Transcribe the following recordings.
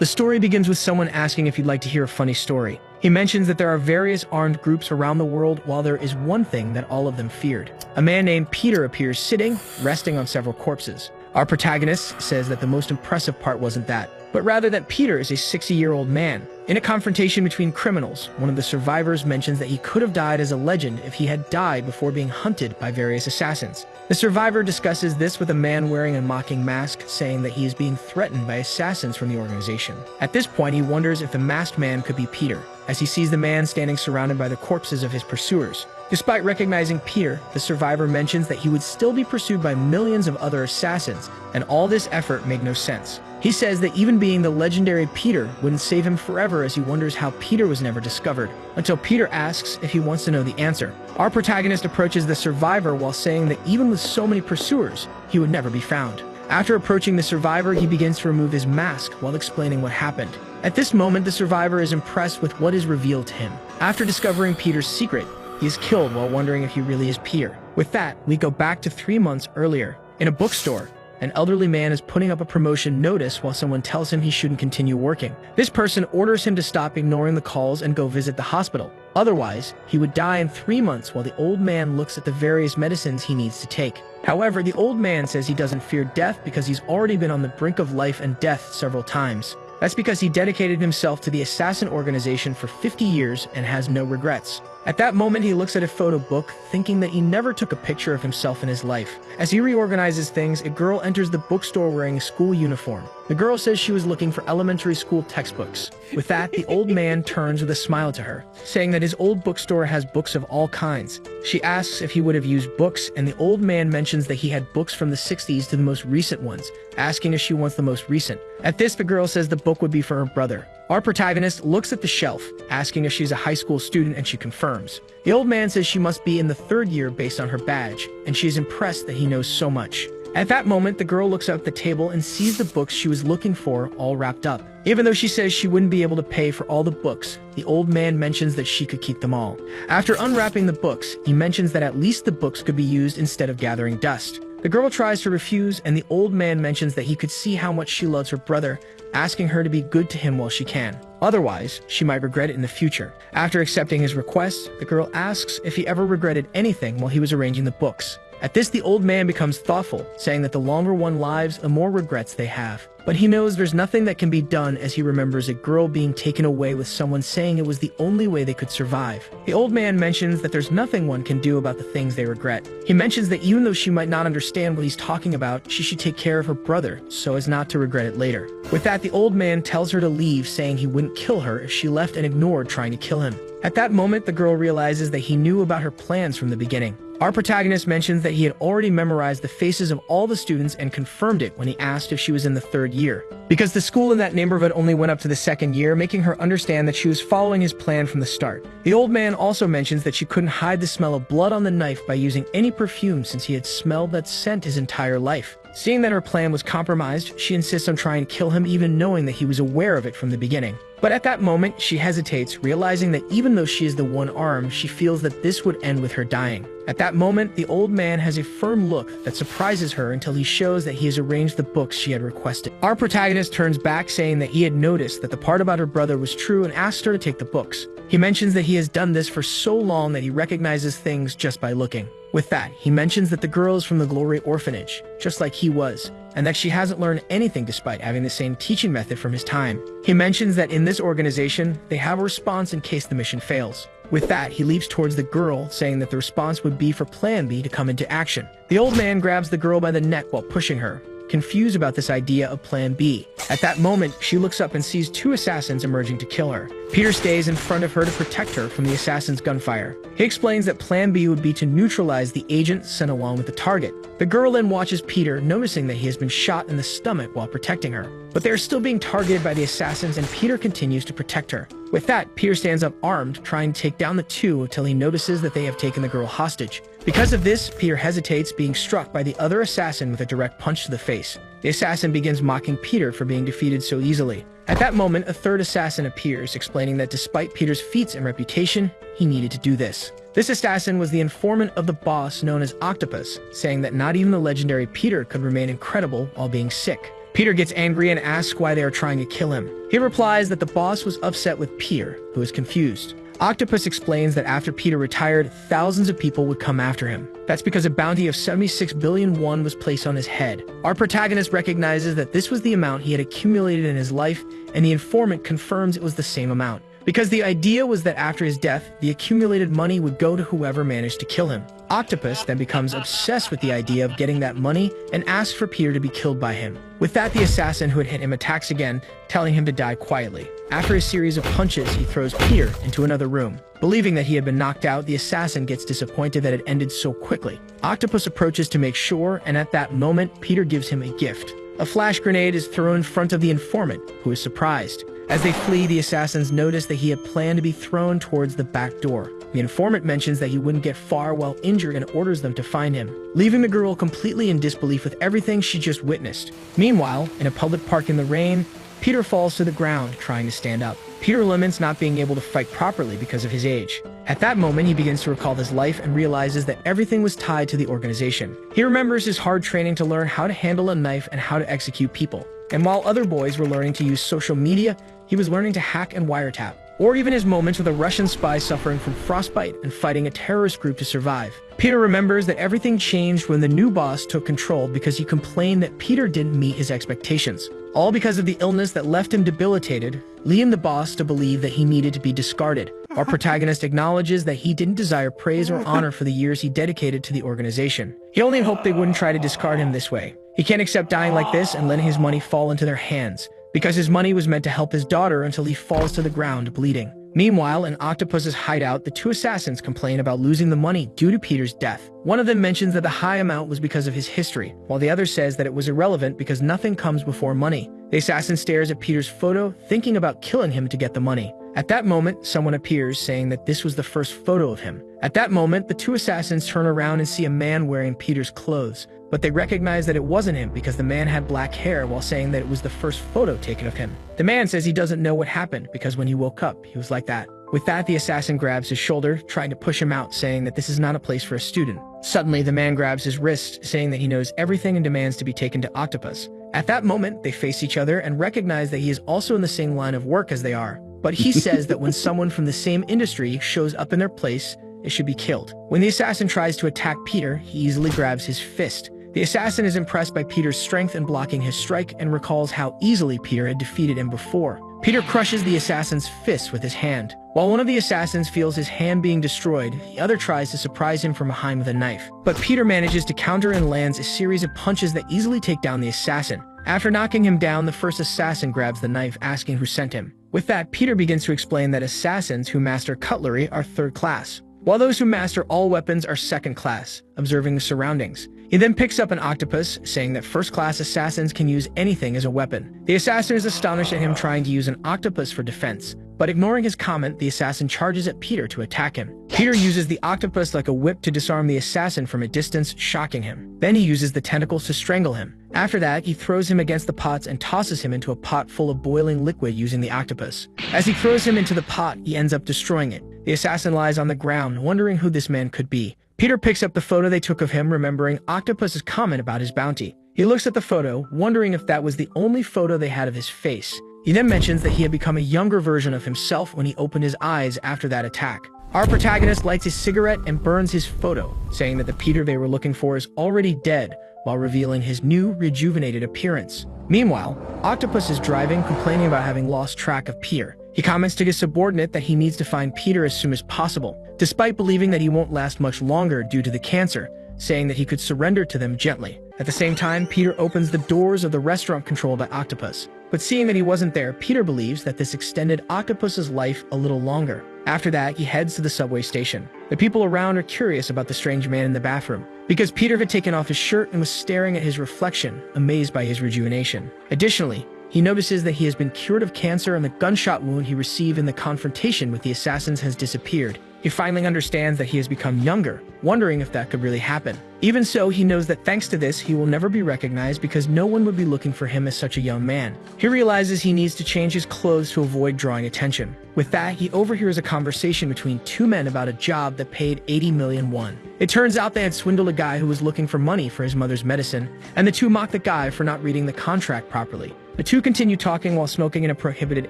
The story begins with someone asking if you'd like to hear a funny story. He mentions that there are various armed groups around the world, while there is one thing that all of them feared. A man named Peter appears sitting, resting on several corpses. Our protagonist says that the most impressive part wasn't that, but rather that Peter is a 60-year-old man. In a confrontation between criminals, one of the survivors mentions that he could have died as a legend if he had died before being hunted by various assassins. The survivor discusses this with a man wearing a mocking mask, saying that he is being threatened by assassins from the organization. At this point, he wonders if the masked man could be Peter, as he sees the man standing surrounded by the corpses of his pursuers. Despite recognizing Peter, the survivor mentions that he would still be pursued by millions of other assassins, and all this effort made no sense. He says that even being the legendary Peter wouldn't save him forever, as he wonders how Peter was never discovered, until Peter asks if he wants to know the answer. Our protagonist approaches the survivor while saying that even with so many pursuers, he would never be found. After approaching the survivor, he begins to remove his mask while explaining what happened. At this moment, the survivor is impressed with what is revealed to him. After discovering Peter's secret, he is killed while wondering if he really is Peter. With that, we go back to 3 months earlier. In a bookstore, an elderly man is putting up a promotion notice while someone tells him he shouldn't continue working. This person orders him to stop ignoring the calls and go visit the hospital. Otherwise, he would die in 3 months, while the old man looks at the various medicines he needs to take. However, the old man says he doesn't fear death because he's already been on the brink of life and death several times. That's because he dedicated himself to the assassin organization for 50 years and has no regrets. At that moment, he looks at a photo book, thinking that he never took a picture of himself in his life. As he reorganizes things, a girl enters the bookstore wearing a school uniform. The girl says she was looking for elementary school textbooks. With that, the old man turns with a smile to her, saying that his old bookstore has books of all kinds. She asks if he would have used books, and the old man mentions that he had books from the 60s to the most recent ones, asking if she wants the most recent. At this, the girl says the book would be for her brother. Our protagonist looks at the shelf, asking if she's a high school student, and she confirms. The old man says she must be in the 3rd year based on her badge, and she is impressed that he knows so much. At that moment, the girl looks up at the table and sees the books she was looking for all wrapped up. Even though she says she wouldn't be able to pay for all the books, the old man mentions that she could keep them all. After unwrapping the books, he mentions that at least the books could be used instead of gathering dust. The girl tries to refuse, and the old man mentions that he could see how much she loves her brother, asking her to be good to him while she can. Otherwise, she might regret it in the future. After accepting his request, the girl asks if he ever regretted anything while he was arranging the books. At this, the old man becomes thoughtful, saying that the longer one lives, the more regrets they have. But he knows there's nothing that can be done, as he remembers a girl being taken away with someone saying it was the only way they could survive. The old man mentions that there's nothing one can do about the things they regret. He mentions that even though she might not understand what he's talking about, she should take care of her brother so as not to regret it later. With that, the old man tells her to leave, saying he wouldn't kill her if she left and ignored trying to kill him. At that moment, the girl realizes that he knew about her plans from the beginning. Our protagonist mentions that he had already memorized the faces of all the students and confirmed it when he asked if she was in the 3rd year, because the school in that neighborhood only went up to the 2nd year, making her understand that she was following his plan from the start. The old man also mentions that she couldn't hide the smell of blood on the knife by using any perfume, since he had smelled that scent his entire life. Seeing that her plan was compromised, she insists on trying to kill him, even knowing that he was aware of it from the beginning. But at that moment, she hesitates, realizing that even though she is the one arm, she feels that this would end with her dying. At that moment, the old man has a firm look that surprises her until he shows that he has arranged the books she had requested. Our protagonist turns back, saying that he had noticed that the part about her brother was true, and asks her to take the books. He mentions that he has done this for so long that he recognizes things just by looking. With that, he mentions that the girl is from the Glory Orphanage, just like he was, and that she hasn't learned anything despite having the same teaching method from his time. He mentions that in this organization, they have a response in case the mission fails. With that, he leaps towards the girl, saying that the response would be for Plan B to come into action. The old man grabs the girl by the neck while pushing her, confused about this idea of Plan B. At that moment, she looks up and sees 2 assassins emerging to kill her. Peter stays in front of her to protect her from the assassin's gunfire. He explains that Plan B would be to neutralize the agent sent along with the target. The girl then watches Peter, noticing that he has been shot in the stomach while protecting her. But they are still being targeted by the assassins, and Peter continues to protect her. With that, Peter stands up armed, trying to take down the 2 until he notices that they have taken the girl hostage. Because of this, Peter hesitates, being struck by the other assassin with a direct punch to the face. The assassin begins mocking Peter for being defeated so easily. At that moment, a 3rd assassin appears, explaining that despite Peter's feats and reputation, he needed to do this. This assassin was the informant of the boss known as Octopus, saying that not even the legendary Peter could remain incredible while being sick. Peter gets angry and asks why they are trying to kill him. He replies that the boss was upset with Peter, who is confused. Octopus explains that after Peter retired, thousands of people would come after him. That's because a bounty of 76 billion won was placed on his head. Our protagonist recognizes that this was the amount he had accumulated in his life, and the informant confirms it was the same amount. Because the idea was that after his death, the accumulated money would go to whoever managed to kill him. Octopus then becomes obsessed with the idea of getting that money and asks for Peter to be killed by him. With that, the assassin who had hit him attacks again, telling him to die quietly. After a series of punches, he throws Peter into another room. Believing that he had been knocked out, the assassin gets disappointed that it ended so quickly. Octopus approaches to make sure, and at that moment, Peter gives him a gift. A flash grenade is thrown in front of the informant, who is surprised. As they flee, the assassins notice that he had planned to be thrown towards the back door. The informant mentions that he wouldn't get far while injured and orders them to find him, leaving the girl completely in disbelief with everything she just witnessed. Meanwhile, in a public park in the rain, Peter falls to the ground, trying to stand up. Peter laments not being able to fight properly because of his age. At that moment, he begins to recall his life and realizes that everything was tied to the organization. He remembers his hard training to learn how to handle a knife and how to execute people. And while other boys were learning to use social media, he was learning to hack and wiretap. Or even his moments with a Russian spy suffering from frostbite and fighting a terrorist group to survive. Peter remembers that everything changed when the new boss took control because he complained that Peter didn't meet his expectations. All because of the illness that left him debilitated, leading the boss to believe that he needed to be discarded. Our protagonist acknowledges that he didn't desire praise or honor for the years he dedicated to the organization. He only hoped they wouldn't try to discard him this way. He can't accept dying like this and letting his money fall into their hands, because his money was meant to help his daughter until he falls to the ground bleeding. Meanwhile, in Octopus's hideout, the two assassins complain about losing the money due to Peter's death. One of them mentions that the high amount was because of his history, while the other says that it was irrelevant because nothing comes before money. The assassin stares at Peter's photo, thinking about killing him to get the money. At that moment, someone appears, saying that this was the first photo of him. At that moment, the two assassins turn around and see a man wearing Peter's clothes, but they recognize that it wasn't him because the man had black hair, while saying that it was the first photo taken of him. The man says he doesn't know what happened because when he woke up, he was like that. With that, the assassin grabs his shoulder, trying to push him out, saying that this is not a place for a student. Suddenly, the man grabs his wrist, saying that he knows everything and demands to be taken to Octopus. At that moment, they face each other and recognize that he is also in the same line of work as they are. But he says that when someone from the same industry shows up in their place, it should be killed. When the assassin tries to attack Peter, he easily grabs his fist. The assassin is impressed by Peter's strength in blocking his strike and recalls how easily Peter had defeated him before. Peter crushes the assassin's fist with his hand. While one of the assassins feels his hand being destroyed, the other tries to surprise him from behind with a knife. But Peter manages to counter and lands a series of punches that easily take down the assassin. After knocking him down, the first assassin grabs the knife, asking who sent him. With that, Peter begins to explain that assassins who master cutlery are third class, while those who master all weapons are second class, observing the surroundings. He then picks up an octopus, saying that first-class assassins can use anything as a weapon. The assassin is astonished at him trying to use an octopus for defense, but ignoring his comment, the assassin charges at Peter to attack him. Peter uses the octopus like a whip to disarm the assassin from a distance, shocking him. Then he uses the tentacles to strangle him. After that, he throws him against the pots and tosses him into a pot full of boiling liquid using the octopus. As he throws him into the pot, he ends up destroying it. The assassin lies on the ground, wondering who this man could be. Peter picks up the photo they took of him, remembering Octopus's comment about his bounty. He looks at the photo, wondering if that was the only photo they had of his face. He then mentions that he had become a younger version of himself when he opened his eyes after that attack. Our protagonist lights his cigarette and burns his photo, saying that the Peter they were looking for is already dead, while revealing his new, rejuvenated appearance. Meanwhile, Octopus is driving, complaining about having lost track of Peter. He comments to his subordinate that he needs to find Peter as soon as possible, despite believing that he won't last much longer due to the cancer, saying that he could surrender to them gently. At the same time, Peter opens the doors of the restaurant controlled by Octopus. But seeing that he wasn't there, Peter believes that this extended Octopus's life a little longer. After that, he heads to the subway station. The people around are curious about the strange man in the bathroom, because Peter had taken off his shirt and was staring at his reflection, amazed by his rejuvenation. Additionally, he notices that he has been cured of cancer and the gunshot wound he received in the confrontation with the assassins has disappeared. He finally understands that he has become younger, wondering if that could really happen. Even so, he knows that thanks to this, he will never be recognized because no one would be looking for him as such a young man. He realizes he needs to change his clothes to avoid drawing attention. With that, he overhears a conversation between two men about a job that paid 80 million won. It turns out they had swindled a guy who was looking for money for his mother's medicine, and the two mock the guy for not reading the contract properly. The two continue talking while smoking in a prohibited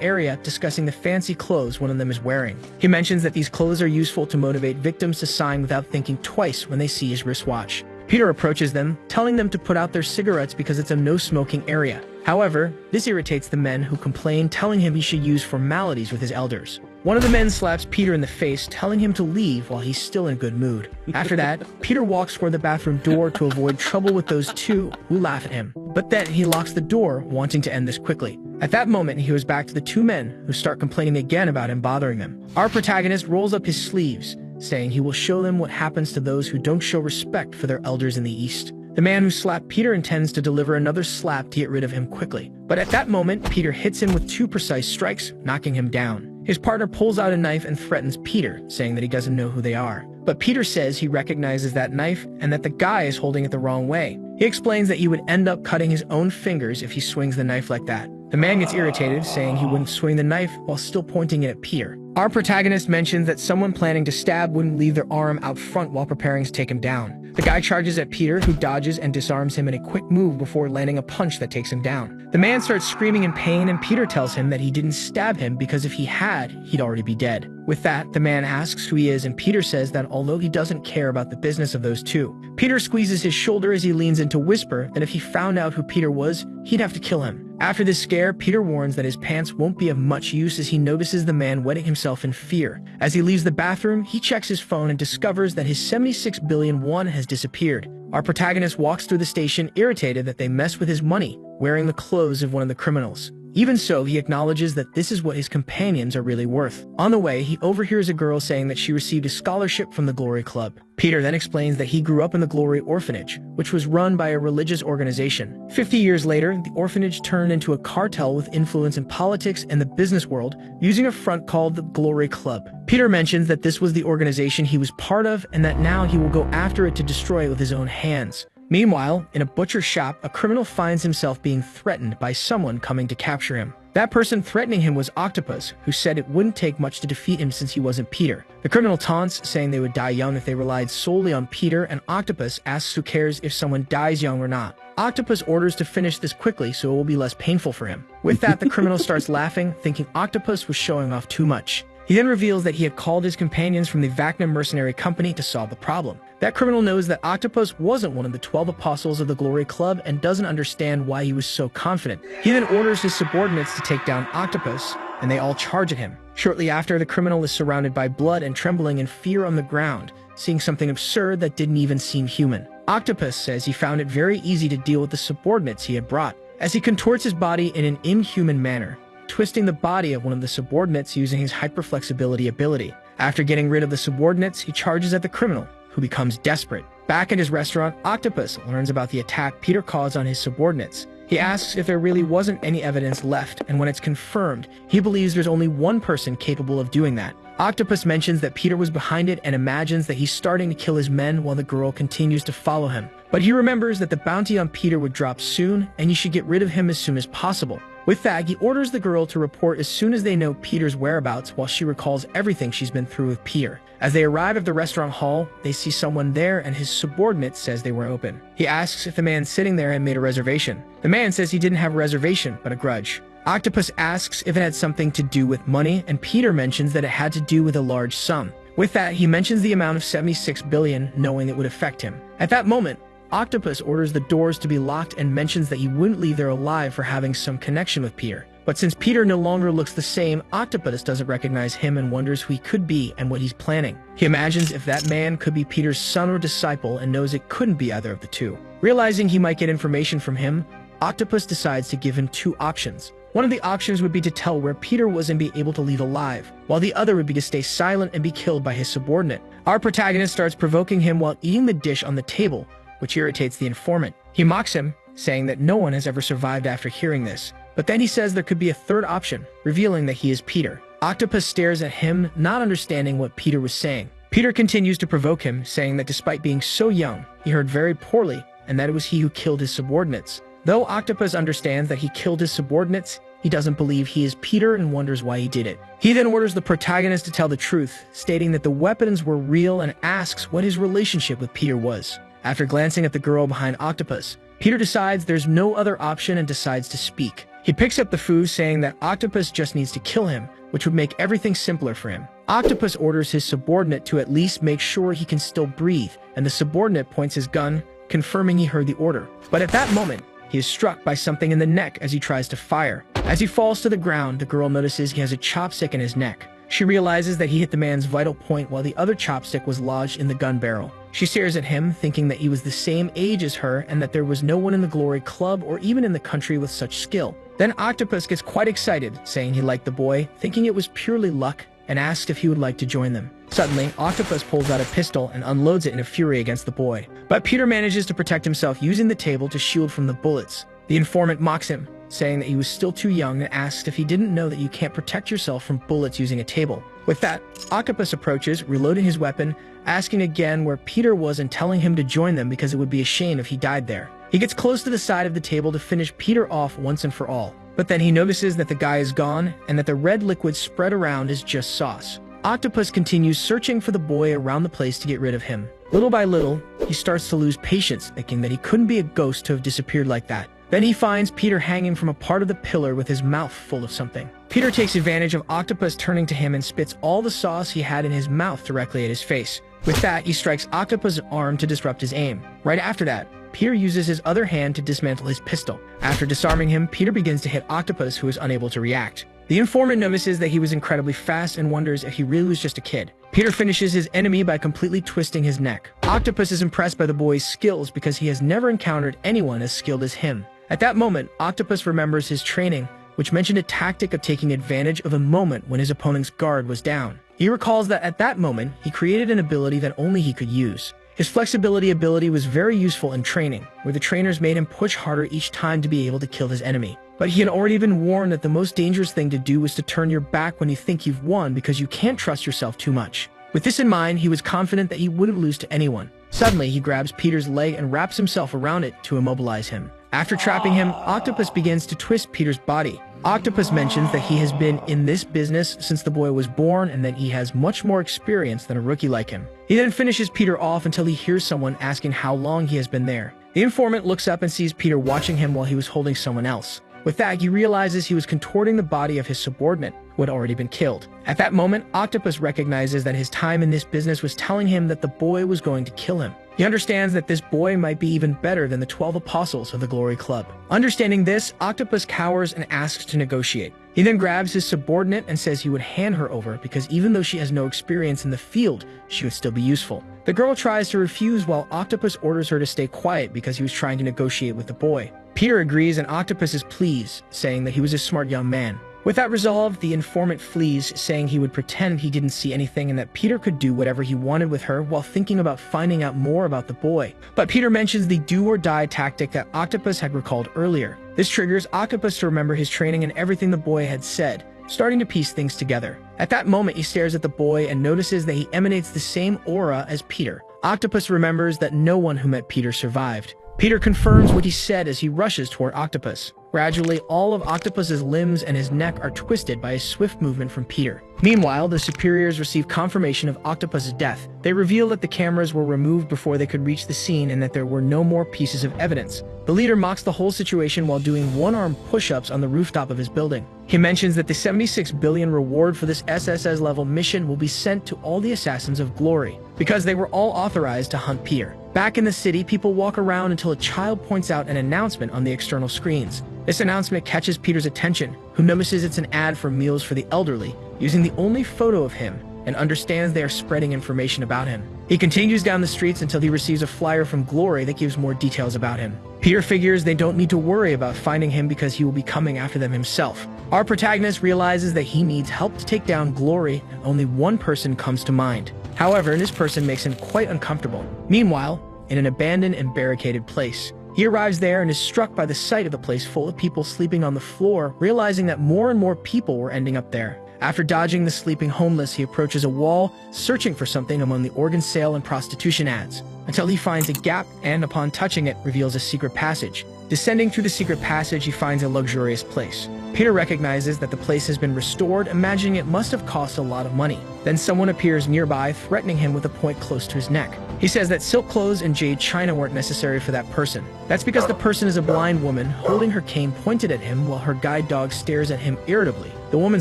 area, discussing the fancy clothes one of them is wearing. He mentions that these clothes are useful to motivate victims to sign without thinking twice when they see his wristwatch. Peter approaches them, telling them to put out their cigarettes because it's a no-smoking area. However, this irritates the men who complain, telling him he should use formalities with his elders. One of the men slaps Peter in the face, telling him to leave while he's still in good mood. After that, Peter walks toward the bathroom door to avoid trouble with those two who laugh at him. But then he locks the door, wanting to end this quickly. At that moment, he goes back to the two men, who start complaining again about him bothering them. Our protagonist rolls up his sleeves, saying he will show them what happens to those who don't show respect for their elders in the East. The man who slapped Peter intends to deliver another slap to get rid of him quickly. But at that moment, Peter hits him with two precise strikes, knocking him down. His partner pulls out a knife and threatens Peter, saying that he doesn't know who they are. But Peter says he recognizes that knife and that the guy is holding it the wrong way. He explains that he would end up cutting his own fingers if he swings the knife like that. The man gets irritated, saying he wouldn't swing the knife while still pointing it at Peter. Our protagonist mentions that someone planning to stab wouldn't leave their arm out front while preparing to take him down. The guy charges at Peter, who dodges and disarms him in a quick move before landing a punch that takes him down. The man starts screaming in pain, and Peter tells him that he didn't stab him because if he had, he'd already be dead. With that, the man asks who he is, and Peter says that although he doesn't care about the business of those two, Peter squeezes his shoulder as he leans in to whisper that if he found out who Peter was, he'd have to kill him. After this scare, Peter warns that his pants won't be of much use as he notices the man wetting himself in fear. As he leaves the bathroom, he checks his phone and discovers that his 76 billion won has disappeared. Our protagonist walks through the station, irritated that they mess with his money, wearing the clothes of one of the criminals. Even so, he acknowledges that this is what his companions are really worth. On the way, he overhears a girl saying that she received a scholarship from the Glory Club. Peter then explains that he grew up in the Glory Orphanage, which was run by a religious organization. 50 years later, the orphanage turned into a cartel with influence in politics and the business world, using a front called the Glory Club. Peter mentions that this was the organization he was part of and that now he will go after it to destroy it with his own hands. Meanwhile, in a butcher shop, a criminal finds himself being threatened by someone coming to capture him. That person threatening him was Octopus, who said it wouldn't take much to defeat him since he wasn't Peter. The criminal taunts, saying they would die young if they relied solely on Peter, and Octopus asks who cares if someone dies young or not. Octopus orders to finish this quickly so it will be less painful for him. With that, the criminal starts laughing, thinking Octopus was showing off too much. He then reveals that he had called his companions from the Vacna mercenary company to solve the problem. That criminal knows that Octopus wasn't one of the 12 apostles of the Glory Club and doesn't understand why he was so confident. He then orders his subordinates to take down Octopus, and they all charge at him. Shortly after, the criminal is surrounded by blood and trembling in fear on the ground, seeing something absurd that didn't even seem human. Octopus says he found it very easy to deal with the subordinates he had brought, as he contorts his body in an inhuman manner, twisting the body of one of the subordinates using his hyperflexibility ability. After getting rid of the subordinates, he charges at the criminal, who becomes desperate. Back at his restaurant, Octopus learns about the attack Peter caused on his subordinates. He asks if there really wasn't any evidence left, and when it's confirmed, he believes there's only one person capable of doing that. Octopus mentions that Peter was behind it and imagines that he's starting to kill his men while the girl continues to follow him. But he remembers that the bounty on Peter would drop soon, and he should get rid of him as soon as possible. With that, he orders the girl to report as soon as they know Peter's whereabouts while she recalls everything she's been through with Peter. As they arrive at the restaurant hall, they see someone there and his subordinate says they were open. He asks if the man sitting there had made a reservation. The man says he didn't have a reservation, but a grudge. Octopus asks if it had something to do with money, and Peter mentions that it had to do with a large sum. With that, he mentions the amount of 76 billion, knowing it would affect him. At that moment, Octopus orders the doors to be locked and mentions that he wouldn't leave there alive for having some connection with Peter. But since Peter no longer looks the same, Octopus doesn't recognize him and wonders who he could be and what he's planning. He imagines if that man could be Peter's son or disciple and knows it couldn't be either of the two. Realizing he might get information from him, Octopus decides to give him two options. One of the options would be to tell where Peter was and be able to leave alive, while the other would be to stay silent and be killed by his subordinate. Our protagonist starts provoking him while eating the dish on the table, which irritates the informant. He mocks him, saying that no one has ever survived after hearing this. But then he says there could be a third option, revealing that he is Peter. Octopus stares at him, not understanding what Peter was saying. Peter continues to provoke him, saying that despite being so young, he heard very poorly, and that it was he who killed his subordinates. Though Octopus understands that he killed his subordinates, he doesn't believe he is Peter and wonders why he did it. He then orders the protagonist to tell the truth, stating that the weapons were real and asks what his relationship with Peter was. After glancing at the girl behind Octopus, Peter decides there's no other option and decides to speak. He picks up the food, saying that Octopus just needs to kill him, which would make everything simpler for him. Octopus orders his subordinate to at least make sure he can still breathe, and the subordinate points his gun, confirming he heard the order. But at that moment, he is struck by something in the neck as he tries to fire. As he falls to the ground, the girl notices he has a chopstick in his neck. She realizes that he hit the man's vital point while the other chopstick was lodged in the gun barrel. She stares at him, thinking that he was the same age as her and that there was no one in the Glory Club or even in the country with such skill. Then Octopus gets quite excited, saying he liked the boy, thinking it was purely luck, and asks if he would like to join them. Suddenly, Octopus pulls out a pistol and unloads it in a fury against the boy. But Peter manages to protect himself using the table to shield from the bullets. The informant mocks him, saying that he was still too young, and asks if he didn't know that you can't protect yourself from bullets using a table. With that, Octopus approaches, reloading his weapon, asking again where Peter was and telling him to join them because it would be a shame if he died there. He gets close to the side of the table to finish Peter off once and for all. But then he notices that the guy is gone and that the red liquid spread around is just sauce. Octopus continues searching for the boy around the place to get rid of him. Little by little, he starts to lose patience, thinking that he couldn't be a ghost to have disappeared like that. Then he finds Peter hanging from a part of the pillar with his mouth full of something. Peter takes advantage of Octopus turning to him and spits all the sauce he had in his mouth directly at his face. With that, he strikes Octopus' arm to disrupt his aim. Right after that, Peter uses his other hand to dismantle his pistol. After disarming him, Peter begins to hit Octopus, who is unable to react. The informant notices that he was incredibly fast and wonders if he really was just a kid. Peter finishes his enemy by completely twisting his neck. Octopus is impressed by the boy's skills because he has never encountered anyone as skilled as him. At that moment, Octopus remembers his training, which mentioned a tactic of taking advantage of a moment when his opponent's guard was down. He recalls that at that moment, he created an ability that only he could use. His flexibility ability was very useful in training, where the trainers made him push harder each time to be able to kill his enemy. But he had already been warned that the most dangerous thing to do was to turn your back when you think you've won because you can't trust yourself too much. With this in mind, he was confident that he wouldn't lose to anyone. Suddenly, he grabs Peter's leg and wraps himself around it to immobilize him. After trapping him, Octopus begins to twist Peter's body. Octopus mentions that he has been in this business since the boy was born and that he has much more experience than a rookie like him. He then finishes Peter off until he hears someone asking how long he has been there. The informant looks up and sees Peter watching him while he was holding someone else. With that, he realizes he was contorting the body of his subordinate, who had already been killed. At that moment, Octopus recognizes that his time in this business was telling him that the boy was going to kill him. He understands that this boy might be even better than the 12 apostles of the Glory Club. Understanding this, Octopus cowers and asks to negotiate. He then grabs his subordinate and says he would hand her over because even though she has no experience in the field, she would still be useful. The girl tries to refuse while Octopus orders her to stay quiet because he was trying to negotiate with the boy. Peter agrees and Octopus is pleased, saying that he was a smart young man. With that resolve, the informant flees, saying he would pretend he didn't see anything and that Peter could do whatever he wanted with her while thinking about finding out more about the boy. But Peter mentions the do-or-die tactic that Octopus had recalled earlier. This triggers Octopus to remember his training and everything the boy had said, starting to piece things together. At that moment, he stares at the boy and notices that he emanates the same aura as Peter. Octopus remembers that no one who met Peter survived. Peter confirms what he said as he rushes toward Octopus. Gradually, all of Octopus's limbs and his neck are twisted by a swift movement from Peter. Meanwhile, the superiors receive confirmation of Octopus's death. They reveal that the cameras were removed before they could reach the scene and that there were no more pieces of evidence. The leader mocks the whole situation while doing one-arm push-ups on the rooftop of his building. He mentions that the 76 billion reward for this SSS-level mission will be sent to all the assassins of glory, because they were all authorized to hunt Peter. Back in the city, people walk around until a child points out an announcement on the external screens. This announcement catches Peter's attention, who notices it's an ad for meals for the elderly, using the only photo of him, and understands they are spreading information about him. He continues down the streets until he receives a flyer from Glory that gives more details about him. Peter figures they don't need to worry about finding him because he will be coming after them himself. Our protagonist realizes that he needs help to take down Glory, and only one person comes to mind. However, this person makes him quite uncomfortable. Meanwhile, in an abandoned and barricaded place, he arrives there and is struck by the sight of the place full of people sleeping on the floor, realizing that more and more people were ending up there. After dodging the sleeping homeless, he approaches a wall, searching for something among the organ sale and prostitution ads, until he finds a gap and, upon touching it, reveals a secret passage. Descending through the secret passage, he finds a luxurious place. Peter recognizes that the place has been restored, imagining it must have cost a lot of money. Then someone appears nearby, threatening him with a point close to his neck. He says that silk clothes and jade china weren't necessary for that person. That's because the person is a blind woman, holding her cane pointed at him while her guide dog stares at him irritably. The woman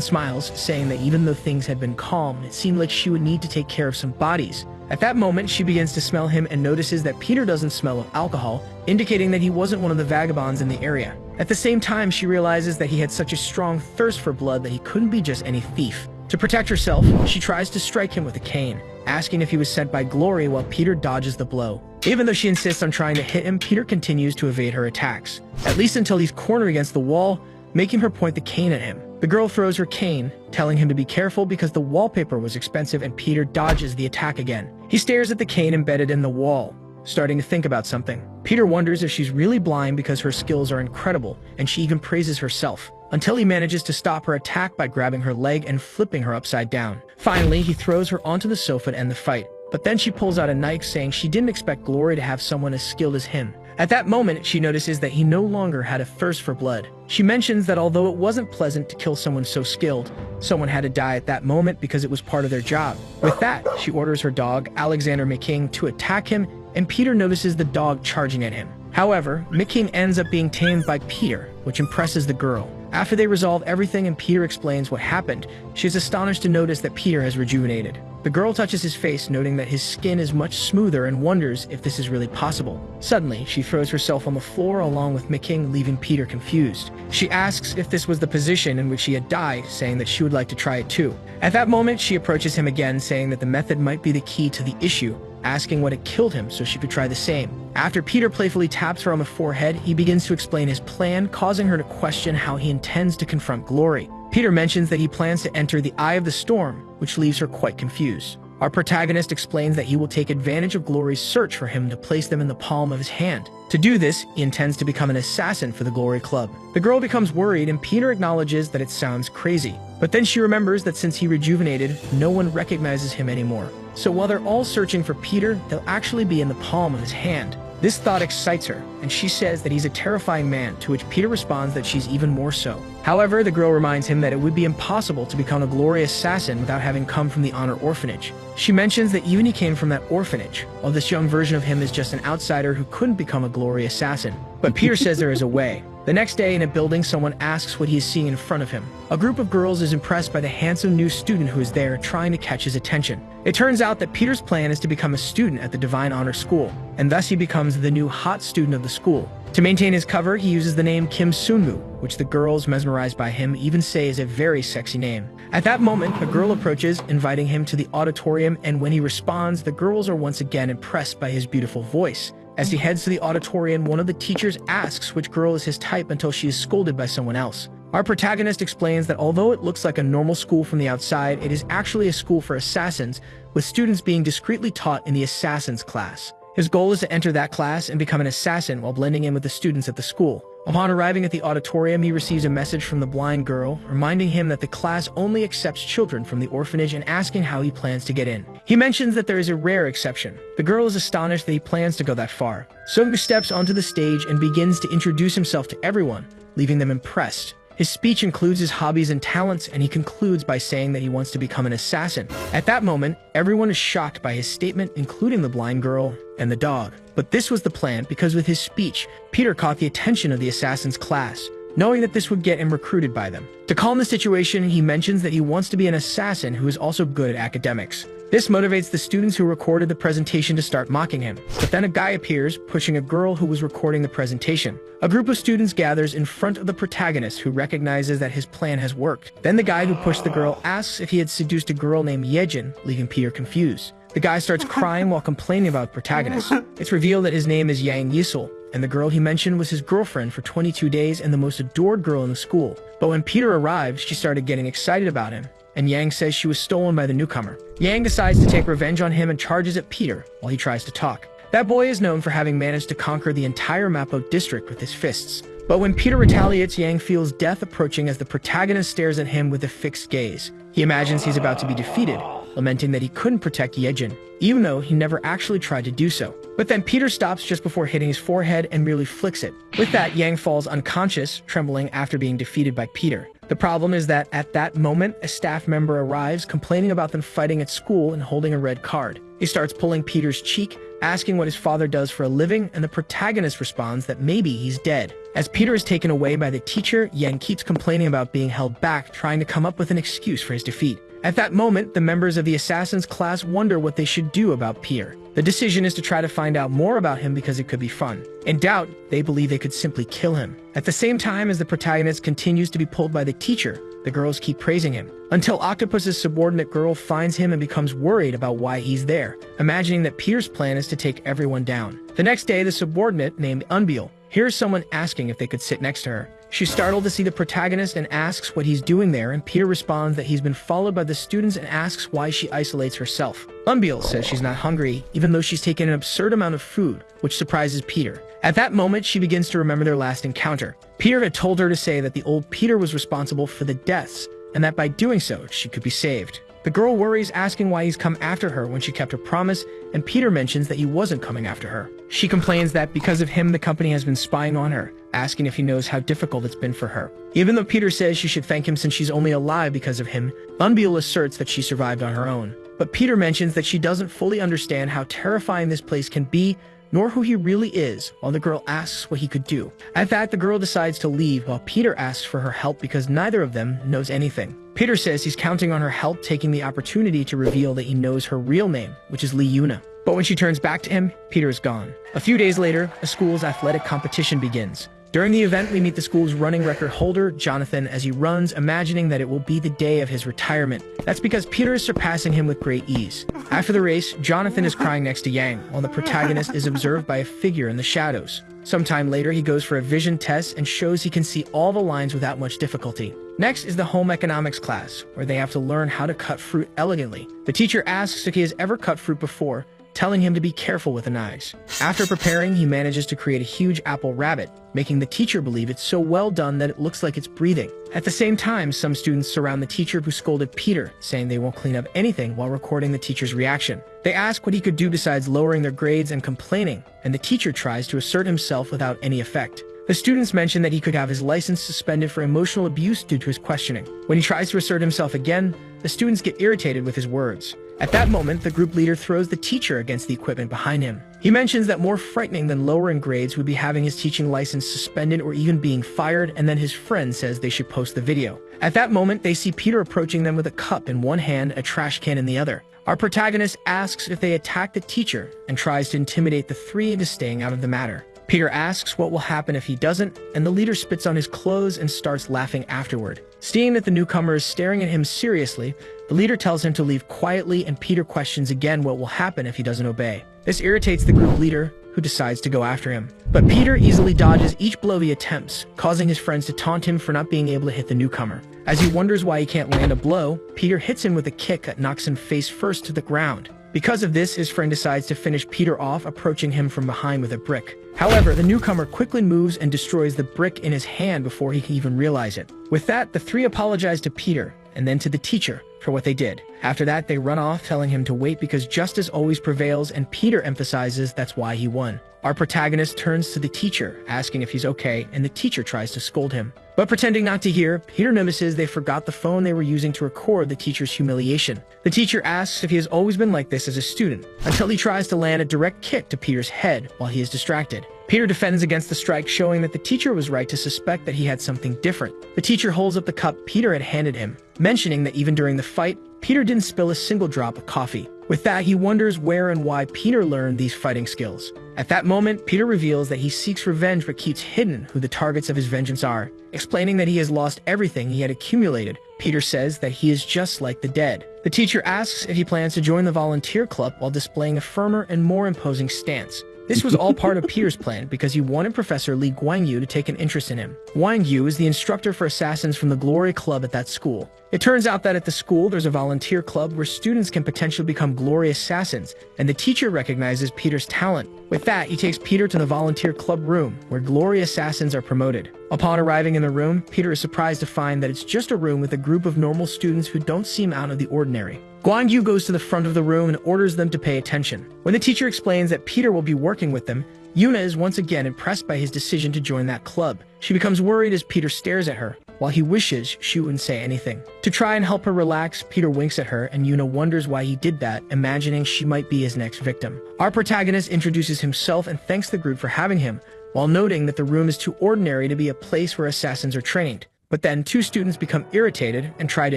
smiles, saying that even though things had been calm, it seemed like she would need to take care of some bodies. At that moment, she begins to smell him and notices that Peter doesn't smell of alcohol, indicating that he wasn't one of the vagabonds in the area. At the same time, she realizes that he had such a strong thirst for blood that he couldn't be just any thief. To protect herself, she tries to strike him with a cane, asking if he was sent by Glory while Peter dodges the blow. Even though she insists on trying to hit him, Peter continues to evade her attacks, at least until he's cornered against the wall, making her point the cane at him. The girl throws her cane, telling him to be careful because the wallpaper was expensive, and Peter dodges the attack again. He stares at the cane embedded in the wall, starting to think about something. Peter wonders if she's really blind because her skills are incredible, and she even praises herself, until he manages to stop her attack by grabbing her leg and flipping her upside down. Finally, he throws her onto the sofa to end the fight, but then she pulls out a knife, saying she didn't expect Glory to have someone as skilled as him. At that moment, she notices that he no longer had a thirst for blood. She mentions that although it wasn't pleasant to kill someone so skilled, someone had to die at that moment because it was part of their job. With that, she orders her dog, Alexander McKing, to attack him, and Peter notices the dog charging at him. However, McKing ends up being tamed by Peter, which impresses the girl. After they resolve everything and Peter explains what happened, she is astonished to notice that Peter has rejuvenated. The girl touches his face, noting that his skin is much smoother, and wonders if this is really possible. Suddenly, she throws herself on the floor along with McKing, leaving Peter confused. She asks if this was the position in which he had died, saying that she would like to try it too. At that moment, she approaches him again, saying that the method might be the key to the issue, asking what had killed him so she could try the same. After Peter playfully taps her on the forehead, he begins to explain his plan, causing her to question how he intends to confront Glory. Peter mentions that he plans to enter the Eye of the Storm, which leaves her quite confused. Our protagonist explains that he will take advantage of Glory's search for him to place them in the palm of his hand. To do this, he intends to become an assassin for the Glory Club. The girl becomes worried, and Peter acknowledges that it sounds crazy. But then she remembers that since he rejuvenated, no one recognizes him anymore. So while they're all searching for Peter, they'll actually be in the palm of his hand. This thought excites her, and she says that he's a terrifying man, to which Peter responds that she's even more so. However, the girl reminds him that it would be impossible to become a Glory assassin without having come from the Honor Orphanage. She mentions that even he came from that orphanage, while this young version of him is just an outsider who couldn't become a Glory assassin. But Peter says there is a way. The next day in a building, someone asks what he is seeing in front of him. A group of girls is impressed by the handsome new student who is there, trying to catch his attention. It turns out that Peter's plan is to become a student at the Divine Honor School, and thus he becomes the new hot student of the school. To maintain his cover, he uses the name Kim Sunmu, which the girls, mesmerized by him, even say is a very sexy name. At that moment, a girl approaches, inviting him to the auditorium, and when he responds, the girls are once again impressed by his beautiful voice. As he heads to the auditorium, one of the teachers asks which girl is his type until she is scolded by someone else. Our protagonist explains that although it looks like a normal school from the outside, it is actually a school for assassins, with students being discreetly taught in the assassins class. His goal is to enter that class and become an assassin while blending in with the students at the school. Upon arriving at the auditorium, he receives a message from the blind girl, reminding him that the class only accepts children from the orphanage and asking how he plans to get in. He mentions that there is a rare exception. The girl is astonished that he plans to go that far. Sungu steps onto the stage and begins to introduce himself to everyone, leaving them impressed. His speech includes his hobbies and talents, and he concludes by saying that he wants to become an assassin. At that moment, everyone is shocked by his statement, including the blind girl and the dog. But this was the plan, because with his speech, Peter caught the attention of the assassins class, knowing that this would get him recruited by them. To calm the situation, he mentions that he wants to be an assassin who is also good at academics. This motivates the students who recorded the presentation to start mocking him. But then a guy appears, pushing a girl who was recording the presentation. A group of students gathers in front of the protagonist, who recognizes that his plan has worked. Then the guy who pushed the girl asks if he had seduced a girl named Yejin, leaving Peter confused. The guy starts crying while complaining about the protagonist. It's revealed that his name is Yang Yisul, and the girl he mentioned was his girlfriend for 22 days and the most adored girl in the school. But when Peter arrived, she started getting excited about him, and Yang says she was stolen by the newcomer. Yang decides to take revenge on him and charges at Peter while he tries to talk. That boy is known for having managed to conquer the entire Mapo district with his fists. But when Peter retaliates, Yang feels death approaching as the protagonist stares at him with a fixed gaze. He imagines he's about to be defeated, lamenting that he couldn't protect Yejin, even though he never actually tried to do so. But then Peter stops just before hitting his forehead and merely flicks it. With that, Yang falls unconscious, trembling after being defeated by Peter. The problem is that at that moment, a staff member arrives, complaining about them fighting at school and holding a red card. He starts pulling Peter's cheek, asking what his father does for a living, and the protagonist responds that maybe he's dead. As Peter is taken away by the teacher, Yang keeps complaining about being held back, trying to come up with an excuse for his defeat. At that moment, the members of the Assassin's class wonder what they should do about Peter. The decision is to try to find out more about him because it could be fun. In doubt, they believe they could simply kill him. At the same time as the protagonist continues to be pulled by the teacher, the girls keep praising him, until Octopus's subordinate girl finds him and becomes worried about why he's there, imagining that Peter's plan is to take everyone down. The next day, the subordinate, named Unbeal, hears someone asking if they could sit next to her. She's startled to see the protagonist and asks what he's doing there, and Peter responds that he's been followed by the students and asks why she isolates herself. Unbeal says she's not hungry, even though she's taken an absurd amount of food, which surprises Peter. At that moment, she begins to remember their last encounter. Peter had told her to say that the old Peter was responsible for the deaths, and that by doing so, she could be saved. The girl worries, asking why he's come after her when she kept her promise, and Peter mentions that he wasn't coming after her. She complains that because of him, the company has been spying on her, asking if he knows how difficult it's been for her. Even though Peter says she should thank him since she's only alive because of him, Unbeal asserts that she survived on her own. But Peter mentions that she doesn't fully understand how terrifying this place can be, nor who he really is, while the girl asks what he could do. At that, the girl decides to leave while Peter asks for her help because neither of them knows anything. Peter says he's counting on her help, taking the opportunity to reveal that he knows her real name, which is Lee Yuna. But when she turns back to him, Peter is gone. A few days later, a school's athletic competition begins. During the event, we meet the school's running record holder, Jonathan, as he runs, imagining that it will be the day of his retirement. That's because Peter is surpassing him with great ease. After the race, Jonathan is crying next to Yang, while the protagonist is observed by a figure in the shadows. Sometime later, he goes for a vision test and shows he can see all the lines without much difficulty. Next is the home economics class, where they have to learn how to cut fruit elegantly. The teacher asks if he has ever cut fruit before, telling him to be careful with the knives. After preparing, he manages to create a huge apple rabbit, making the teacher believe it's so well done that it looks like it's breathing. At the same time, some students surround the teacher who scolded Peter, saying they won't clean up anything while recording the teacher's reaction. They ask what he could do besides lowering their grades and complaining, and the teacher tries to assert himself without any effect. The students mention that he could have his license suspended for emotional abuse due to his questioning. When he tries to assert himself again, the students get irritated with his words. At that moment, the group leader throws the teacher against the equipment behind him. He mentions that more frightening than lowering grades would be having his teaching license suspended or even being fired, and then his friend says they should post the video. At that moment, they see Peter approaching them with a cup in one hand, a trash can in the other. Our protagonist asks if they attack the teacher and tries to intimidate the three into staying out of the matter. Peter asks what will happen if he doesn't, and the leader spits on his clothes and starts laughing afterward. Seeing that the newcomer is staring at him seriously, the leader tells him to leave quietly, and Peter questions again what will happen if he doesn't obey. This irritates the group leader, who decides to go after him. But Peter easily dodges each blow he attempts, causing his friends to taunt him for not being able to hit the newcomer. As he wonders why he can't land a blow, Peter hits him with a kick that knocks him face first to the ground. Because of this, his friend decides to finish Peter off, approaching him from behind with a brick. However, the newcomer quickly moves and destroys the brick in his hand before he can even realize it. With that, the three apologize to Peter, and then to the teacher, for what they did. After that, they run off, telling him to wait because justice always prevails, and Peter emphasizes that's why he won. Our protagonist turns to the teacher, asking if he's okay, and the teacher tries to scold him. But pretending not to hear, Peter notices they forgot the phone they were using to record the teacher's humiliation. The teacher asks if he has always been like this as a student, until he tries to land a direct kick to Peter's head while he is distracted. Peter defends against the strike, showing that the teacher was right to suspect that he had something different. The teacher holds up the cup Peter had handed him, mentioning that even during the fight, Peter didn't spill a single drop of coffee. With that, he wonders where and why Peter learned these fighting skills. At that moment, Peter reveals that he seeks revenge but keeps hidden who the targets of his vengeance are. Explaining that he has lost everything he had accumulated, Peter says that he is just like the dead. The teacher asks if he plans to join the volunteer club while displaying a firmer and more imposing stance. This was all part of Peter's plan because he wanted Professor Lee Guangyu to take an interest in him. Guangyu is the instructor for assassins from the Glory Club at that school. It turns out that at the school, there's a volunteer club where students can potentially become glory assassins, and the teacher recognizes Peter's talent, With that, he takes Peter to the volunteer club room, where glory assassins are promoted. Upon arriving in the room, Peter is surprised to find that it's just a room with a group of normal students who don't seem out of the ordinary. Guangyu goes to the front of the room and orders them to pay attention. When the teacher explains that Peter will be working with them, Yuna is once again impressed by his decision to join that club. She becomes worried as Peter stares at her, while he wishes she wouldn't say anything. To try and help her relax, Peter winks at her, and Yuna wonders why he did that, imagining she might be his next victim. Our protagonist introduces himself and thanks the group for having him, while noting that the room is too ordinary to be a place where assassins are trained. But then two students become irritated and try to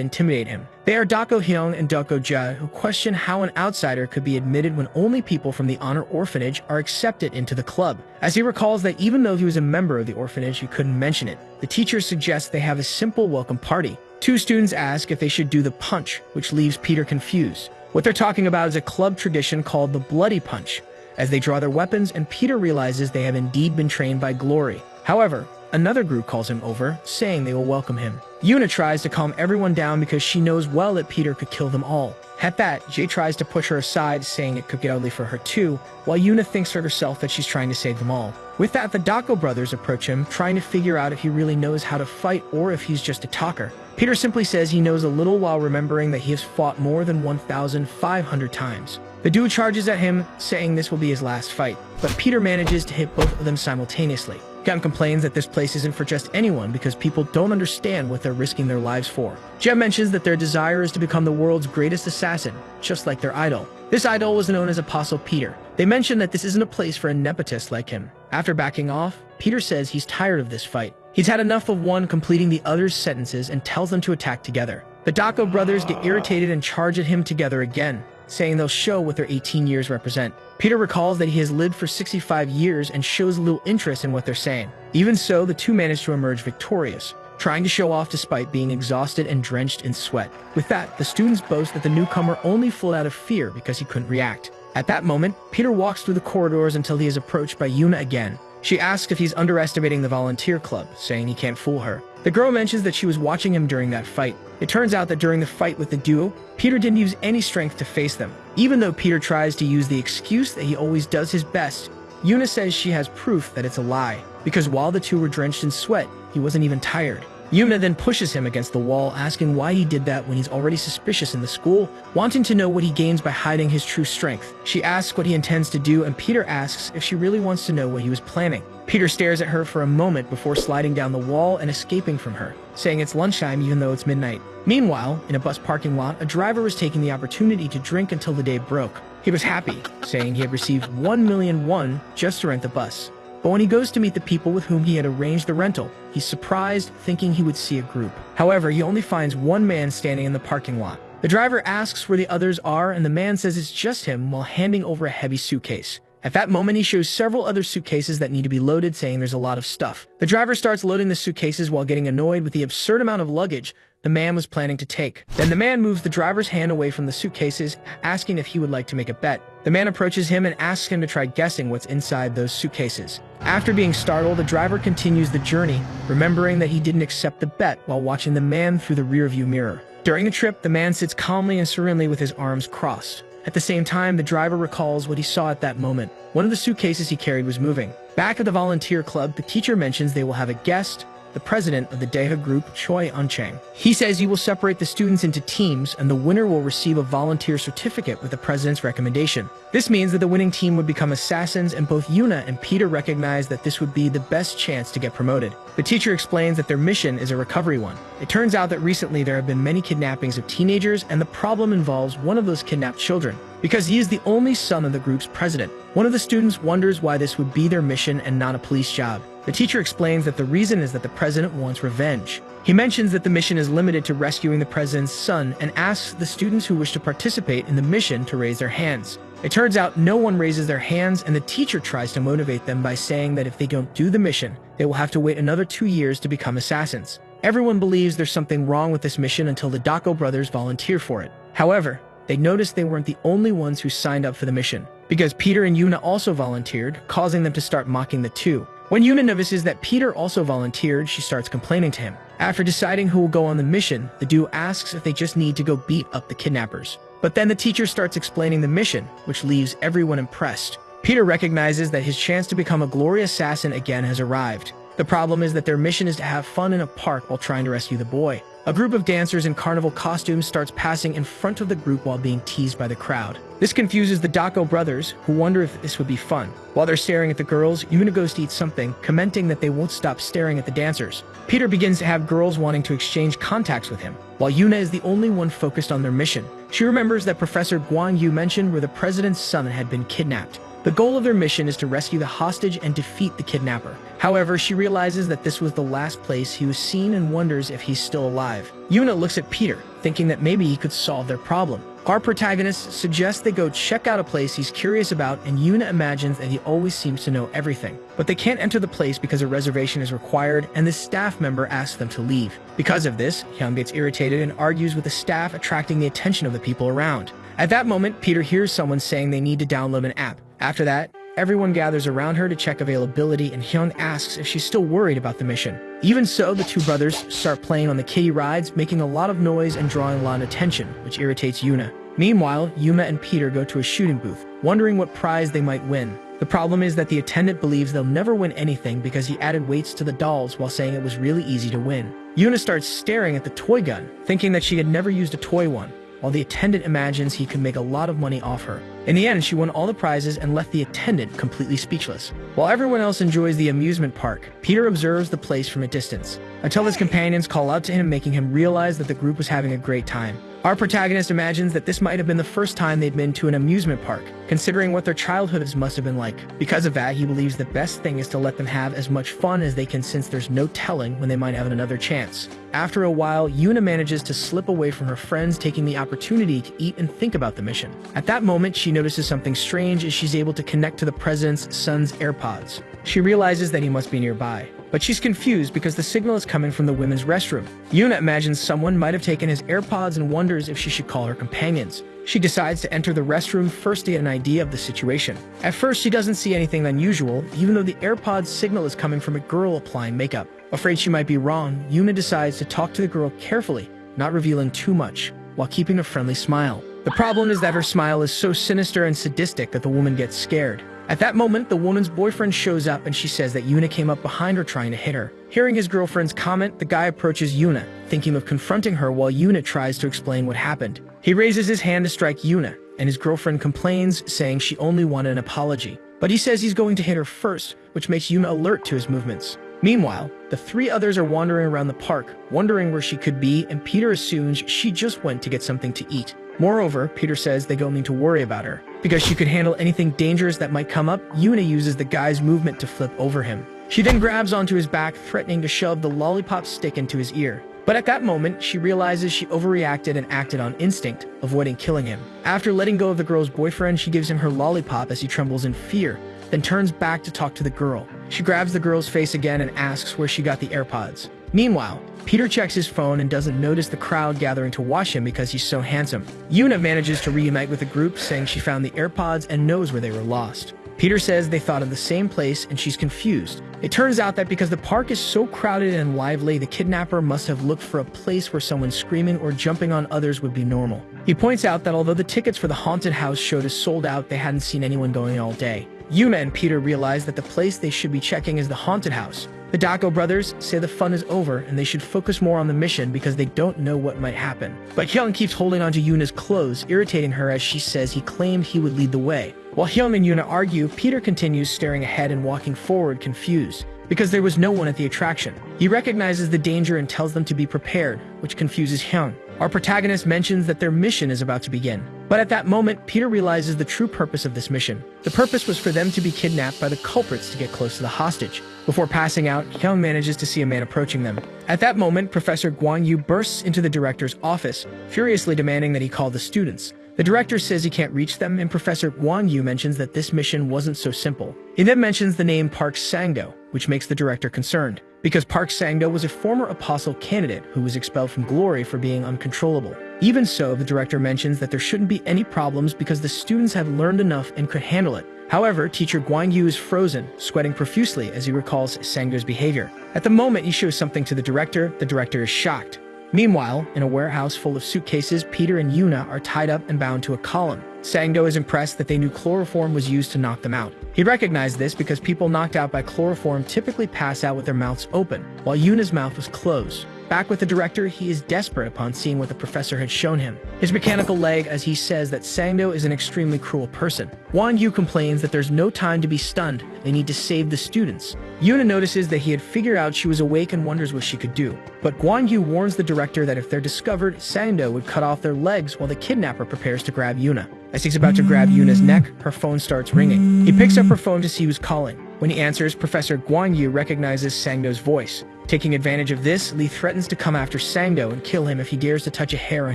intimidate him. They are Dako Hyung and Dako Ja, who question how an outsider could be admitted when only people from the honor orphanage are accepted into the club. As he recalls that even though he was a member of the orphanage, he couldn't mention it. The teacher suggests they have a simple welcome party. Two students ask if they should do the punch, which leaves Peter confused. What they're talking about is a club tradition called the bloody punch, as they draw their weapons and Peter realizes they have indeed been trained by Glory. However, another group calls him over, saying they will welcome him. Yuna tries to calm everyone down because she knows well that Peter could kill them all. At that, Jay tries to push her aside, saying it could get ugly for her too, while Yuna thinks to herself that she's trying to save them all. With that, the Dako brothers approach him, trying to figure out if he really knows how to fight or if he's just a talker. Peter simply says he knows a little while remembering that he has fought more than 1,500 times. The dude charges at him, saying this will be his last fight, but Peter manages to hit both of them simultaneously. Jem complains that this place isn't for just anyone because people don't understand what they're risking their lives for. Jem mentions that their desire is to become the world's greatest assassin, just like their idol. This idol was known as Apostle Peter. They mention that this isn't a place for a nepotist like him. After backing off, Peter says he's tired of this fight. He's had enough of one completing the other's sentences and tells them to attack together. The Dako brothers get irritated and charge at him together again, saying they'll show what their 18 years represent. Peter recalls that he has lived for 65 years and shows little interest in what they're saying. Even so, the two manage to emerge victorious, trying to show off despite being exhausted and drenched in sweat. With that, the students boast that the newcomer only fled out of fear because he couldn't react. At that moment, Peter walks through the corridors until he is approached by Yuna again. She asks if he's underestimating the volunteer club, saying he can't fool her. The girl mentions that she was watching him during that fight. It turns out that during the fight with the duo, Peter didn't use any strength to face them. Even though Peter tries to use the excuse that he always does his best, Yuna says she has proof that it's a lie, because while the two were drenched in sweat, he wasn't even tired. Yuna then pushes him against the wall, asking why he did that when he's already suspicious in the school, wanting to know what he gains by hiding his true strength. She asks what he intends to do, and Peter asks if she really wants to know what he was planning. Peter stares at her for a moment before sliding down the wall and escaping from her, saying it's lunchtime even though it's midnight. Meanwhile, in a bus parking lot, a driver was taking the opportunity to drink until the day broke. He was happy, saying he had received 1,000,000 won just to rent the bus. But when he goes to meet the people with whom he had arranged the rental, he's surprised, thinking he would see a group. However, he only finds one man standing in the parking lot. The driver asks where the others are, and the man says it's just him while handing over a heavy suitcase. At that moment, he shows several other suitcases that need to be loaded, saying there's a lot of stuff. The driver starts loading the suitcases while getting annoyed with the absurd amount of luggage the man was planning to take. Then the man moves the driver's hand away from the suitcases, asking if he would like to make a bet. The man approaches him and asks him to try guessing what's inside those suitcases. After being startled, the driver continues the journey, remembering that he didn't accept the bet while watching the man through the rearview mirror. During the trip, the man sits calmly and serenely with his arms crossed. At the same time, the driver recalls what he saw at that moment. One of the suitcases he carried was moving. Back at the volunteer club, the teacher mentions they will have a guest, the president of the Deha group, Choi Unchang. He says he will separate the students into teams and the winner will receive a volunteer certificate with the president's recommendation. This means that the winning team would become assassins, and both Yuna and Peter recognize that this would be the best chance to get promoted. The teacher explains that their mission is a recovery one. It turns out that recently there have been many kidnappings of teenagers, and the problem involves one of those kidnapped children, because he is the only son of the group's president. One of the students wonders why this would be their mission and not a police job. The teacher explains that the reason is that the president wants revenge. He mentions that the mission is limited to rescuing the president's son and asks the students who wish to participate in the mission to raise their hands. It turns out no one raises their hands, and the teacher tries to motivate them by saying that if they don't do the mission, they will have to wait another 2 years to become assassins. Everyone believes there's something wrong with this mission until the Dako brothers volunteer for it. However, they noticed they weren't the only ones who signed up for the mission, because Peter and Yuna also volunteered, causing them to start mocking the two. When Yuna notices that Peter also volunteered, she starts complaining to him. After deciding who will go on the mission, the duo asks if they just need to go beat up the kidnappers. But then the teacher starts explaining the mission, which leaves everyone impressed. Peter recognizes that his chance to become a glory assassin again has arrived. The problem is that their mission is to have fun in a park while trying to rescue the boy. A group of dancers in carnival costumes starts passing in front of the group while being teased by the crowd. This confuses the Dako brothers, who wonder if this would be fun. While they're staring at the girls, Yuna goes to eat something, commenting that they won't stop staring at the dancers. Peter begins to have girls wanting to exchange contacts with him, while Yuna is the only one focused on their mission. She remembers that Professor Guan Yu mentioned where the president's son had been kidnapped. The goal of their mission is to rescue the hostage and defeat the kidnapper. However, she realizes that this was the last place he was seen and wonders if he's still alive. Yuna looks at Peter, thinking that maybe he could solve their problem. Our protagonist suggests they go check out a place he's curious about, and Yuna imagines that he always seems to know everything. But they can't enter the place because a reservation is required, and the staff member asks them to leave. Because of this, Hyung gets irritated and argues with the staff, attracting the attention of the people around. At that moment, Peter hears someone saying they need to download an app. After that, everyone gathers around her to check availability, and Hyung asks if she's still worried about the mission. Even so, the two brothers start playing on the kiddie rides, making a lot of noise and drawing a lot of attention, which irritates Yuna. Meanwhile, Yuma and Peter go to a shooting booth, wondering what prize they might win. The problem is that the attendant believes they'll never win anything because he added weights to the dolls while saying it was really easy to win. Yuna starts staring at the toy gun, thinking that she had never used a toy one, while the attendant imagines he could make a lot of money off her. In the end, she won all the prizes and left the attendant completely speechless. While everyone else enjoys the amusement park, Peter observes the place from a distance, until his companions call out to him, making him realize that the group was having a great time. Our protagonist imagines that this might have been the first time they'd been to an amusement park, considering what their childhoods must have been like. Because of that, he believes the best thing is to let them have as much fun as they can, since there's no telling when they might have another chance. After a while, Yuna manages to slip away from her friends, taking the opportunity to eat and think about the mission. At that moment, she notices something strange as she's able to connect to the president's son's AirPods. She realizes that he must be nearby, but she's confused because the signal is coming from the women's restroom. Yuna imagines someone might have taken his AirPods and wonders if she should call her companions. She decides to enter the restroom first to get an idea of the situation. At first, she doesn't see anything unusual, even though the AirPods signal is coming from a girl applying makeup. Afraid she might be wrong, Yuna decides to talk to the girl carefully, not revealing too much, while keeping a friendly smile. The problem is that her smile is so sinister and sadistic that the woman gets scared. At that moment, the woman's boyfriend shows up and she says that Yuna came up behind her trying to hit her. Hearing his girlfriend's comment, the guy approaches Yuna, thinking of confronting her, while Yuna tries to explain what happened. He raises his hand to strike Yuna, and his girlfriend complains, saying she only wanted an apology. But he says he's going to hit her first, which makes Yuna alert to his movements. Meanwhile, the three others are wandering around the park, wondering where she could be, and Peter assumes she just went to get something to eat. Moreover, Peter says they don't need to worry about her. Because she could handle anything dangerous that might come up, Yuna uses the guy's movement to flip over him. She then grabs onto his back, threatening to shove the lollipop stick into his ear. But at that moment, she realizes she overreacted and acted on instinct, avoiding killing him. After letting go of the girl's boyfriend, she gives him her lollipop as he trembles in fear, then turns back to talk to the girl. She grabs the girl's face again and asks where she got the AirPods. Meanwhile, Peter checks his phone and doesn't notice the crowd gathering to watch him because he's so handsome. Yuna manages to reunite with the group, saying she found the AirPods and knows where they were lost. Peter says they thought of the same place and she's confused. It turns out that because the park is so crowded and lively, the kidnapper must have looked for a place where someone screaming or jumping on others would be normal. He points out that although the tickets for the haunted house showed as sold out, they hadn't seen anyone going all day. Yuna and Peter realize that the place they should be checking is the haunted house. The Dako brothers say the fun is over and they should focus more on the mission because they don't know what might happen. But Hyung keeps holding onto Yuna's clothes, irritating her as she says he claimed he would lead the way. While Hyung and Yuna argue, Peter continues staring ahead and walking forward, confused, because there was no one at the attraction. He recognizes the danger and tells them to be prepared, which confuses Hyung. Our protagonist mentions that their mission is about to begin. But at that moment, Peter realizes the true purpose of this mission. The purpose was for them to be kidnapped by the culprits to get close to the hostage. Before passing out, Hyung manages to see a man approaching them. At that moment, Professor Guan Yu bursts into the director's office, furiously demanding that he call the students. The director says he can't reach them, and Professor Guan Yu mentions that this mission wasn't so simple. He then mentions the name Park Sang-do, which makes the director concerned, because Park Sang-do was a former apostle candidate who was expelled from glory for being uncontrollable. Even so, the director mentions that there shouldn't be any problems because the students have learned enough and could handle it. However, teacher Guan Yu is frozen, sweating profusely as he recalls Sang-do's behavior. At the moment he shows something to the director is shocked. Meanwhile, in a warehouse full of suitcases, Peter and Yuna are tied up and bound to a column. Sangdo is impressed that they knew chloroform was used to knock them out. He recognized this because people knocked out by chloroform typically pass out with their mouths open, while Yuna's mouth was closed. Back with the director, he is desperate upon seeing what the professor had shown him. His mechanical leg, as he says that Sangdo is an extremely cruel person. Guan Yu complains that there's no time to be stunned, they need to save the students. Yuna notices that he had figured out she was awake and wonders what she could do. But Guan Yu warns the director that if they're discovered, Sangdo would cut off their legs while the kidnapper prepares to grab Yuna. As he's about to grab Yuna's neck, her phone starts ringing. He picks up her phone to see who's calling. When he answers, Professor Guan Yu recognizes Sangdo's voice. Taking advantage of this, Lee threatens to come after Sangdo and kill him if he dares to touch a hair on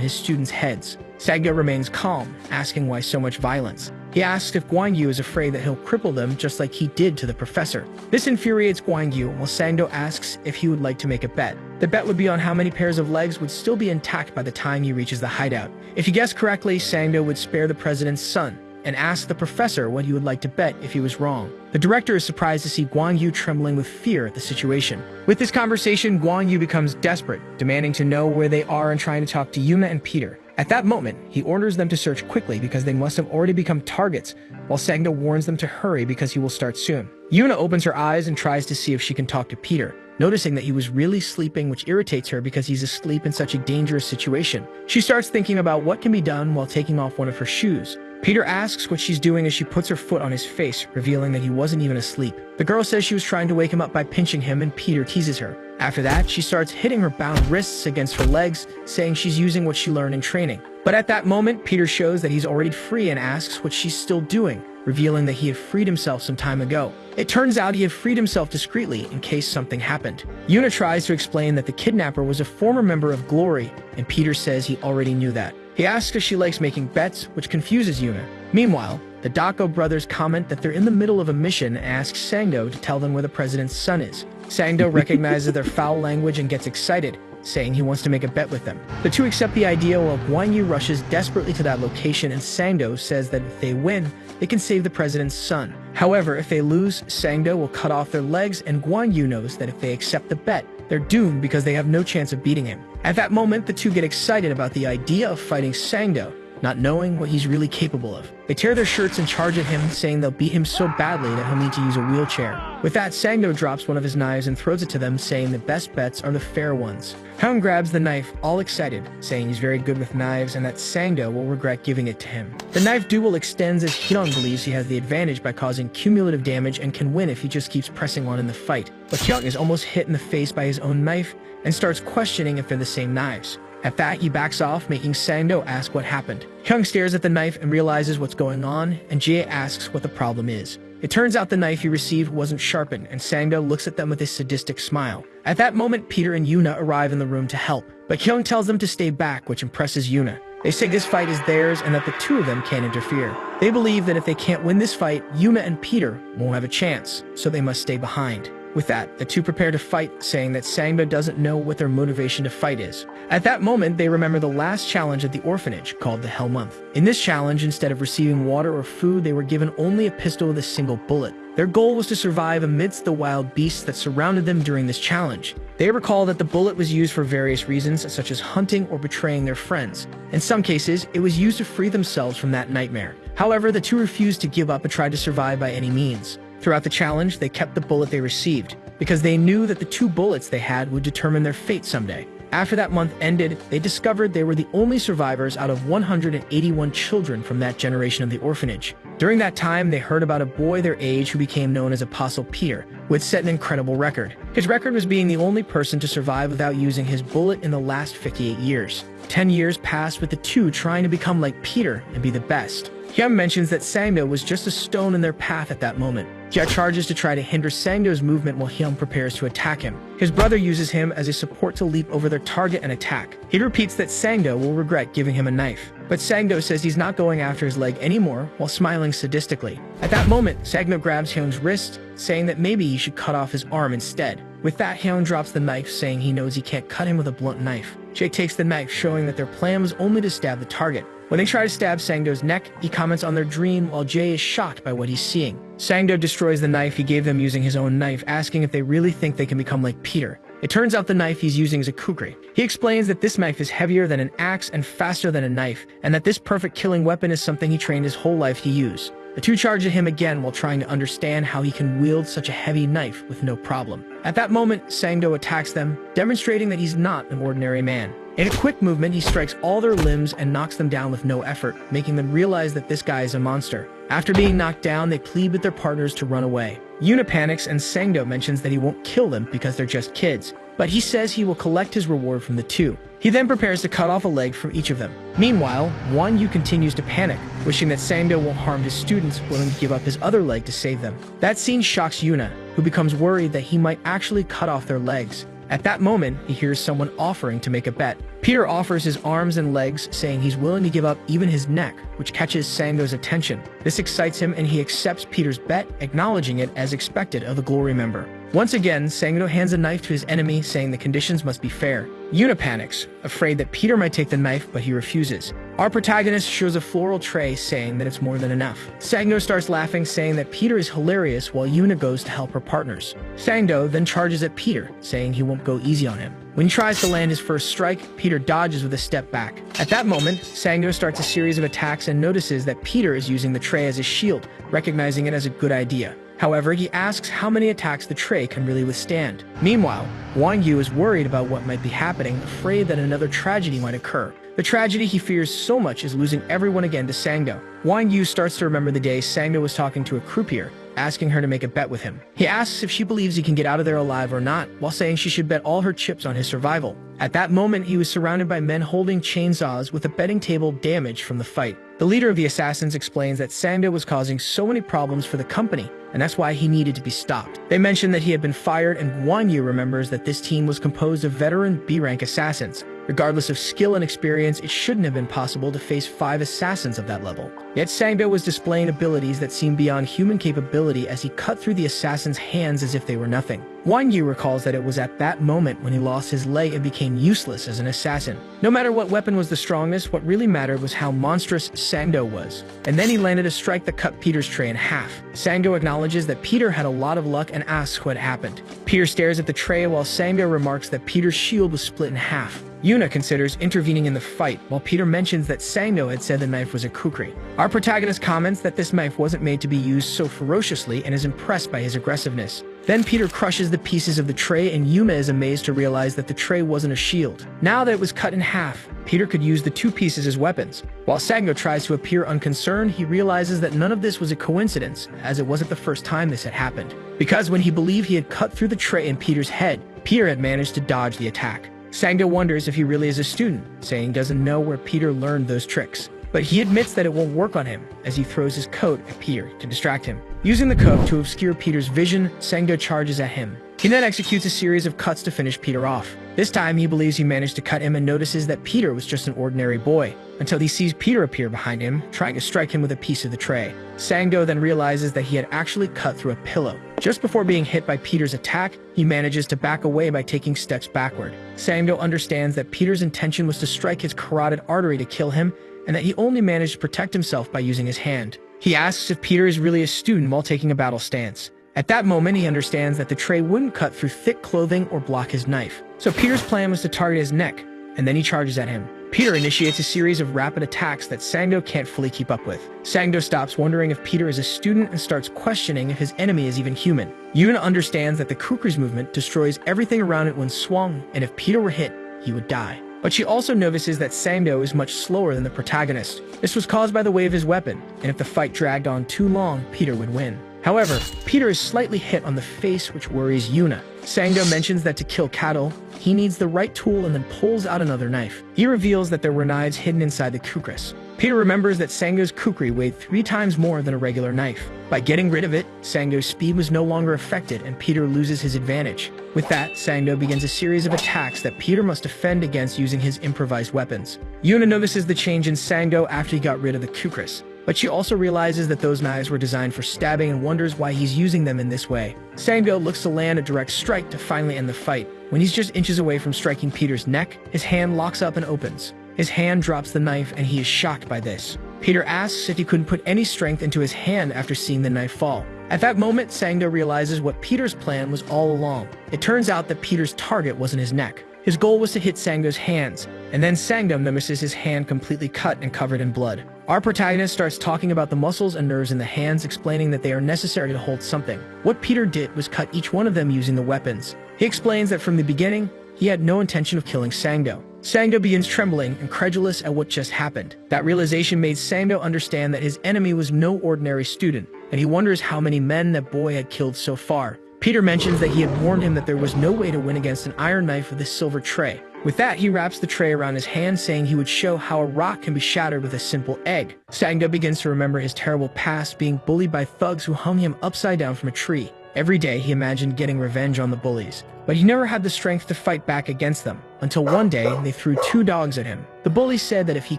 his students' heads. Sangdo remains calm, asking why so much violence. He asks if Guan Yu is afraid that he'll cripple them just like he did to the professor. This infuriates Guan Yu, while Sangdo asks if he would like to make a bet. The bet would be on how many pairs of legs would still be intact by the time he reaches the hideout. If he guessed correctly, Sangdo would spare the president's son, and ask the professor what he would like to bet if he was wrong. The director is surprised to see Guan Yu trembling with fear at the situation. With this conversation, Guan Yu becomes desperate, demanding to know where they are and trying to talk to Yuna and Peter. At that moment, he orders them to search quickly because they must have already become targets, while Sangdo warns them to hurry because he will start soon. Yuna opens her eyes and tries to see if she can talk to Peter, noticing that he was really sleeping, which irritates her because he's asleep in such a dangerous situation. She starts thinking about what can be done while taking off one of her shoes. Peter asks what she's doing as she puts her foot on his face, revealing that he wasn't even asleep. The girl says she was trying to wake him up by pinching him, and Peter teases her. After that, she starts hitting her bound wrists against her legs, saying she's using what she learned in training. But at that moment, Peter shows that he's already free and asks what she's still doing, revealing that he had freed himself some time ago. It turns out he had freed himself discreetly in case something happened. Yuna tries to explain that the kidnapper was a former member of Glory, and Peter says he already knew that. He asks if she likes making bets, which confuses Yuna. Meanwhile, the Dako brothers comment that they're in the middle of a mission and ask Sangdo to tell them where the president's son is. Sangdo recognizes their foul language and gets excited, saying he wants to make a bet with them. The two accept the idea while Guan Yu rushes desperately to that location, and Sangdo says that if they win, they can save the president's son. However, if they lose, Sangdo will cut off their legs, and Guan Yu knows that if they accept the bet, they're doomed because they have no chance of beating him. At that moment, the two get excited about the idea of fighting Sangdo, not knowing what he's really capable of. They tear their shirts and charge at him, saying they'll beat him so badly that he'll need to use a wheelchair. With that, Sangdo drops one of his knives and throws it to them, saying the best bets are the fair ones. Hyung grabs the knife, all excited, saying he's very good with knives and that Sangdo will regret giving it to him. The knife duel extends as Hyung believes he has the advantage by causing cumulative damage and can win if he just keeps pressing on in the fight. But Hyung is almost hit in the face by his own knife and starts questioning if they're the same knives. At that, he backs off, making Sangdo ask what happened. Hyung stares at the knife and realizes what's going on, and Jae asks what the problem is. It turns out the knife he received wasn't sharpened, and Sangdo looks at them with a sadistic smile. At that moment, Peter and Yuna arrive in the room to help, but Hyung tells them to stay back, which impresses Yuna. They say this fight is theirs and that the two of them can't interfere. They believe that if they can't win this fight, Yuna and Peter won't have a chance, so they must stay behind. With that, the two prepare to fight, saying that Sangdo doesn't know what their motivation to fight is. At that moment, they remember the last challenge at the orphanage, called the Hell Month. In this challenge, instead of receiving water or food, they were given only a pistol with a single bullet. Their goal was to survive amidst the wild beasts that surrounded them during this challenge. They recall that the bullet was used for various reasons, such as hunting or betraying their friends. In some cases, it was used to free themselves from that nightmare. However, the two refused to give up and tried to survive by any means. Throughout the challenge, they kept the bullet they received, because they knew that the two bullets they had would determine their fate someday. After that month ended, they discovered they were the only survivors out of 181 children from that generation of the orphanage. During that time, they heard about a boy their age who became known as Apostle Peter, who had set an incredible record. His record was being the only person to survive without using his bullet in the last 58 years. 10 years passed with the two trying to become like Peter and be the best. Hyun mentions that Sangdo was just a stone in their path at that moment. Jia charges to try to hinder Sangdo's movement while Hyun prepares to attack him. His brother uses him as a support to leap over their target and attack. He repeats that Sangdo will regret giving him a knife, but Sangdo says he's not going after his leg anymore while smiling sadistically. At that moment, Sangdo grabs Hyun's wrist, saying that maybe he should cut off his arm instead. With that, Hyun drops the knife, saying he knows he can't cut him with a blunt knife. Jae takes the knife, showing that their plan was only to stab the target. When they try to stab Sangdo's neck, he comments on their dream while Jae is shocked by what he's seeing. Sangdo destroys the knife he gave them using his own knife, asking if they really think they can become like Peter. It turns out the knife he's using is a kukri. He explains that this knife is heavier than an axe and faster than a knife, and that this perfect killing weapon is something he trained his whole life to use. The two charge at him again while trying to understand how he can wield such a heavy knife with no problem. At that moment, Sangdo attacks them, demonstrating that he's not an ordinary man. In a quick movement, he strikes all their limbs and knocks them down with no effort, making them realize that this guy is a monster. After being knocked down, they plead with their partners to run away. Yuna panics and Sangdo mentions that he won't kill them because they're just kids, but he says he will collect his reward from the two. He then prepares to cut off a leg from each of them. Meanwhile, Wan Yu continues to panic, wishing that Sangdo won't harm his students, willing to give up his other leg to save them. That scene shocks Yuna, who becomes worried that he might actually cut off their legs. At that moment, he hears someone offering to make a bet. Peter offers his arms and legs, saying he's willing to give up even his neck, which catches Sangdo's attention. This excites him and he accepts Peter's bet, acknowledging it as expected of the Glory member. Once again, Sangdo hands a knife to his enemy, saying the conditions must be fair. Yuna panics, afraid that Peter might take the knife, but he refuses. Our protagonist shows a floral tray, saying that it's more than enough. Sangdo starts laughing, saying that Peter is hilarious, while Yuna goes to help her partners. Sangdo then charges at Peter, saying he won't go easy on him. When he tries to land his first strike, Peter dodges with a step back. At that moment, Sangdo starts a series of attacks and notices that Peter is using the tray as a shield, recognizing it as a good idea. However, he asks how many attacks the tray can really withstand. Meanwhile, Wang Yu is worried about what might be happening, afraid that another tragedy might occur. The tragedy he fears so much is losing everyone again to Sangdo. Wang Yu starts to remember the day Sangdo was talking to a croupier, asking her to make a bet with him. He asks if she believes he can get out of there alive or not, while saying she should bet all her chips on his survival. At that moment, he was surrounded by men holding chainsaws with a betting table damaged from the fight. The leader of the assassins explains that Sangdo was causing so many problems for the company, and that's why he needed to be stopped. They mention that he had been fired, and Wang Yu remembers that this team was composed of veteran B-rank assassins. Regardless of skill and experience, it shouldn't have been possible to face 5 assassins of that level. Yet Sangdo was displaying abilities that seemed beyond human capability as he cut through the assassin's hands as if they were nothing. Wang Yu recalls that it was at that moment when he lost his leg and became useless as an assassin. No matter what weapon was the strongest, what really mattered was how monstrous Sangdo was. And then he landed a strike that cut Peter's tray in half. Sangdo acknowledges that Peter had a lot of luck and asks what happened. Peter stares at the tray while Sangdo remarks that Peter's shield was split in half. Yuna considers intervening in the fight, while Peter mentions that Sangdo had said the knife was a kukri. Our protagonist comments that this knife wasn't made to be used so ferociously and is impressed by his aggressiveness. Then Peter crushes the pieces of the tray and Yuna is amazed to realize that the tray wasn't a shield. Now that it was cut in half, Peter could use the 2 pieces as weapons. While Sangdo tries to appear unconcerned, he realizes that none of this was a coincidence, as it wasn't the first time this had happened. Because when he believed he had cut through the tray in Peter's head, Peter had managed to dodge the attack. Sangdo wonders if he really is a student, saying he doesn't know where Peter learned those tricks. But he admits that it won't work on him, as he throws his coat at Peter to distract him. Using the coat to obscure Peter's vision, Sangdo charges at him. He then executes a series of cuts to finish Peter off. This time, he believes he managed to cut him and notices that Peter was just an ordinary boy, until he sees Peter appear behind him, trying to strike him with a piece of the tray. Sangdo then realizes that he had actually cut through a pillow. Just before being hit by Peter's attack, he manages to back away by taking steps backward. Sangdo understands that Peter's intention was to strike his carotid artery to kill him, and that he only managed to protect himself by using his hand. He asks if Peter is really a student while taking a battle stance. At that moment, he understands that the tray wouldn't cut through thick clothing or block his knife. So Peter's plan was to target his neck, and then he charges at him. Peter initiates a series of rapid attacks that Sangdo can't fully keep up with. Sangdo stops wondering if Peter is a student and starts questioning if his enemy is even human. Yuna understands that the kukri's movement destroys everything around it when swung, and if Peter were hit, he would die. But she also notices that Sangdo is much slower than the protagonist. This was caused by the weight of his weapon, and if the fight dragged on too long, Peter would win. However, Peter is slightly hit on the face, which worries Yuna. Sangdo mentions that to kill cattle, he needs the right tool and then pulls out another knife. He reveals that there were knives hidden inside the kukris. Peter remembers that Sangdo's kukri weighed 3 times more than a regular knife. By getting rid of it, Sangdo's speed was no longer affected and Peter loses his advantage. With that, Sangdo begins a series of attacks that Peter must defend against using his improvised weapons. Yuna notices the change in Sangdo after he got rid of the kukris, but she also realizes that those knives were designed for stabbing and wonders why he's using them in this way. Sangdo looks to land a direct strike to finally end the fight. When he's just inches away from striking Peter's neck, his hand locks up and opens. His hand drops the knife and he is shocked by this. Peter asks if he couldn't put any strength into his hand after seeing the knife fall. At that moment, Sangdo realizes what Peter's plan was all along. It turns out that Peter's target wasn't his neck. His goal was to hit Sangdo's hands, and then Sangdo notices his hand completely cut and covered in blood. Our protagonist starts talking about the muscles and nerves in the hands, explaining that they are necessary to hold something. What Peter did was cut each one of them using the weapons. He explains that from the beginning, he had no intention of killing Sangdo. Sangdo begins trembling, incredulous at what just happened. That realization made Sangdo understand that his enemy was no ordinary student, and he wonders how many men that boy had killed so far. Peter mentions that he had warned him that there was no way to win against an iron knife with a silver tray. With that, he wraps the tray around his hand, saying he would show how a rock can be shattered with a simple egg. Sangdo begins to remember his terrible past, being bullied by thugs who hung him upside down from a tree. Every day, he imagined getting revenge on the bullies, but he never had the strength to fight back against them, until one day, they threw 2 dogs at him. The bullies said that if he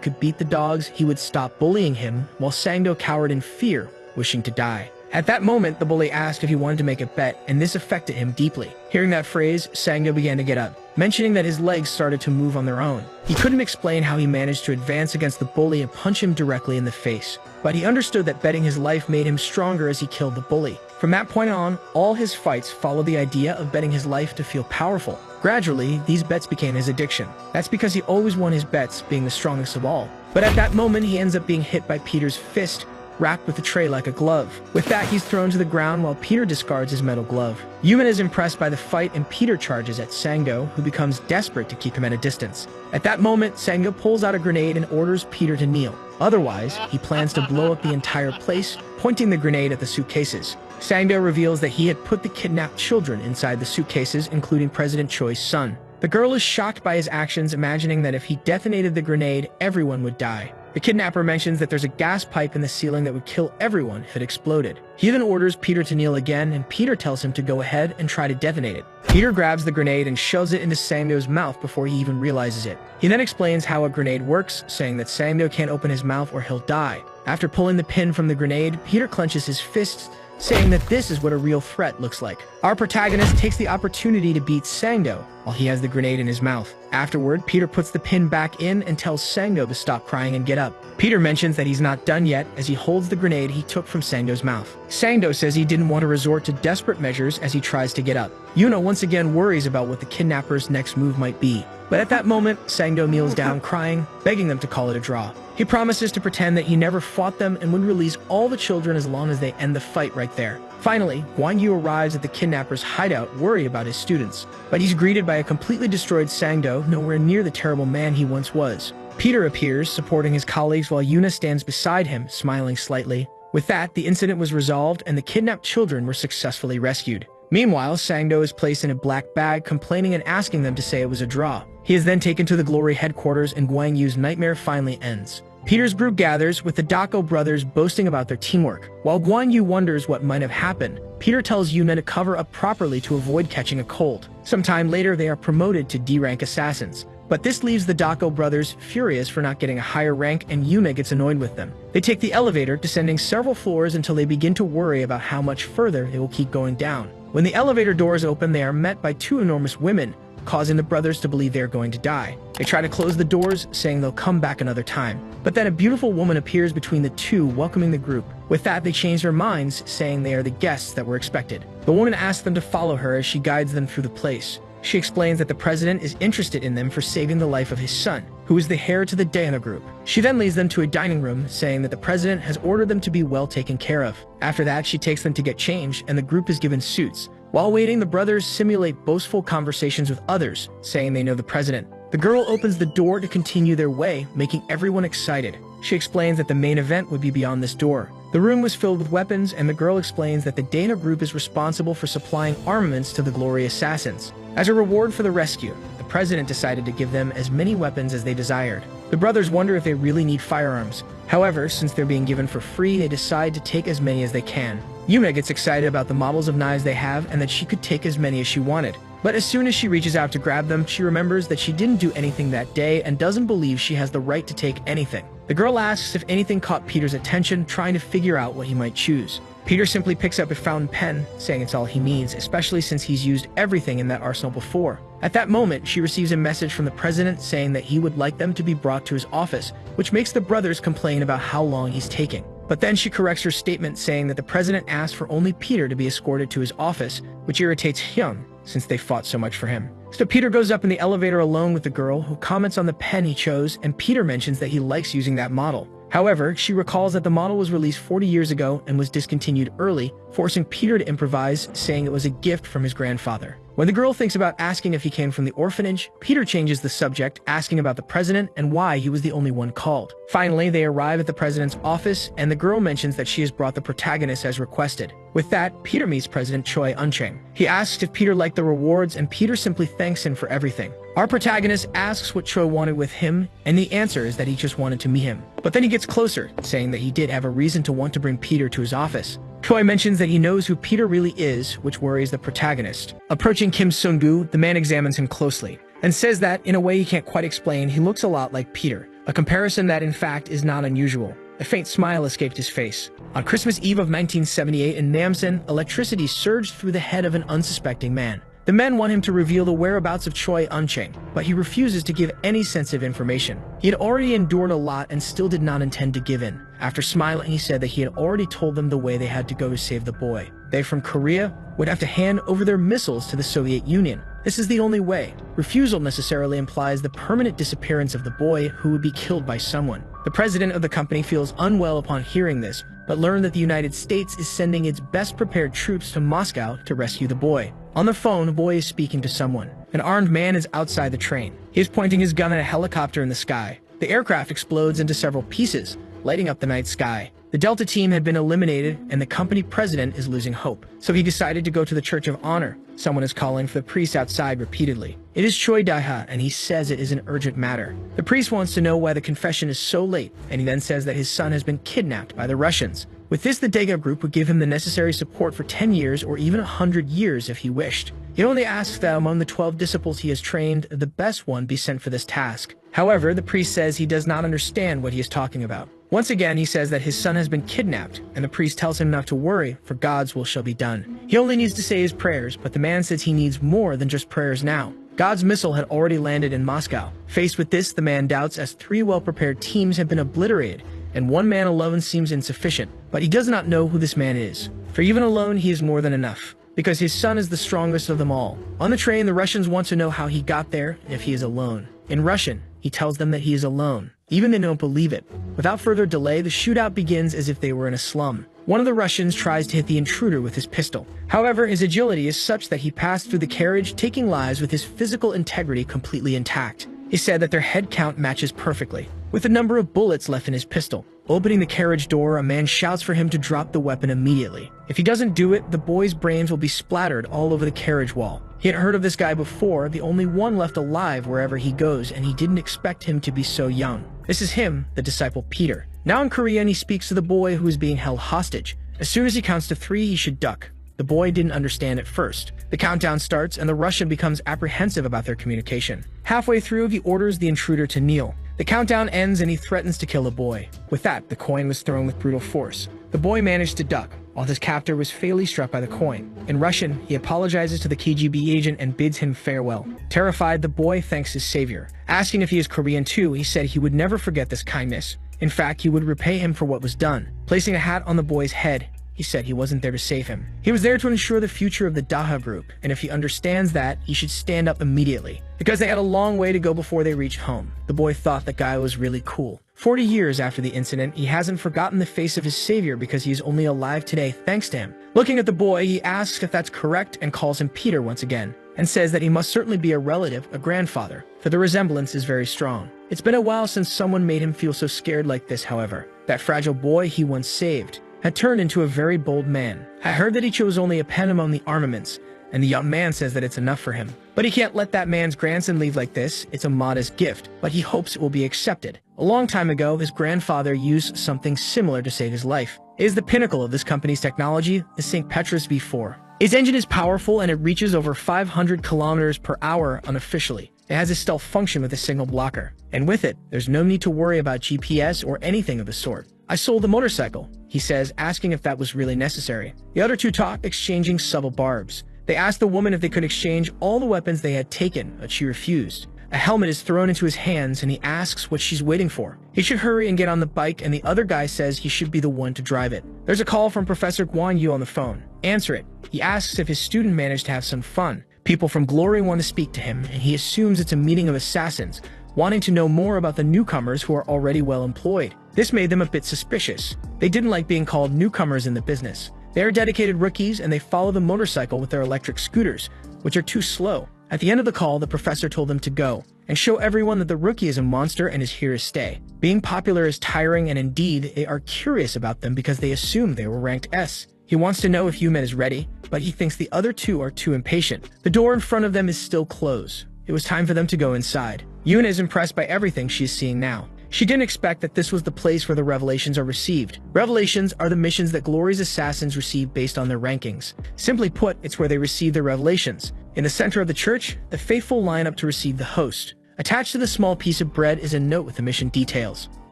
could beat the dogs, he would stop bullying him, while Sangdo cowered in fear, wishing to die. At that moment, the bully asked if he wanted to make a bet, and this affected him deeply. Hearing that phrase, Sangdo began to get up, mentioning that his legs started to move on their own. He couldn't explain how he managed to advance against the bully and punch him directly in the face, but he understood that betting his life made him stronger as he killed the bully. From that point on, all his fights followed the idea of betting his life to feel powerful. Gradually, these bets became his addiction. That's because he always won his bets, being the strongest of all. But at that moment, he ends up being hit by Peter's fist, wrapped with the tray like a glove. With that, he's thrown to the ground while Peter discards his metal glove. Yuman is impressed by the fight, and Peter charges at Sangdo, who becomes desperate to keep him at a distance. At that moment, Sangdo pulls out a grenade and orders Peter to kneel. Otherwise, he plans to blow up the entire place, pointing the grenade at the suitcases. Sangdo reveals that he had put the kidnapped children inside the suitcases, including President Choi's son. The girl is shocked by his actions, imagining that if he detonated the grenade, everyone would die. The kidnapper mentions that there's a gas pipe in the ceiling that would kill everyone if it exploded. He then orders Peter to kneel again, and Peter tells him to go ahead and try to detonate it. Peter grabs the grenade and shoves it into Sangdo's mouth before he even realizes it. He then explains how a grenade works, saying that Sangdo can't open his mouth or he'll die. After pulling the pin from the grenade, Peter clenches his fists, saying that this is what a real threat looks like. Our protagonist takes the opportunity to beat Sangdo while he has the grenade in his mouth. Afterward, Peter puts the pin back in and tells Sangdo to stop crying and get up. Peter mentions that he's not done yet as he holds the grenade he took from Sangdo's mouth. Sangdo says he didn't want to resort to desperate measures as he tries to get up. Yuna once again worries about what the kidnapper's next move might be. But at that moment, Sangdo kneels down crying, begging them to call it a draw. He promises to pretend that he never fought them and would release all the children as long as they end the fight right there. Finally, Guan Yu arrives at the kidnapper's hideout, worried about his students. But he's greeted by a completely destroyed Sangdo, nowhere near the terrible man he once was. Peter appears, supporting his colleagues while Yuna stands beside him, smiling slightly. With that, the incident was resolved and the kidnapped children were successfully rescued. Meanwhile, Sangdo is placed in a black bag, complaining and asking them to say it was a draw. He is then taken to the Glory headquarters and Guan Yu's nightmare finally ends. Peter's group gathers, with the Dako brothers boasting about their teamwork. While Guan Yu wonders what might have happened, Peter tells Yuna to cover up properly to avoid catching a cold. Sometime later, they are promoted to D-rank assassins. But this leaves the Dako brothers furious for not getting a higher rank, and Yuna gets annoyed with them. They take the elevator, descending several floors until they begin to worry about how much further they will keep going down. When the elevator doors open, they are met by 2 enormous women, causing the brothers to believe they are going to die. They try to close the doors, saying they'll come back another time. But then a beautiful woman appears between the two, welcoming the group. With that, they change their minds, saying they are the guests that were expected. The woman asks them to follow her as she guides them through the place. She explains that the president is interested in them for saving the life of his son, who is the heir to the Dana group. She then leads them to a dining room, saying that the president has ordered them to be well taken care of. After that, she takes them to get changed, and the group is given suits. While waiting, the brothers simulate boastful conversations with others, saying they know the president. The girl opens the door to continue their way, making everyone excited. She explains that the main event would be beyond this door. The room was filled with weapons, and the girl explains that the Dana group is responsible for supplying armaments to the Glory assassins. As a reward for the rescue, the president decided to give them as many weapons as they desired. The brothers wonder if they really need firearms. However, since they're being given for free, they decide to take as many as they can. Yuna gets excited about the models of knives they have and that she could take as many as she wanted. But as soon as she reaches out to grab them, she remembers that she didn't do anything that day and doesn't believe she has the right to take anything. The girl asks if anything caught Peter's attention, trying to figure out what he might choose. Peter simply picks up a fountain pen, saying it's all he needs, especially since he's used everything in that arsenal before. At that moment, she receives a message from the president saying that he would like them to be brought to his office, which makes the brothers complain about how long he's taking. But then she corrects her statement, saying that the president asked for only Peter to be escorted to his office, which irritates Hyun, since they fought so much for him. So Peter goes up in the elevator alone with the girl, who comments on the pen he chose, and Peter mentions that he likes using that model. However, she recalls that the model was released 40 years ago and was discontinued early, forcing Peter to improvise, saying it was a gift from his grandfather. When the girl thinks about asking if he came from the orphanage, Peter changes the subject, asking about the president and why he was the only one called. Finally, they arrive at the president's office, and the girl mentions that she has brought the protagonist as requested. With that, Peter meets President Choi Uncheng. He asks if Peter liked the rewards, and Peter simply thanks him for everything. Our protagonist asks what Choi wanted with him, and the answer is that he just wanted to meet him. But then he gets closer, saying that he did have a reason to want to bring Peter to his office. Choi mentions that he knows who Peter really is, which worries the protagonist. Approaching Kim Sung-gu, the man examines him closely, and says that, in a way he can't quite explain, he looks a lot like Peter, a comparison that in fact is not unusual. A faint smile escaped his face. On Christmas Eve of 1978 in Namsan, electricity surged through the head of an unsuspecting man. The men want him to reveal the whereabouts of Choi Uncheng, but he refuses to give any sense of information. He had already endured a lot and still did not intend to give in. After smiling, he said that he had already told them the way they had to go to save the boy. They from Korea would have to hand over their missiles to the Soviet Union. This is the only way. Refusal necessarily implies the permanent disappearance of the boy, who would be killed by someone. The president of the company feels unwell upon hearing this, but learned that the United States is sending its best prepared troops to Moscow to rescue the boy. On the phone, a boy is speaking to someone. An armed man is outside the train. He is pointing his gun at a helicopter in the sky. The aircraft explodes into several pieces, lighting up the night sky. The Delta team had been eliminated, and the company president is losing hope. So he decided to go to the Church of Honor. Someone is calling for the priest outside repeatedly. It is Choi Dae-ha, and he says it is an urgent matter. The priest wants to know why the confession is so late, and he then says that his son has been kidnapped by the Russians. With this, the Daega group would give him the necessary support for 10 years or even 100 years if he wished. He only asks that among the 12 disciples he has trained, the best one be sent for this task. However, the priest says he does not understand what he is talking about. Once again, he says that his son has been kidnapped, and the priest tells him not to worry, for God's will shall be done. He only needs to say his prayers, but the man says he needs more than just prayers now. God's missile had already landed in Moscow. Faced with this, the man doubts, as 3 well-prepared teams have been obliterated, and 1 man alone seems insufficient. But he does not know who this man is, for even alone he is more than enough, because his son is the strongest of them all. On the train, the Russians want to know how he got there and if he is alone. In Russian, he tells them that he is alone. Even they don't believe it. Without further delay, the shootout begins as if they were in a slum. One of the Russians tries to hit the intruder with his pistol. However, his agility is such that he passed through the carriage, taking lives with his physical integrity completely intact. He said that their head count matches perfectly, with the number of bullets left in his pistol. Opening the carriage door, a man shouts for him to drop the weapon immediately. If he doesn't do it, the boy's brains will be splattered all over the carriage wall. He had heard of this guy before, the only one left alive wherever he goes, and he didn't expect him to be so young. This is him, the disciple Peter. Now in Korean, he speaks to the boy who is being held hostage. As soon as he counts to 3, he should duck. The boy didn't understand at first. The countdown starts, and the Russian becomes apprehensive about their communication. Halfway through, he orders the intruder to kneel. The countdown ends, and he threatens to kill the boy. With that, the coin was thrown with brutal force. The boy managed to duck, while his captor was fatally struck by the coin. In Russian, he apologizes to the KGB agent and bids him farewell. Terrified, the boy thanks his savior. Asking if he is Korean too, he said he would never forget this kindness. In fact, he would repay him for what was done. Placing a hat on the boy's head, he said he wasn't there to save him. He was there to ensure the future of the Daha group, and if he understands that, he should stand up immediately. Because they had a long way to go before they reached home. The boy thought the guy was really cool. 40 years after the incident, he hasn't forgotten the face of his savior because he is only alive today thanks to him. Looking at the boy, he asks if that's correct and calls him Peter once again, and says that he must certainly be a relative, a grandfather, for the resemblance is very strong. It's been a while since someone made him feel so scared like this, however. That fragile boy he once saved had turned into a very bold man. I heard that he chose only a pen among the armaments, and the young man says that it's enough for him. But he can't let that man's grandson leave like this. It's a modest gift, but he hopes it will be accepted. A long time ago, his grandfather used something similar to save his life. It is the pinnacle of this company's technology, the St. Petrus V4. Its engine is powerful and it reaches over 500 kilometers per hour unofficially. It has a stealth function with a signal blocker. And with it, there's no need to worry about GPS or anything of the sort. I sold the motorcycle, he says, asking if that was really necessary. The other two talk, exchanging subtle barbs. They asked the woman if they could exchange all the weapons they had taken, but she refused. A helmet is thrown into his hands and he asks what she's waiting for. He should hurry and get on the bike, and the other guy says he should be the one to drive it. There's a call from Professor Guan Yu on the phone. Answer it. He asks if his student managed to have some fun. People from Glory want to speak to him, and he assumes it's a meeting of assassins, wanting to know more about the newcomers who are already well employed. This made them a bit suspicious. They didn't like being called newcomers in the business. They are dedicated rookies, and they follow the motorcycle with their electric scooters, which are too slow. At the end of the call, the professor told them to go and show everyone that the rookie is a monster and is here to stay. Being popular is tiring, and indeed, they are curious about them because they assume they were ranked S. He wants to know if Yumet is ready, but he thinks the other two are too impatient. The door in front of them is still closed. It was time for them to go inside. Yuna is impressed by everything she is seeing now. She didn't expect that this was the place where the revelations are received. Revelations are the missions that Glory's assassins receive based on their rankings. Simply put, it's where they receive their revelations. In the center of the church, the faithful line up to receive the host. Attached to the small piece of bread is a note with the mission details.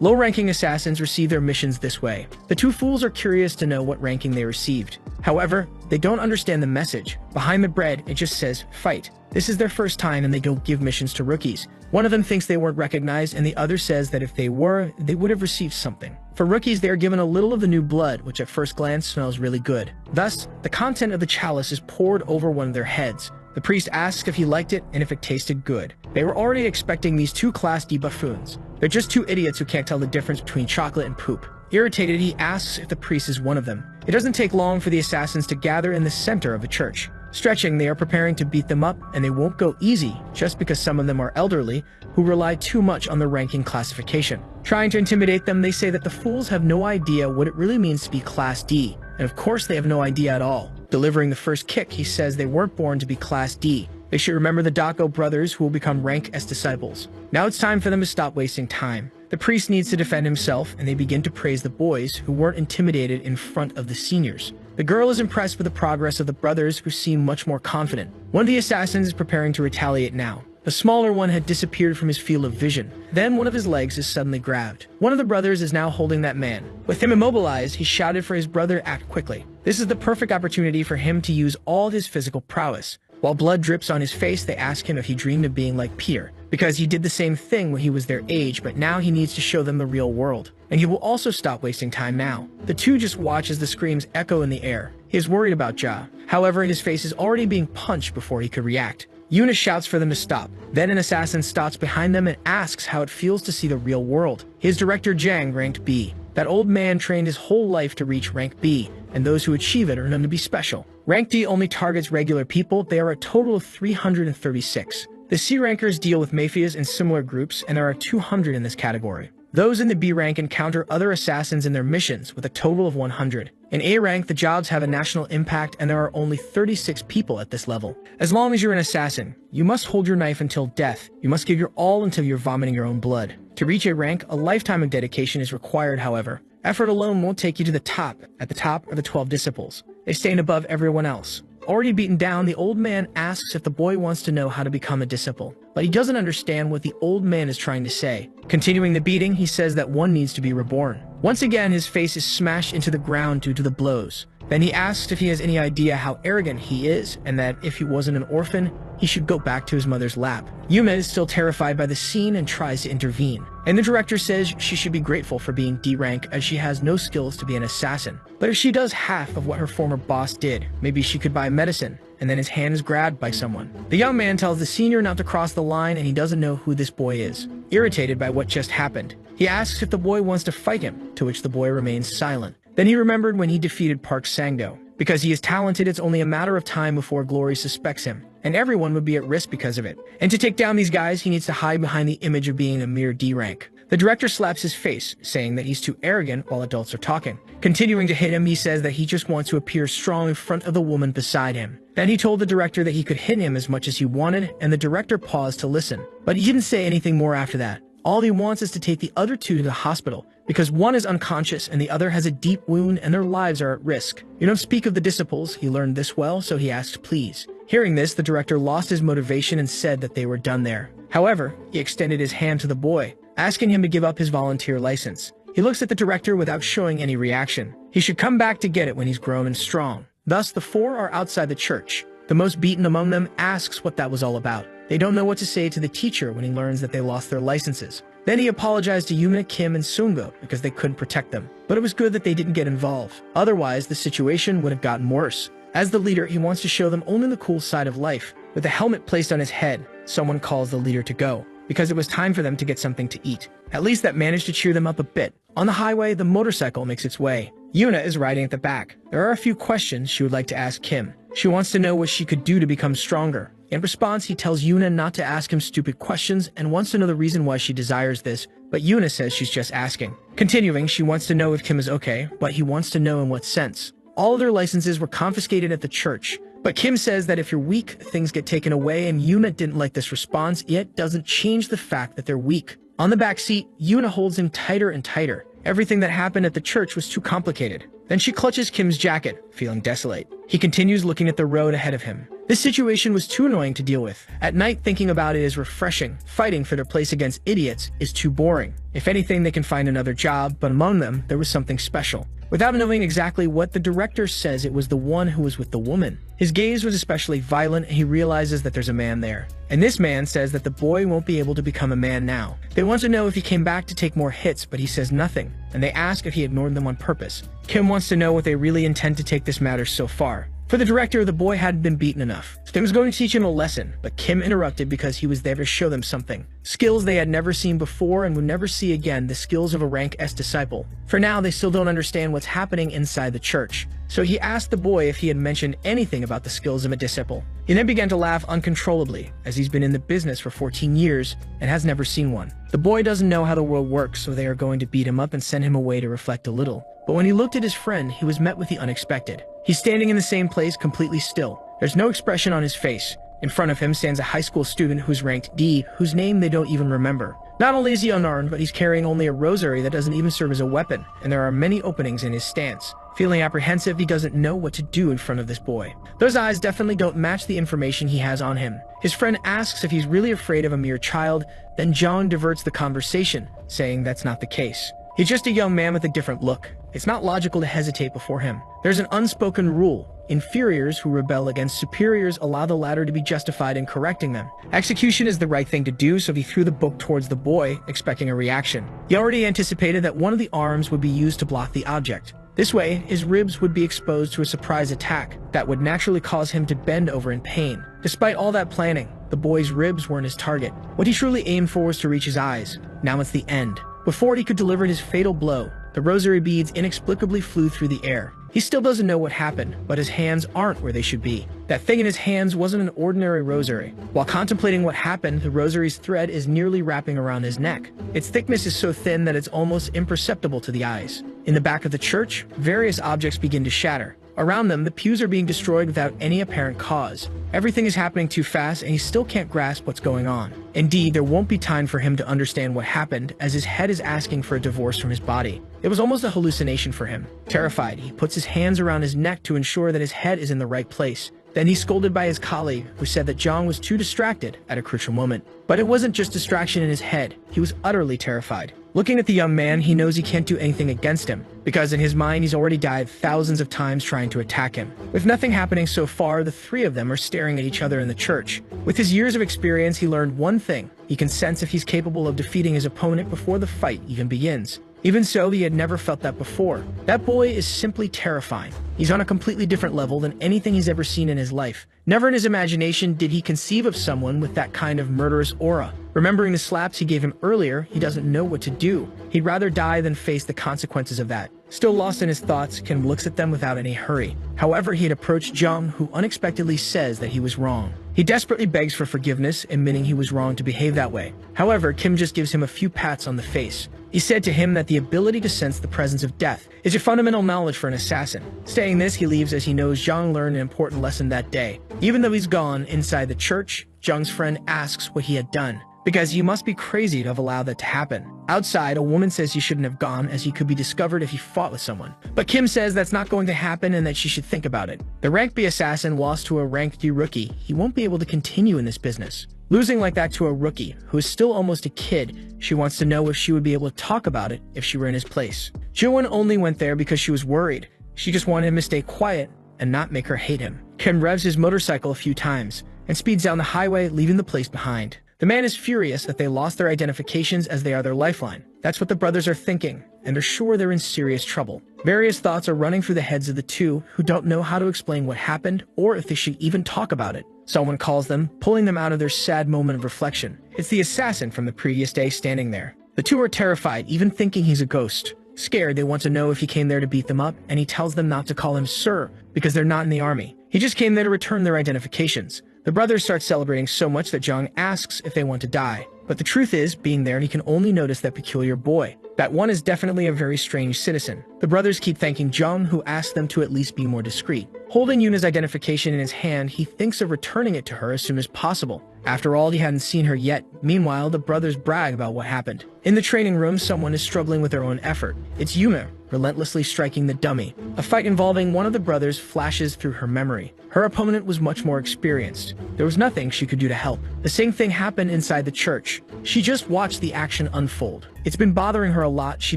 Low-ranking assassins receive their missions this way. The two fools are curious to know what ranking they received. However, they don't understand the message. Behind the bread, it just says, fight. This is their first time and they don't give missions to rookies. One of them thinks they weren't recognized, and the other says that if they were, they would have received something. For rookies, they are given a little of the new blood, which at first glance smells really good. Thus, the content of the chalice is poured over one of their heads. The priest asks if he liked it and if it tasted good. They were already expecting these two Class D buffoons. They're just two idiots who can't tell the difference between chocolate and poop. Irritated, he asks if the priest is one of them. It doesn't take long for the assassins to gather in the center of the church. Stretching, they are preparing to beat them up, and they won't go easy just because some of them are elderly who rely too much on the ranking classification. Trying to intimidate them, they say that the fools have no idea what it really means to be Class D, and of course they have no idea at all. Delivering the first kick, he says they weren't born to be Class D. They should remember the Dako brothers who will become rank S disciples. Now it's time for them to stop wasting time. The priest needs to defend himself, and they begin to praise the boys who weren't intimidated in front of the seniors. The girl is impressed with the progress of the brothers, who seem much more confident. One of the assassins is preparing to retaliate now. The smaller one had disappeared from his field of vision. Then one of his legs is suddenly grabbed. One of the brothers is now holding that man. With him immobilized, he shouted for his brother to act quickly. This is the perfect opportunity for him to use all his physical prowess. While blood drips on his face, they ask him if he dreamed of being like Peter, because he did the same thing when he was their age, but now he needs to show them the real world. And he will also stop wasting time now. The two just watch as the screams echo in the air. He is worried about Ja. However, his face is already being punched before he could react. Yuna shouts for them to stop. Then an assassin stops behind them and asks how it feels to see the real world. His director Jang ranked B. That old man trained his whole life to reach rank B, and those who achieve it are known to be special. Rank D only targets regular people. There are a total of 336. The C rankers deal with mafias and similar groups, and there are 200 in this category. Those in the B rank encounter other assassins in their missions, with a total of 100. In A rank, the jobs have a national impact, and there are only 36 people at this level. As long as you're an assassin, you must hold your knife until death. You must give your all until you're vomiting your own blood. To reach A rank, a lifetime of dedication is required, however. Effort alone won't take you to the top. At the top are the 12 disciples. They stand above everyone else. Already beaten down, the old man asks if the boy wants to know how to become a disciple, but he doesn't understand what the old man is trying to say. Continuing the beating, he says that one needs to be reborn. Once again, his face is smashed into the ground due to the blows. Then he asks if he has any idea how arrogant he is, and that if he wasn't an orphan, he should go back to his mother's lap. Yuma is still terrified by the scene and tries to intervene. And the director says she should be grateful for being D rank, as she has no skills to be an assassin. But if she does half of what her former boss did, maybe she could buy medicine, and then his hand is grabbed by someone. The young man tells the senior not to cross the line, and he doesn't know who this boy is. Irritated by what just happened, he asks if the boy wants to fight him, to which the boy remains silent. Then he remembered when he defeated Park Sang-do. Because he is talented, it's only a matter of time before Glory suspects him, and everyone would be at risk because of it. And to take down these guys, he needs to hide behind the image of being a mere D rank. The director slaps his face, saying that he's too arrogant while adults are talking. Continuing to hit him, he says that he just wants to appear strong in front of the woman beside him. Then he told the director that he could hit him as much as he wanted, and the director paused to listen. But he didn't say anything more after that. All he wants is to take the other two to the hospital, because one is unconscious and the other has a deep wound and their lives are at risk. You don't speak of the disciples, he learned this well, so he asked please. Hearing this, the director lost his motivation and said that they were done there. However, he extended his hand to the boy, asking him to give up his volunteer license. He looks at the director without showing any reaction. He should come back to get it when he's grown and strong. Thus, the four are outside the church. The most beaten among them asks what that was all about. They don't know what to say to the teacher when he learns that they lost their licenses. Then he apologized to Yuna, Kim, and Sungo because they couldn't protect them. But it was good that they didn't get involved. Otherwise, the situation would have gotten worse. As the leader, he wants to show them only the cool side of life. With a helmet placed on his head, someone calls the leader to go, because it was time for them to get something to eat. At least that managed to cheer them up a bit. On the highway, the motorcycle makes its way. Yuna is riding at the back. There are a few questions she would like to ask Kim. She wants to know what she could do to become stronger. In response, he tells Yuna not to ask him stupid questions and wants to know the reason why she desires this, but Yuna says she's just asking. Continuing, she wants to know if Kim is okay, but he wants to know in what sense. All of their licenses were confiscated at the church, but Kim says that if you're weak, things get taken away, and Yuna didn't like this response, yet doesn't change the fact that they're weak. On the back seat, Yuna holds him tighter and tighter. Everything that happened at the church was too complicated. Then she clutches Kim's jacket, feeling desolate. He continues looking at the road ahead of him. This situation was too annoying to deal with. At night, thinking about it is refreshing. Fighting for their place against idiots is too boring. If anything, they can find another job, but among them, there was something special. Without knowing exactly what, the director says it was the one who was with the woman. His gaze was especially violent, and he realizes that there's a man there. And this man says that the boy won't be able to become a man now. They want to know if he came back to take more hits, but he says nothing, and they ask if he ignored them on purpose. Kim wants to know what they really intend to take this matter so far. For the director, the boy hadn't been beaten enough. They was going to teach him a lesson, but Kim interrupted because he was there to show them something. Skills they had never seen before and would never see again, the skills of a rank S disciple. For now, they still don't understand what's happening inside the church. So he asked the boy if he had mentioned anything about the skills of a disciple. He then began to laugh uncontrollably, as he's been in the business for 14 years and has never seen one. The boy doesn't know how the world works, so they are going to beat him up and send him away to reflect a little. But when he looked at his friend, he was met with the unexpected. He's standing in the same place, completely still. There's no expression on his face. In front of him stands a high school student who's ranked D, whose name they don't even remember. Not only is he unarmed, but he's carrying only a rosary that doesn't even serve as a weapon, and there are many openings in his stance. Feeling apprehensive, he doesn't know what to do in front of this boy. Those eyes definitely don't match the information he has on him. His friend asks if he's really afraid of a mere child, then Jong diverts the conversation, saying that's not the case. He's just a young man with a different look. It's not logical to hesitate before him. There's an unspoken rule. Inferiors who rebel against superiors allow the latter to be justified in correcting them. Execution is the right thing to do, so he threw the book towards the boy, expecting a reaction. He already anticipated that one of the arms would be used to block the object. This way, his ribs would be exposed to a surprise attack that would naturally cause him to bend over in pain. Despite all that planning, the boy's ribs weren't his target. What he truly aimed for was to reach his eyes. Now it's the end. Before he could deliver his fatal blow, the rosary beads inexplicably flew through the air. He still doesn't know what happened, but his hands aren't where they should be. That thing in his hands wasn't an ordinary rosary. While contemplating what happened, the rosary's thread is nearly wrapping around his neck. Its thickness is so thin that it's almost imperceptible to the eyes. In the back of the church, various objects begin to shatter. Around them, the pews are being destroyed without any apparent cause. Everything is happening too fast, and he still can't grasp what's going on. Indeed, there won't be time for him to understand what happened, as his head is asking for a divorce from his body. It was almost a hallucination for him. Terrified, he puts his hands around his neck to ensure that his head is in the right place. Then he's scolded by his colleague, who said that Jong was too distracted at a crucial moment. But it wasn't just distraction in his head. He was utterly terrified. Looking at the young man, he knows he can't do anything against him, because in his mind he's already died thousands of times trying to attack him. With nothing happening so far, the three of them are staring at each other in the church. With his years of experience, he learned one thing. He can sense if he's capable of defeating his opponent before the fight even begins. Even so, he had never felt that before. That boy is simply terrifying. He's on a completely different level than anything he's ever seen in his life. Never in his imagination did he conceive of someone with that kind of murderous aura. Remembering the slaps he gave him earlier, he doesn't know what to do. He'd rather die than face the consequences of that. Still lost in his thoughts, Kim looks at them without any hurry. However, he had approached Jung, who unexpectedly says that he was wrong. He desperately begs for forgiveness, admitting he was wrong to behave that way. However, Kim just gives him a few pats on the face. He said to him that the ability to sense the presence of death is a fundamental knowledge for an assassin. Saying this, he leaves as he knows Zhang learned an important lesson that day. Even though he's gone, inside the church, Zhang's friend asks what he had done, because you must be crazy to have allowed that to happen. Outside, a woman says he shouldn't have gone, as he could be discovered if he fought with someone. But Kim says that's not going to happen and that she should think about it. The rank B assassin lost to a rank D rookie. He won't be able to continue in this business. Losing like that to a rookie, who is still almost a kid, she wants to know if she would be able to talk about it if she were in his place. Jiwon only went there because she was worried. She just wanted him to stay quiet and not make her hate him. Kim revs his motorcycle a few times. and speeds down the highway, leaving the place behind. The man is furious that they lost their identifications as they are their lifeline. That's what the brothers are thinking, and they're sure they're in serious trouble. Various thoughts are running through the heads of the two who don't know how to explain what happened or if they should even talk about it. Someone calls them, pulling them out of their sad moment of reflection. It's the assassin from the previous day standing there. The two are terrified, even thinking he's a ghost. Scared, they want to know if he came there to beat them up, and he tells them not to call him sir because they're not in the army. He just came there to return their identifications. The brothers start celebrating so much that Jung asks if they want to die. But the truth is, being there, he can only notice that peculiar boy. That one is definitely a very strange citizen. The brothers keep thanking Jung, who asks them to at least be more discreet. Holding Yuna's identification in his hand, he thinks of returning it to her as soon as possible. After all, he hadn't seen her yet. Meanwhile, the brothers brag about what happened. In the training room, someone is struggling with their own effort. It's Yuna, relentlessly striking the dummy. A fight involving one of the brothers flashes through her memory. Her opponent was much more experienced. There was nothing she could do to help. The same thing happened inside the church. She just watched the action unfold. It's been bothering her a lot. She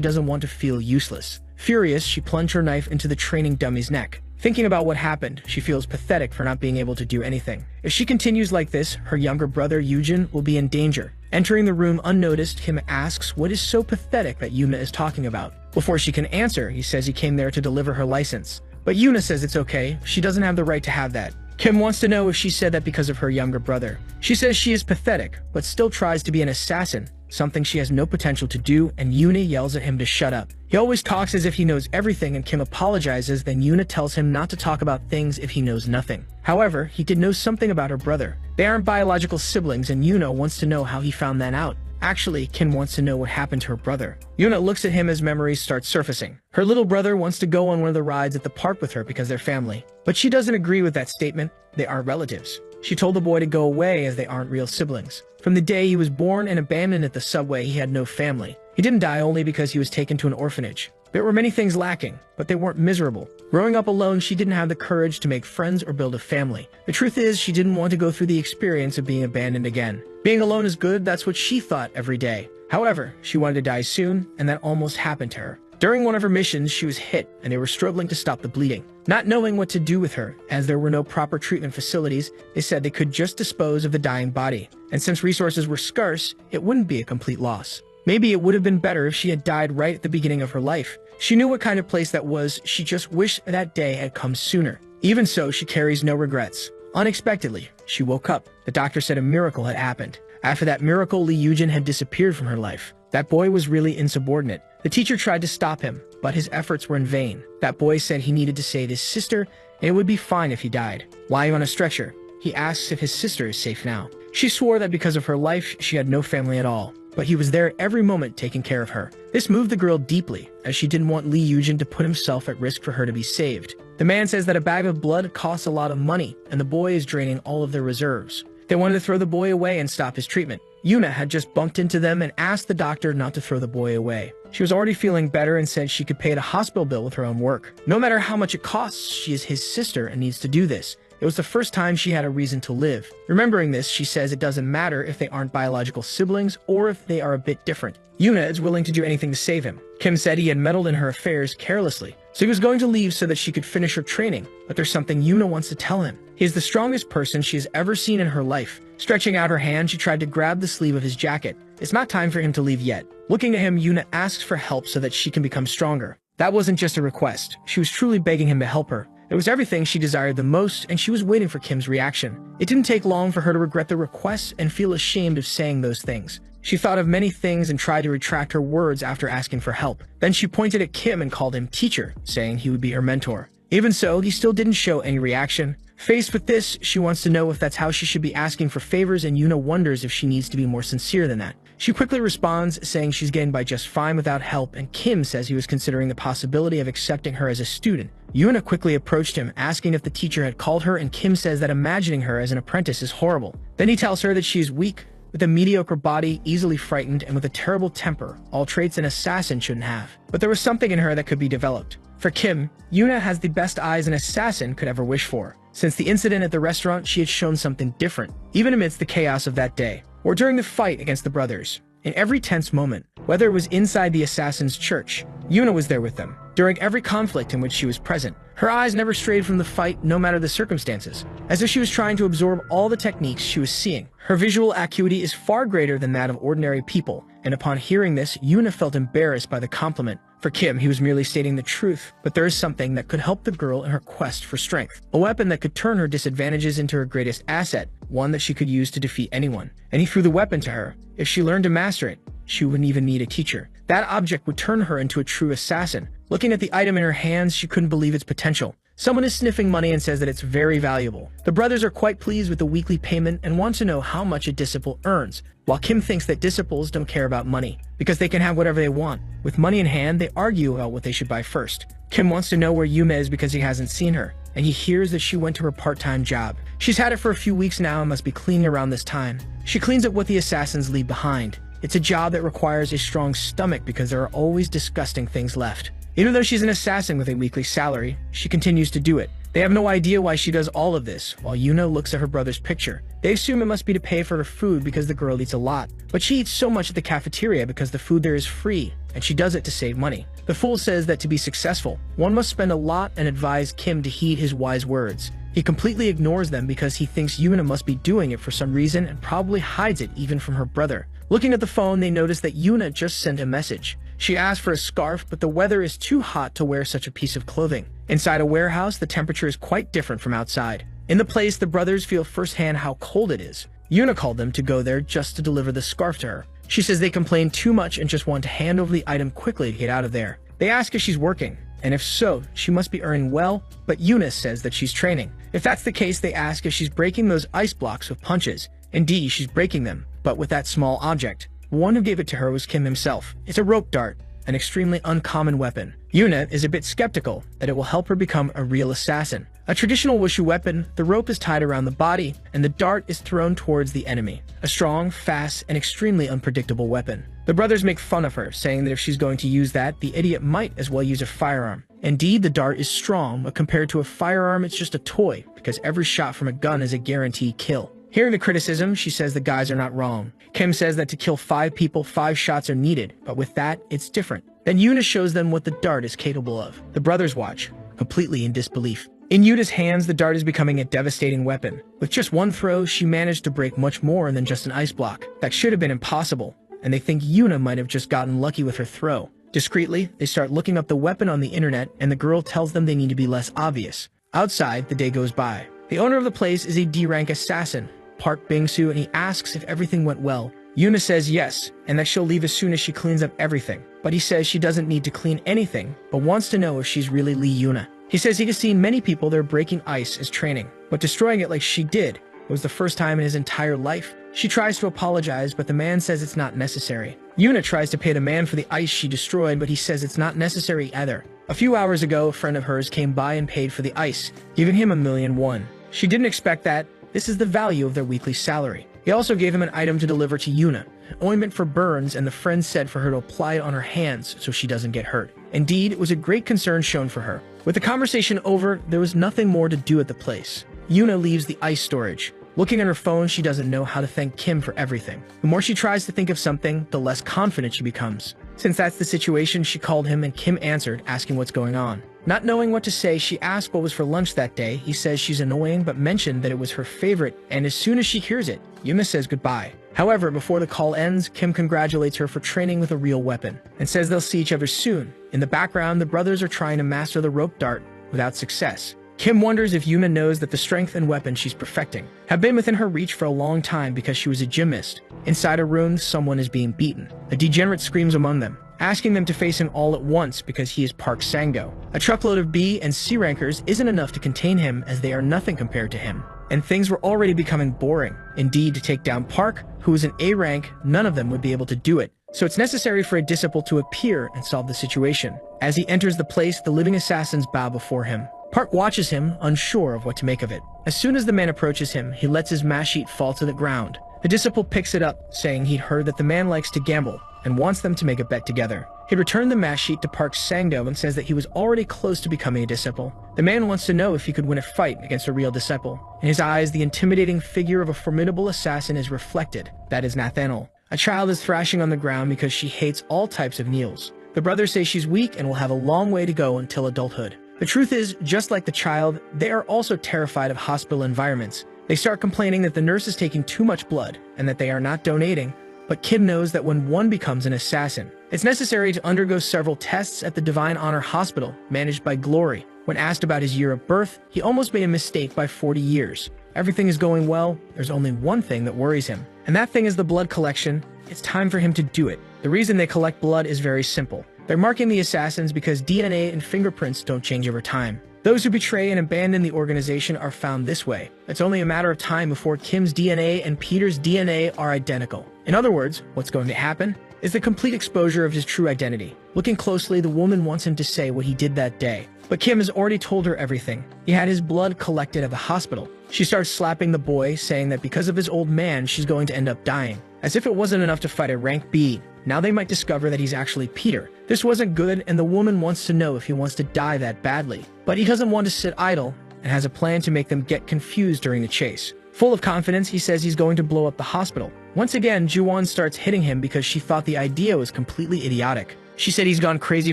doesn't want to feel useless. Furious, she plunged her knife into the training dummy's neck. Thinking about what happened, she feels pathetic for not being able to do anything. If she continues like this, her younger brother Yujin will be in danger. Entering the room unnoticed, Kim asks what is so pathetic that Yuna is talking about. Before she can answer, he says he came there to deliver her license. But Yuna says it's okay, she doesn't have the right to have that. Kim wants to know if she said that because of her younger brother. She says she is pathetic, but still tries to be an assassin, something she has no potential to do, and Yuna yells at him to shut up. He always talks as if he knows everything, and Kim apologizes, then Yuna tells him not to talk about things if he knows nothing. However, he did know something about her brother. They aren't biological siblings, and Yuna wants to know how he found that out. Actually, Kim wants to know what happened to her brother. Yuna looks at him as memories start surfacing. Her little brother wants to go on one of the rides at the park with her because they're family. But she doesn't agree with that statement. They are relatives. She told the boy to go away as they aren't real siblings. From the day he was born and abandoned at the subway, he had no family. He didn't die only because he was taken to an orphanage. There were many things lacking, but they weren't miserable. Growing up alone, she didn't have the courage to make friends or build a family. The truth is, she didn't want to go through the experience of being abandoned again. Being alone is good, that's what she thought every day. However, she wanted to die soon, and that almost happened to her. During one of her missions, she was hit, and they were struggling to stop the bleeding. Not knowing what to do with her, as there were no proper treatment facilities, they said they could just dispose of the dying body. And since resources were scarce, it wouldn't be a complete loss. Maybe it would have been better if she had died right at the beginning of her life. She knew what kind of place that was, she just wished that day had come sooner. Even so, she carries no regrets. Unexpectedly, she woke up. The doctor said a miracle had happened. After that miracle, Lee Yujin had disappeared from her life. That boy was really insubordinate. The teacher tried to stop him, but his efforts were in vain. That boy said he needed to save his sister, and it would be fine if he died. Lying on a stretcher, he asks if his sister is safe now. She swore that because of her life, she had no family at all. But he was there every moment taking care of her. This moved the girl deeply, as she didn't want Lee Yujin to put himself at risk for her to be saved. The man says that a bag of blood costs a lot of money, and the boy is draining all of their reserves. They wanted to throw the boy away and stop his treatment. Yuna had just bumped into them and asked the doctor not to throw the boy away. She was already feeling better and said she could pay the hospital bill with her own work. No matter how much it costs, she is his sister and needs to do this. It was the first time she had a reason to live. Remembering this, she says it doesn't matter if they aren't biological siblings or if they are a bit different. Yuna is willing to do anything to save him. Kim said he had meddled in her affairs carelessly, so he was going to leave so that she could finish her training, but there's something Yuna wants to tell him. He is the strongest person she has ever seen in her life. Stretching out her hand, she tried to grab the sleeve of his jacket. It's not time for him to leave yet. Looking at him, Yuna asks for help so that she can become stronger. That wasn't just a request. She was truly begging him to help her. It was everything she desired the most, and she was waiting for Kim's reaction. It didn't take long for her to regret the request and feel ashamed of saying those things. She thought of many things and tried to retract her words after asking for help. Then she pointed at Kim and called him teacher, saying he would be her mentor. Even so, he still didn't show any reaction. Faced with this, she wants to know if that's how she should be asking for favors, and Yuna wonders if she needs to be more sincere than that. She quickly responds, saying she's getting by just fine without help, and Kim says he was considering the possibility of accepting her as a student. Yuna quickly approached him, asking if the teacher had called her, and Kim says that imagining her as an apprentice is horrible. Then he tells her that she is weak, with a mediocre body, easily frightened, and with a terrible temper, all traits an assassin shouldn't have. But there was something in her that could be developed. For Kim, Yuna has the best eyes an assassin could ever wish for. Since the incident at the restaurant, she had shown something different, even amidst the chaos of that day, or during the fight against the brothers. In every tense moment, whether it was inside the assassin's church, Yuna was there with them. During every conflict in which she was present, her eyes never strayed from the fight no matter the circumstances, as if she was trying to absorb all the techniques she was seeing. Her visual acuity is far greater than that of ordinary people, and upon hearing this, Yuna felt embarrassed by the compliment. For Kim, he was merely stating the truth, but there is something that could help the girl in her quest for strength. A weapon that could turn her disadvantages into her greatest asset, one that she could use to defeat anyone. And he threw the weapon to her. If she learned to master it, she wouldn't even need a teacher. That object would turn her into a true assassin. Looking at the item in her hands, she couldn't believe its potential. Someone is sniffing money and says that it's very valuable. The brothers are quite pleased with the weekly payment and want to know how much a disciple earns, while Kim thinks that disciples don't care about money, because they can have whatever they want. With money in hand, they argue about what they should buy first. Kim wants to know where Yuma is because he hasn't seen her, and he hears that she went to her part-time job. She's had it for a few weeks now and must be cleaning around this time. She cleans up what the assassins leave behind. It's a job that requires a strong stomach because there are always disgusting things left. Even though she's an assassin with a weekly salary, she continues to do it. They have no idea why she does all of this, while Yuna looks at her brother's picture. They assume it must be to pay for her food because the girl eats a lot. But she eats so much at the cafeteria because the food there is free, and she does it to save money. The fool says that to be successful, one must spend a lot and advise Kim to heed his wise words. He completely ignores them because he thinks Yuna must be doing it for some reason and probably hides it even from her brother. Looking at the phone, they notice that Yuna just sent a message. She asked for a scarf, but the weather is too hot to wear such a piece of clothing. Inside a warehouse, the temperature is quite different from outside. In the place, the brothers feel firsthand how cold it is. Yuna called them to go there just to deliver the scarf to her. She says they complain too much and just want to hand over the item quickly to get out of there. They ask if she's working, and if so, she must be earning well, but Yuna says that she's training. If that's the case, they ask if she's breaking those ice blocks with punches. Indeed, she's breaking them, but with that small object. One who gave it to her was Kim himself. It's a rope dart, an extremely uncommon weapon. Yuna is a bit skeptical that it will help her become a real assassin. A traditional wushu weapon, the rope is tied around the body, and the dart is thrown towards the enemy. A strong, fast, and extremely unpredictable weapon. The brothers make fun of her, saying that if she's going to use that, the idiot might as well use a firearm. Indeed, the dart is strong, but compared to a firearm, it's just a toy, because every shot from a gun is a guaranteed kill. Hearing the criticism, she says the guys are not wrong. Kim says that to kill 5 people, 5 shots are needed, but with that, it's different. Then Yuna shows them what the dart is capable of. The brothers watch, completely in disbelief. In Yuna's hands, the dart is becoming a devastating weapon. With just one throw, she managed to break much more than just an ice block. That should have been impossible, and they think Yuna might have just gotten lucky with her throw. Discreetly, they start looking up the weapon on the internet, and the girl tells them they need to be less obvious. Outside, the day goes by. The owner of the place is a D-rank assassin, Park Bingsu, and he asks if everything went well. Yuna says yes, and that she'll leave as soon as she cleans up everything. But he says she doesn't need to clean anything, but wants to know if she's really Lee Yuna. He says he has seen many people that are breaking ice as training, but destroying it like she did was the first time in his entire life. She tries to apologize, but the man says it's not necessary. Yuna tries to pay the man for the ice she destroyed, but he says it's not necessary either. A few hours ago, a friend of hers came by and paid for the ice, giving him 1,000,001. She didn't expect that. This is the value of their weekly salary. He also gave him an item to deliver to Yuna, ointment for burns, and the friend said for her to apply it on her hands so she doesn't get hurt. Indeed, it was a great concern shown for her. With the conversation over, there was nothing more to do at the place. Yuna leaves the ice storage. Looking at her phone, she doesn't know how to thank Kim for everything. The more she tries to think of something, the less confident she becomes. Since that's the situation, she called him and Kim answered, asking what's going on. Not knowing what to say, she asked what was for lunch that day. He says she's annoying, but mentioned that it was her favorite, and as soon as she hears it, Yuna says goodbye. However, before the call ends, Kim congratulates her for training with a real weapon, and says they'll see each other soon. In the background, the brothers are trying to master the rope dart without success. Kim wonders if Yuna knows that the strength and weapon she's perfecting have been within her reach for a long time because she was a gymnast. Inside a room, someone is being beaten. A degenerate screams among them, asking them to face him all at once because he is Park Sang-do. A truckload of B and C rankers isn't enough to contain him as they are nothing compared to him. And things were already becoming boring. Indeed, to take down Park, who is an A rank, none of them would be able to do it. So it's necessary for a disciple to appear and solve the situation. As he enters the place, the living assassins bow before him. Park watches him, unsure of what to make of it. As soon as the man approaches him, he lets his mash sheet fall to the ground. The disciple picks it up, saying he'd heard that the man likes to gamble and wants them to make a bet together. He returned the mash sheet to Park Sang-do and says that he was already close to becoming a disciple. The man wants to know if he could win a fight against a real disciple. In his eyes, the intimidating figure of a formidable assassin is reflected. That is Nathaniel. A child is thrashing on the ground because she hates all types of kneels. The brothers say she's weak and will have a long way to go until adulthood. The truth is, just like the child, they are also terrified of hospital environments. They start complaining that the nurse is taking too much blood and that they are not donating, but Kim knows that when one becomes an assassin, it's necessary to undergo several tests at the Divine Honor Hospital, managed by Glory. When asked about his year of birth, he almost made a mistake by 40 years. Everything is going well, there's only one thing that worries him, and that thing is the blood collection. It's time for him to do it. The reason they collect blood is very simple. They're marking the assassins because DNA and fingerprints don't change over time. Those who betray and abandon the organization are found this way. It's only a matter of time before Kim's DNA and Peter's DNA are identical. In other words, what's going to happen is the complete exposure of his true identity. Looking closely, the woman wants him to say what he did that day. But Kim has already told her everything. He had his blood collected at the hospital. She starts slapping the boy, saying that because of his old man, she's going to end up dying. As if it wasn't enough to fight a rank B, now they might discover that he's actually Peter. This wasn't good, and the woman wants to know if he wants to die that badly. But he doesn't want to sit idle, and has a plan to make them get confused during the chase. Full of confidence, he says he's going to blow up the hospital. Once again, Ju-won starts hitting him because she thought the idea was completely idiotic. She said he's gone crazy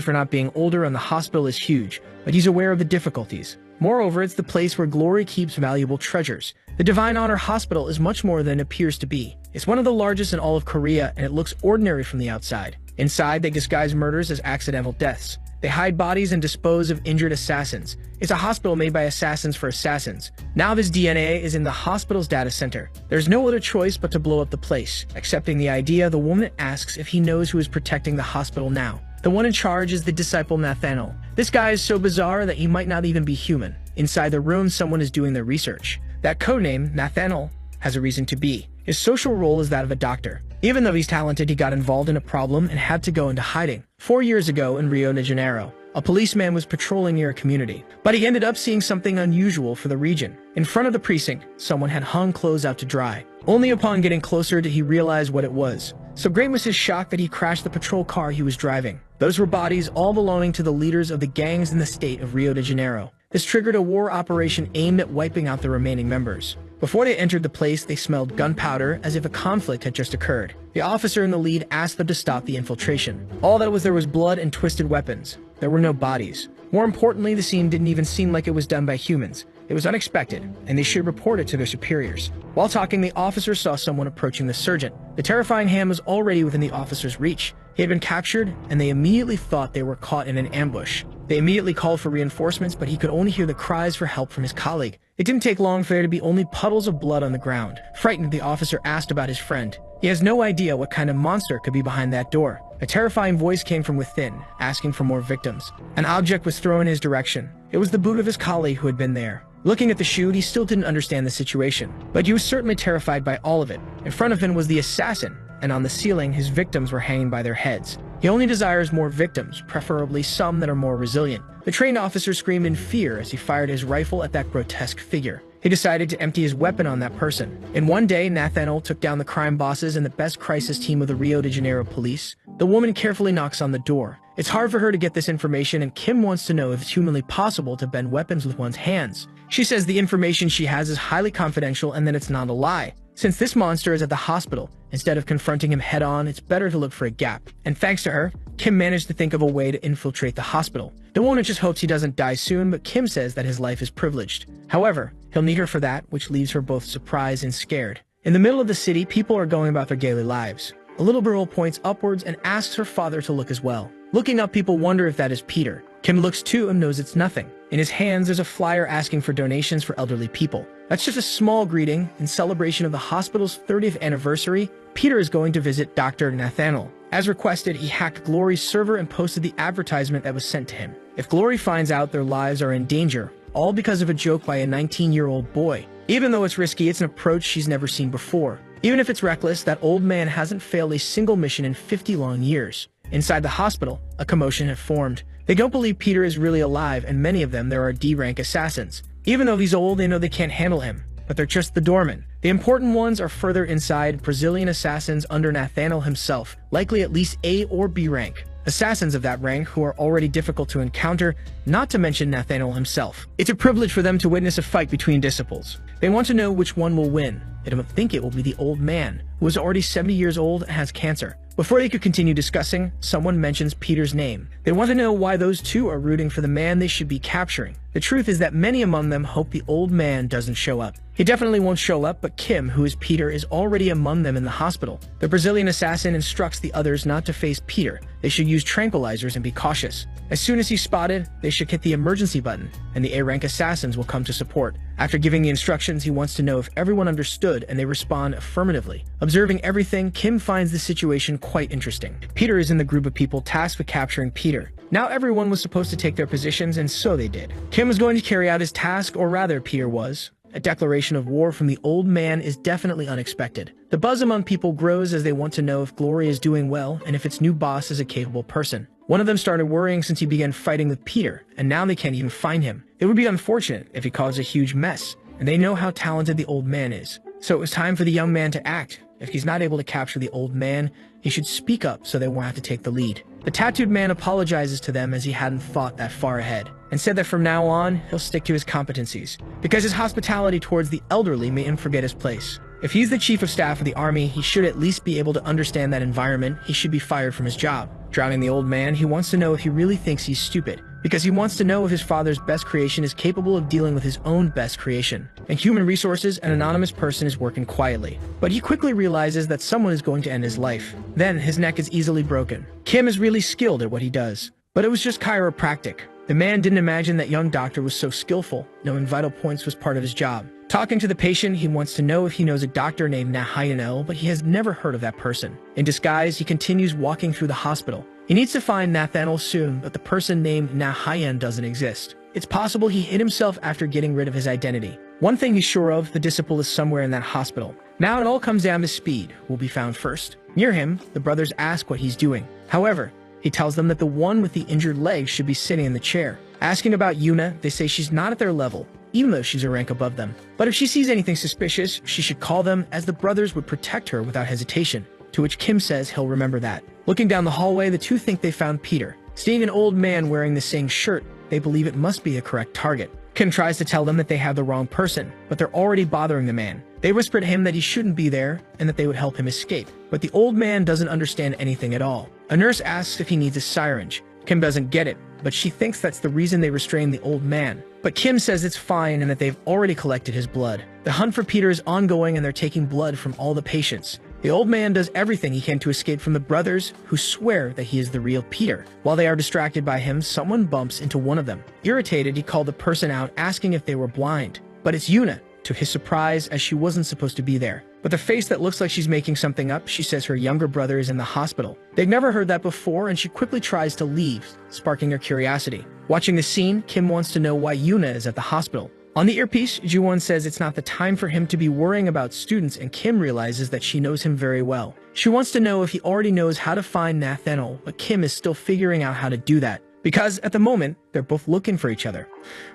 for not being older and the hospital is huge, but he's aware of the difficulties. Moreover, it's the place where Glory keeps valuable treasures. The Divine Honor Hospital is much more than it appears to be. It's one of the largest in all of Korea, and it looks ordinary from the outside. Inside, they disguise murders as accidental deaths. They hide bodies and dispose of injured assassins. It's a hospital made by assassins for assassins. Now his DNA is in the hospital's data center. There's no other choice but to blow up the place. Accepting the idea, the woman asks if he knows who is protecting the hospital now. The one in charge is the disciple Nathaniel. This guy is so bizarre that he might not even be human. Inside the room, someone is doing their research. That codename, Nathaniel, has a reason to be. His social role is that of a doctor. Even though he's talented, he got involved in a problem and had to go into hiding. 4 years ago in Rio de Janeiro, a policeman was patrolling near a community, but he ended up seeing something unusual for the region. In front of the precinct, someone had hung clothes out to dry. Only upon getting closer did he realize what it was. So great was his shock that he crashed the patrol car he was driving. Those were bodies all belonging to the leaders of the gangs in the state of Rio de Janeiro. This triggered a war operation aimed at wiping out the remaining members. Before they entered the place, they smelled gunpowder as if a conflict had just occurred. The officer in the lead asked them to stop the infiltration. All that was there was blood and twisted weapons. There were no bodies. More importantly, the scene didn't even seem like it was done by humans. It was unexpected, and they should report it to their superiors. While talking, the officer saw someone approaching the sergeant. The terrifying hand was already within the officer's reach. He had been captured, and they immediately thought they were caught in an ambush. They immediately called for reinforcements, but he could only hear the cries for help from his colleague. It didn't take long for there to be only puddles of blood on the ground. Frightened, the officer asked about his friend. He has no idea what kind of monster could be behind that door. A terrifying voice came from within, asking for more victims. An object was thrown in his direction. It was the boot of his colleague who had been there. Looking at the shoe, he still didn't understand the situation, but he was certainly terrified by all of it. In front of him was the assassin, and on the ceiling, his victims were hanging by their heads. He only desires more victims, preferably some that are more resilient. The trained officer screamed in fear as he fired his rifle at that grotesque figure. He decided to empty his weapon on that person. In one day, Nathaniel took down the crime bosses and the best crisis team of the Rio de Janeiro police. The woman carefully knocks on the door. It's hard for her to get this information, and Kim wants to know if it's humanly possible to bend weapons with one's hands. She says the information she has is highly confidential and that it's not a lie. Since this monster is at the hospital, instead of confronting him head-on, it's better to look for a gap. And thanks to her, Kim managed to think of a way to infiltrate the hospital. The woman just hopes he doesn't die soon, but Kim says that his life is privileged. However, he'll need her for that, which leaves her both surprised and scared. In the middle of the city, people are going about their daily lives. A little girl points upwards and asks her father to look as well. Looking up, people wonder if that is Peter. Kim looks too and knows it's nothing. In his hands, there's a flyer asking for donations for elderly people. That's just a small greeting. In celebration of the hospital's 30th anniversary, Peter is going to visit Dr. Nathaniel. As requested, he hacked Glory's server and posted the advertisement that was sent to him. If Glory finds out their lives are in danger, all because of a joke by a 19-year-old boy. Even though it's risky, it's an approach she's never seen before. Even if it's reckless, that old man hasn't failed a single mission in 50 long years. Inside the hospital, a commotion had formed. They don't believe Peter is really alive, and many of them there are D-rank assassins. Even though he's old, they know they can't handle him, but they're just the doormen. The important ones are further inside, Brazilian assassins under Nathaniel himself, likely at least A or B rank. assassins of that rank who are already difficult to encounter, not to mention Nathaniel himself. It's a privilege for them to witness a fight between disciples. They want to know which one will win. They don't think it will be the old man, who is already 70 years old and has cancer. Before they could continue discussing, someone mentions Peter's name. They want to know why those two are rooting for the man they should be capturing. The truth is that many among them hope the old man doesn't show up. He definitely won't show up, but Kim, who is Peter, is already among them in the hospital. The Brazilian assassin instructs the others not to face Peter. They should use tranquilizers and be cautious. As soon as he's spotted, they should hit the emergency button, and the A-rank assassins will come to support. After giving the instructions, he wants to know if everyone understood, and they respond affirmatively. Observing everything, Kim finds the situation quite interesting. Peter is in the group of people tasked with capturing Peter. Now everyone was supposed to take their positions, and so they did. Kim was going to carry out his task, or rather, Peter was. A declaration of war from the old man is definitely unexpected. The buzz among people grows as they want to know if Glory is doing well and if its new boss is a capable person. One of them started worrying since he began fighting with Peter, and now they can't even find him. It would be unfortunate if he caused a huge mess, and they know how talented the old man is. So it was time for the young man to act. If he's not able to capture the old man, he should speak up so they won't have to take the lead. The tattooed man apologizes to them as he hadn't thought that far ahead, and said that from now on, he'll stick to his competencies, because his hospitality towards the elderly made him forget his place. If he's the chief of staff of the army, he should at least be able to understand that environment. He should be fired from his job. Drowning the old man, he wants to know if he really thinks he's stupid, because he wants to know if his father's best creation is capable of dealing with his own best creation. In human resources, an anonymous person is working quietly, but he quickly realizes that someone is going to end his life. Then his neck is easily broken. Kim is really skilled at what he does, but it was just chiropractic. The man didn't imagine that young doctor was so skillful. Knowing vital points was part of his job. Talking to the patient, he wants to know if he knows a doctor named Nathaniel, but he has never heard of that person. In disguise, he continues walking through the hospital. He needs to find Nathaniel soon, but the person named Nathaniel doesn't exist. It's possible he hid himself after getting rid of his identity. One thing he's sure of, the disciple is somewhere in that hospital. Now it all comes down to speed. Who will be found first? Near him, the brothers ask what he's doing. However, he tells them that the one with the injured leg should be sitting in the chair. Asking about Yuna, they say she's not at their level, even though she's a rank above them. But if she sees anything suspicious, she should call them, as the brothers would protect her without hesitation. To which Kim says he'll remember that. Looking down the hallway, the two think they found Peter. Seeing an old man wearing the same shirt, they believe it must be a correct target. Kim tries to tell them that they have the wrong person, but they're already bothering the man. They whisper to him that he shouldn't be there and that they would help him escape. But the old man doesn't understand anything at all. A nurse asks if he needs a syringe. Kim doesn't get it, but she thinks that's the reason they restrained the old man. But Kim says it's fine and that they've already collected his blood. The hunt for Peter is ongoing and they're taking blood from all the patients. The old man does everything he can to escape from the brothers, who swear that he is the real Peter. While they are distracted by him, someone bumps into one of them. Irritated, he called the person out, asking if they were blind. But it's Yuna, to his surprise, as she wasn't supposed to be there. With a face that looks like she's making something up, she says her younger brother is in the hospital. They've never heard that before, and she quickly tries to leave, sparking her curiosity. Watching the scene, Kim wants to know why Yuna is at the hospital. On the earpiece, Ji-won says it's not the time for him to be worrying about students, and Kim realizes that she knows him very well. She wants to know if he already knows how to find Nathaniel, but Kim is still figuring out how to do that, because at the moment, they're both looking for each other.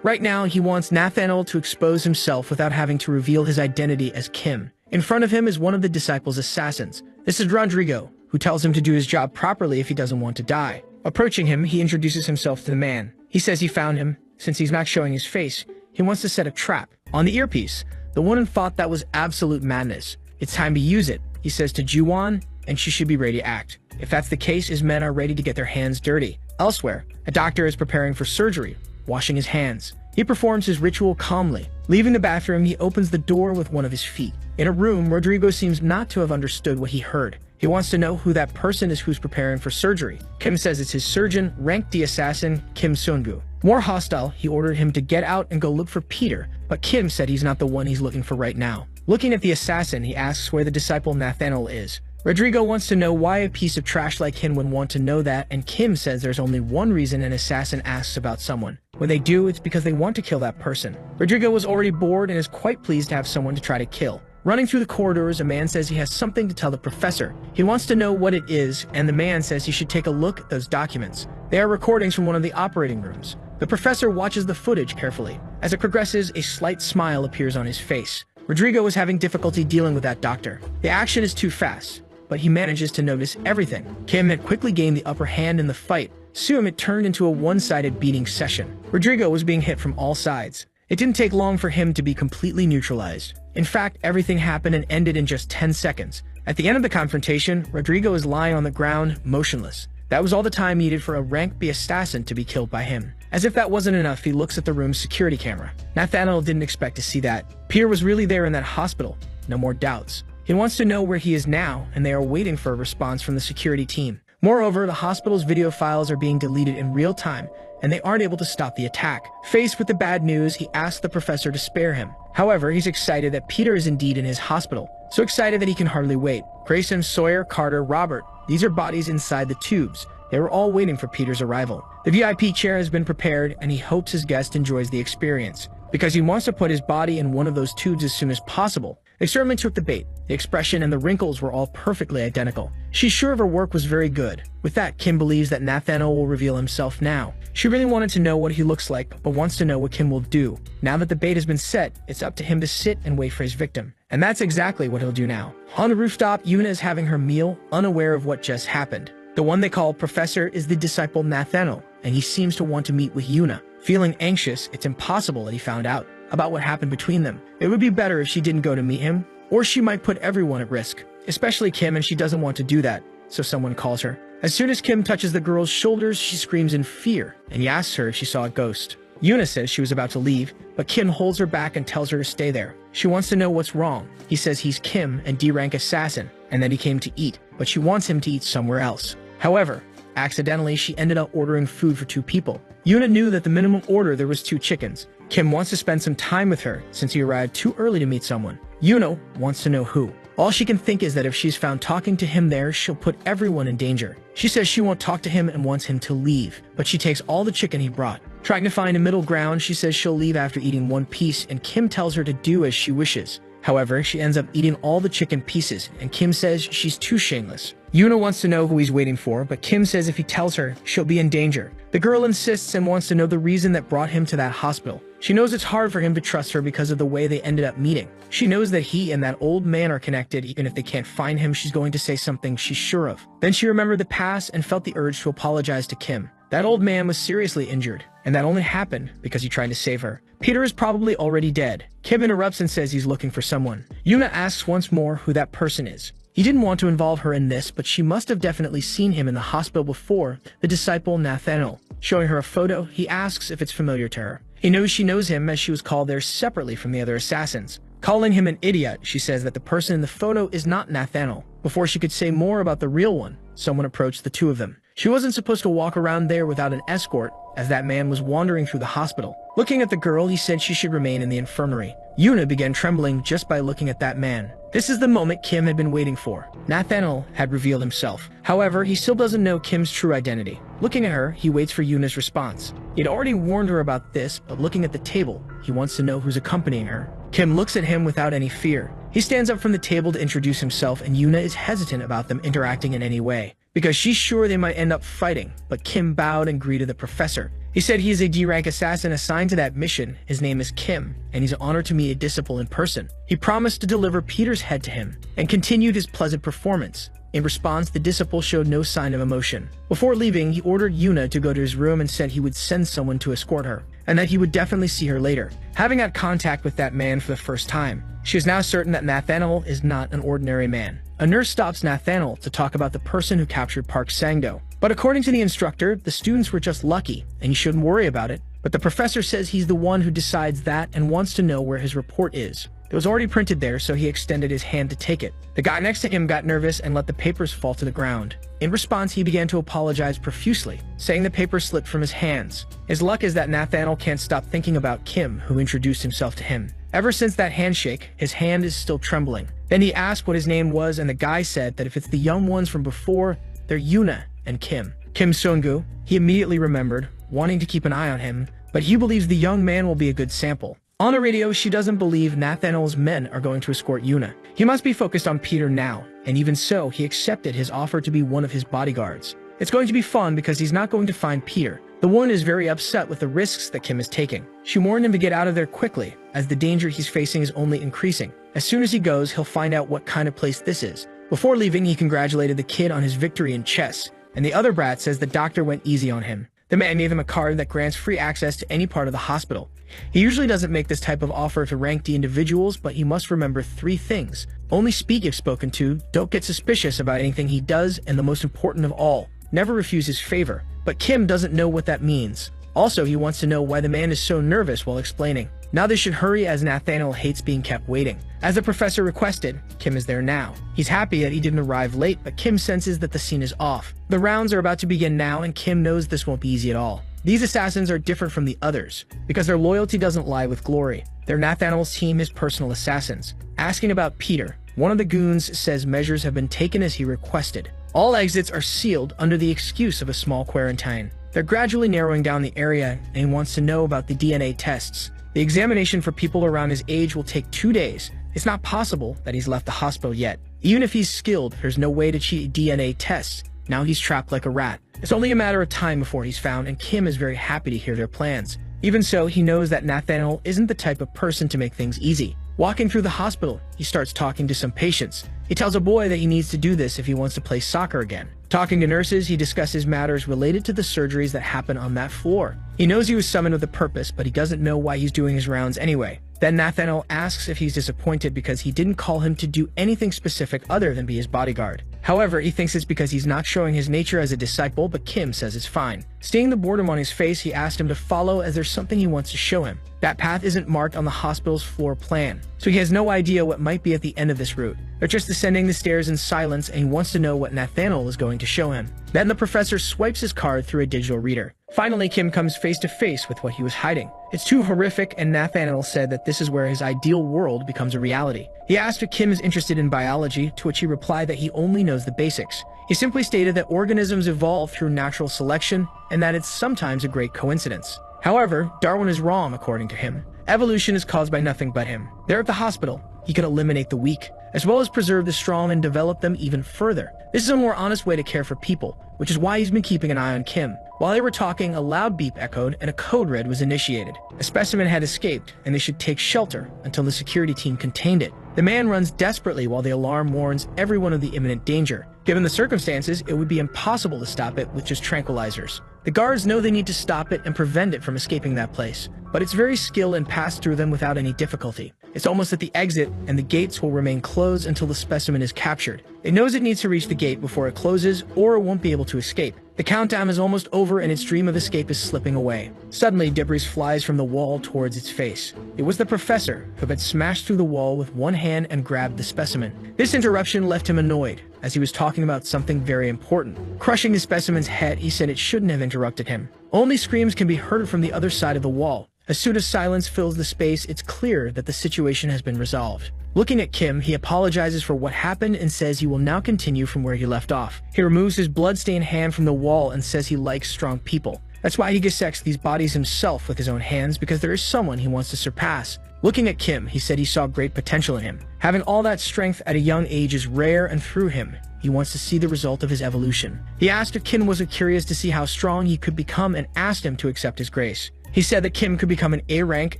Right now, he wants Nathaniel to expose himself without having to reveal his identity as Kim. In front of him is one of the disciples' assassins. This is Rodrigo, who tells him to do his job properly if he doesn't want to die. Approaching him, he introduces himself to the man. He says he found him. Since he's not showing his face, he wants to set a trap. On the earpiece, the woman thought that was absolute madness. It's time to use it, he says to Ji-won, and she should be ready to act. If that's the case, his men are ready to get their hands dirty. Elsewhere, a doctor is preparing for surgery, washing his hands. He performs his ritual calmly. Leaving the bathroom, he opens the door with one of his feet. In a room, Rodrigo seems not to have understood what he heard. He wants to know who that person is who's preparing for surgery. Kim says it's his surgeon, ranked the assassin, Kim Seung-gu. More hostile, he ordered him to get out and go look for Peter, but Kim said he's not the one he's looking for right now. Looking at the assassin, he asks where the disciple Nathaniel is. Rodrigo wants to know why a piece of trash like him would want to know that, and Kim says there's only one reason an assassin asks about someone. When they do, it's because they want to kill that person. Rodrigo was already bored and is quite pleased to have someone to try to kill. Running through the corridors, a man says he has something to tell the professor. He wants to know what it is, and the man says he should take a look at those documents. They are recordings from one of the operating rooms. The professor watches the footage carefully. As it progresses, a slight smile appears on his face. Rodrigo is having difficulty dealing with that doctor. The action is too fast. but he manages to notice everything. Kim had quickly gained the upper hand in the fight. Soon it turned into a one-sided beating session. Rodrigo was being hit from all sides. It didn't take long for him to be completely neutralized. In fact, everything happened and ended in just 10 seconds. At the end of the confrontation, Rodrigo is lying on the ground, motionless. That was all the time needed for a rank B assassin to be killed by him. As if that wasn't enough, he looks at the room's security camera. Nathaniel didn't expect to see that. Peter was really there in that hospital. No more doubts. He wants to know where he is now, and they are waiting for a response from the security team. Moreover, the hospital's video files are being deleted in real time, and they aren't able to stop the attack. Faced with the bad news, he asks the professor to spare him. However, he's excited that Peter is indeed in his hospital. So excited that he can hardly wait. Grayson, Sawyer, Carter, Robert. These are bodies inside the tubes. They were all waiting for Peter's arrival. The VIP chair has been prepared, and he hopes his guest enjoys the experience, because he wants to put his body in one of those tubes as soon as possible. They certainly took the bait. The expression and the wrinkles were all perfectly identical. She's sure of her work was very good. With that, Kim believes that Nathaniel will reveal himself now. She really wanted to know what he looks like, but wants to know what Kim will do. Now that the bait has been set, it's up to him to sit and wait for his victim. And that's exactly what he'll do now. On the rooftop, Yuna is having her meal, unaware of what just happened. The one they call Professor is the disciple Nathaniel, and he seems to want to meet with Yuna. Feeling anxious, it's impossible that he found out about what happened between them. It would be better if she didn't go to meet him, or she might put everyone at risk, especially Kim, and she doesn't want to do that, so someone calls her. As soon as Kim touches the girl's shoulders, she screams in fear, and he asks her if she saw a ghost. Yuna says she was about to leave, but Kim holds her back and tells her to stay there. She wants to know what's wrong. He says he's Kim, an D-rank assassin, and that he came to eat, but she wants him to eat somewhere else. However, accidentally, she ended up ordering food for 2 people. Yuna knew that the minimum order there was 2 chickens. Kim wants to spend some time with her since he arrived too early to meet someone. Yuna wants to know who. All she can think is that if she's found talking to him there, she'll put everyone in danger. She says she won't talk to him and wants him to leave, but she takes all the chicken he brought. Trying to find a middle ground, she says she'll leave after eating 1 piece, and Kim tells her to do as she wishes. However, she ends up eating all the chicken pieces, and Kim says she's too shameless. Yuna wants to know who he's waiting for, but Kim says if he tells her, she'll be in danger. The girl insists and wants to know the reason that brought him to that hospital. She knows it's hard for him to trust her because of the way they ended up meeting. She knows that he and that old man are connected. Even if they can't find him, she's going to say something she's sure of. Then she remembered the past and felt the urge to apologize to Kim. That old man was seriously injured, and that only happened because he tried to save her. Peter is probably already dead. Kim interrupts and says he's looking for someone. Yuna asks once more who that person is. He didn't want to involve her in this, but she must have definitely seen him in the hospital before, the disciple Nathaniel. Showing her a photo, he asks if it's familiar to her. He knows she knows him as she was called there separately from the other assassins. Calling him an idiot, she says that the person in the photo is not Nathaniel. Before she could say more about the real one, someone approached the 2 of them. She wasn't supposed to walk around there without an escort, as that man was wandering through the hospital. Looking at the girl, he said she should remain in the infirmary. Yuna began trembling just by looking at that man. This is the moment Kim had been waiting for. Nathaniel had revealed himself. However, he still doesn't know Kim's true identity. Looking at her, he waits for Yuna's response. He'd already warned her about this, but looking at the table, he wants to know who's accompanying her. Kim looks at him without any fear. He stands up from the table to introduce himself, and Yuna is hesitant about them interacting in any way, because she's sure they might end up fighting, but Kim bowed and greeted the professor. He said he is a D-rank assassin assigned to that mission. His name is Kim, and he's honored to meet a disciple in person. He promised to deliver Peter's head to him, and continued his pleasant performance. In response, the disciple showed no sign of emotion. Before leaving, he ordered Yuna to go to his room and said he would send someone to escort her, and that he would definitely see her later. Having had contact with that man for the first time, she is now certain that Nathaniel is not an ordinary man. A nurse stops Nathaniel to talk about the person who captured Park Sang-do. But according to the instructor, the students were just lucky, and he shouldn't worry about it. But the professor says he's the one who decides that and wants to know where his report is. It was already printed there, so he extended his hand to take it. The guy next to him got nervous and let the papers fall to the ground. In response, he began to apologize profusely, saying the papers slipped from his hands. His luck is that Nathaniel can't stop thinking about Kim, who introduced himself to him. Ever since that handshake, his hand is still trembling. Then he asked what his name was, and the guy said that if it's the young ones from before, they're Yuna and Kim. Kim Sung-gu, he immediately remembered, wanting to keep an eye on him, but he believes the young man will be a good sample. On the radio, she doesn't believe Nathaniel's men are going to escort Yuna. He must be focused on Peter now, and even so, he accepted his offer to be one of his bodyguards. It's going to be fun because he's not going to find Peter. The woman is very upset with the risks that Kim is taking. She warned him to get out of there quickly, as the danger he's facing is only increasing. As soon as he goes, he'll find out what kind of place this is. Before leaving, he congratulated the kid on his victory in chess, and the other brat says the doctor went easy on him. The man gave him a card that grants free access to any part of the hospital. He usually doesn't make this type of offer to rank D individuals, but he must remember 3 things. Only speak if spoken to, don't get suspicious about anything he does, and the most important of all, never refuse his favor. But Kim doesn't know what that means. Also, he wants to know why the man is so nervous while explaining. Now they should hurry as Nathaniel hates being kept waiting. As the professor requested, Kim is there now. He's happy that he didn't arrive late, but Kim senses that the scene is off. The rounds are about to begin now, and Kim knows this won't be easy at all. These assassins are different from the others, because their loyalty doesn't lie with glory. They're Nathaniel's team, his personal assassins. Asking about Peter, one of the goons says measures have been taken as he requested. All exits are sealed under the excuse of a small quarantine. They're gradually narrowing down the area, and he wants to know about the DNA tests. The examination for people around his age will take 2 days. It's not possible that he's left the hospital yet. Even if he's skilled, there's no way to cheat DNA tests. Now he's trapped like a rat. It's only a matter of time before he's found, and Kim is very happy to hear their plans. Even so, he knows that Nathaniel isn't the type of person to make things easy. Walking through the hospital, he starts talking to some patients. He tells a boy that he needs to do this if he wants to play soccer again. Talking to nurses, he discusses matters related to the surgeries that happen on that floor. He knows he was summoned with a purpose, but he doesn't know why he's doing his rounds anyway. Then Nathaniel asks if he's disappointed because he didn't call him to do anything specific other than be his bodyguard. However, he thinks it's because he's not showing his nature as a disciple, but Kim says it's fine. Seeing the boredom on his face, he asked him to follow as there's something he wants to show him. That path isn't marked on the hospital's floor plan, so he has no idea what might be at the end of this route. They're just descending the stairs in silence, and he wants to know what Nathaniel is going to show him. Then the professor swipes his card through a digital reader. Finally, Kim comes face to face with what he was hiding. It's too horrific, and Nathaniel said that this is where his ideal world becomes a reality. He asked if Kim is interested in biology, to which he replied that he only knows the basics. He simply stated that organisms evolve through natural selection, and that it's sometimes a great coincidence. However, Darwin is wrong according to him. Evolution is caused by nothing but him. There at the hospital, he could eliminate the weak, as well as preserve the strong and develop them even further. This is a more honest way to care for people, which is why he's been keeping an eye on Kim. While they were talking, a loud beep echoed and a code red was initiated. A specimen had escaped, and they should take shelter until the security team contained it. The man runs desperately while the alarm warns everyone of the imminent danger. Given the circumstances, it would be impossible to stop it with just tranquilizers. The guards know they need to stop it and prevent it from escaping that place, but it's very skilled and passed through them without any difficulty. It's almost at the exit, and the gates will remain closed until the specimen is captured. It knows it needs to reach the gate before it closes, or it won't be able to escape. The countdown is almost over, and its dream of escape is slipping away. Suddenly, debris flies from the wall towards its face. It was the professor, who had smashed through the wall with one hand and grabbed the specimen. This interruption left him annoyed, as he was talking about something very important. Crushing the specimen's head, he said it shouldn't have interrupted him. Only screams can be heard from the other side of the wall. As soon as silence fills the space, it's clear that the situation has been resolved. Looking at Kim, he apologizes for what happened and says he will now continue from where he left off. He removes his blood-stained hand from the wall and says he likes strong people. That's why he dissects these bodies himself with his own hands, because there is someone he wants to surpass. Looking at Kim, he said he saw great potential in him. Having all that strength at a young age is rare, and through him, he wants to see the result of his evolution. He asked if Kim wasn't curious to see how strong he could become and asked him to accept his grace. He said that Kim could become an A rank,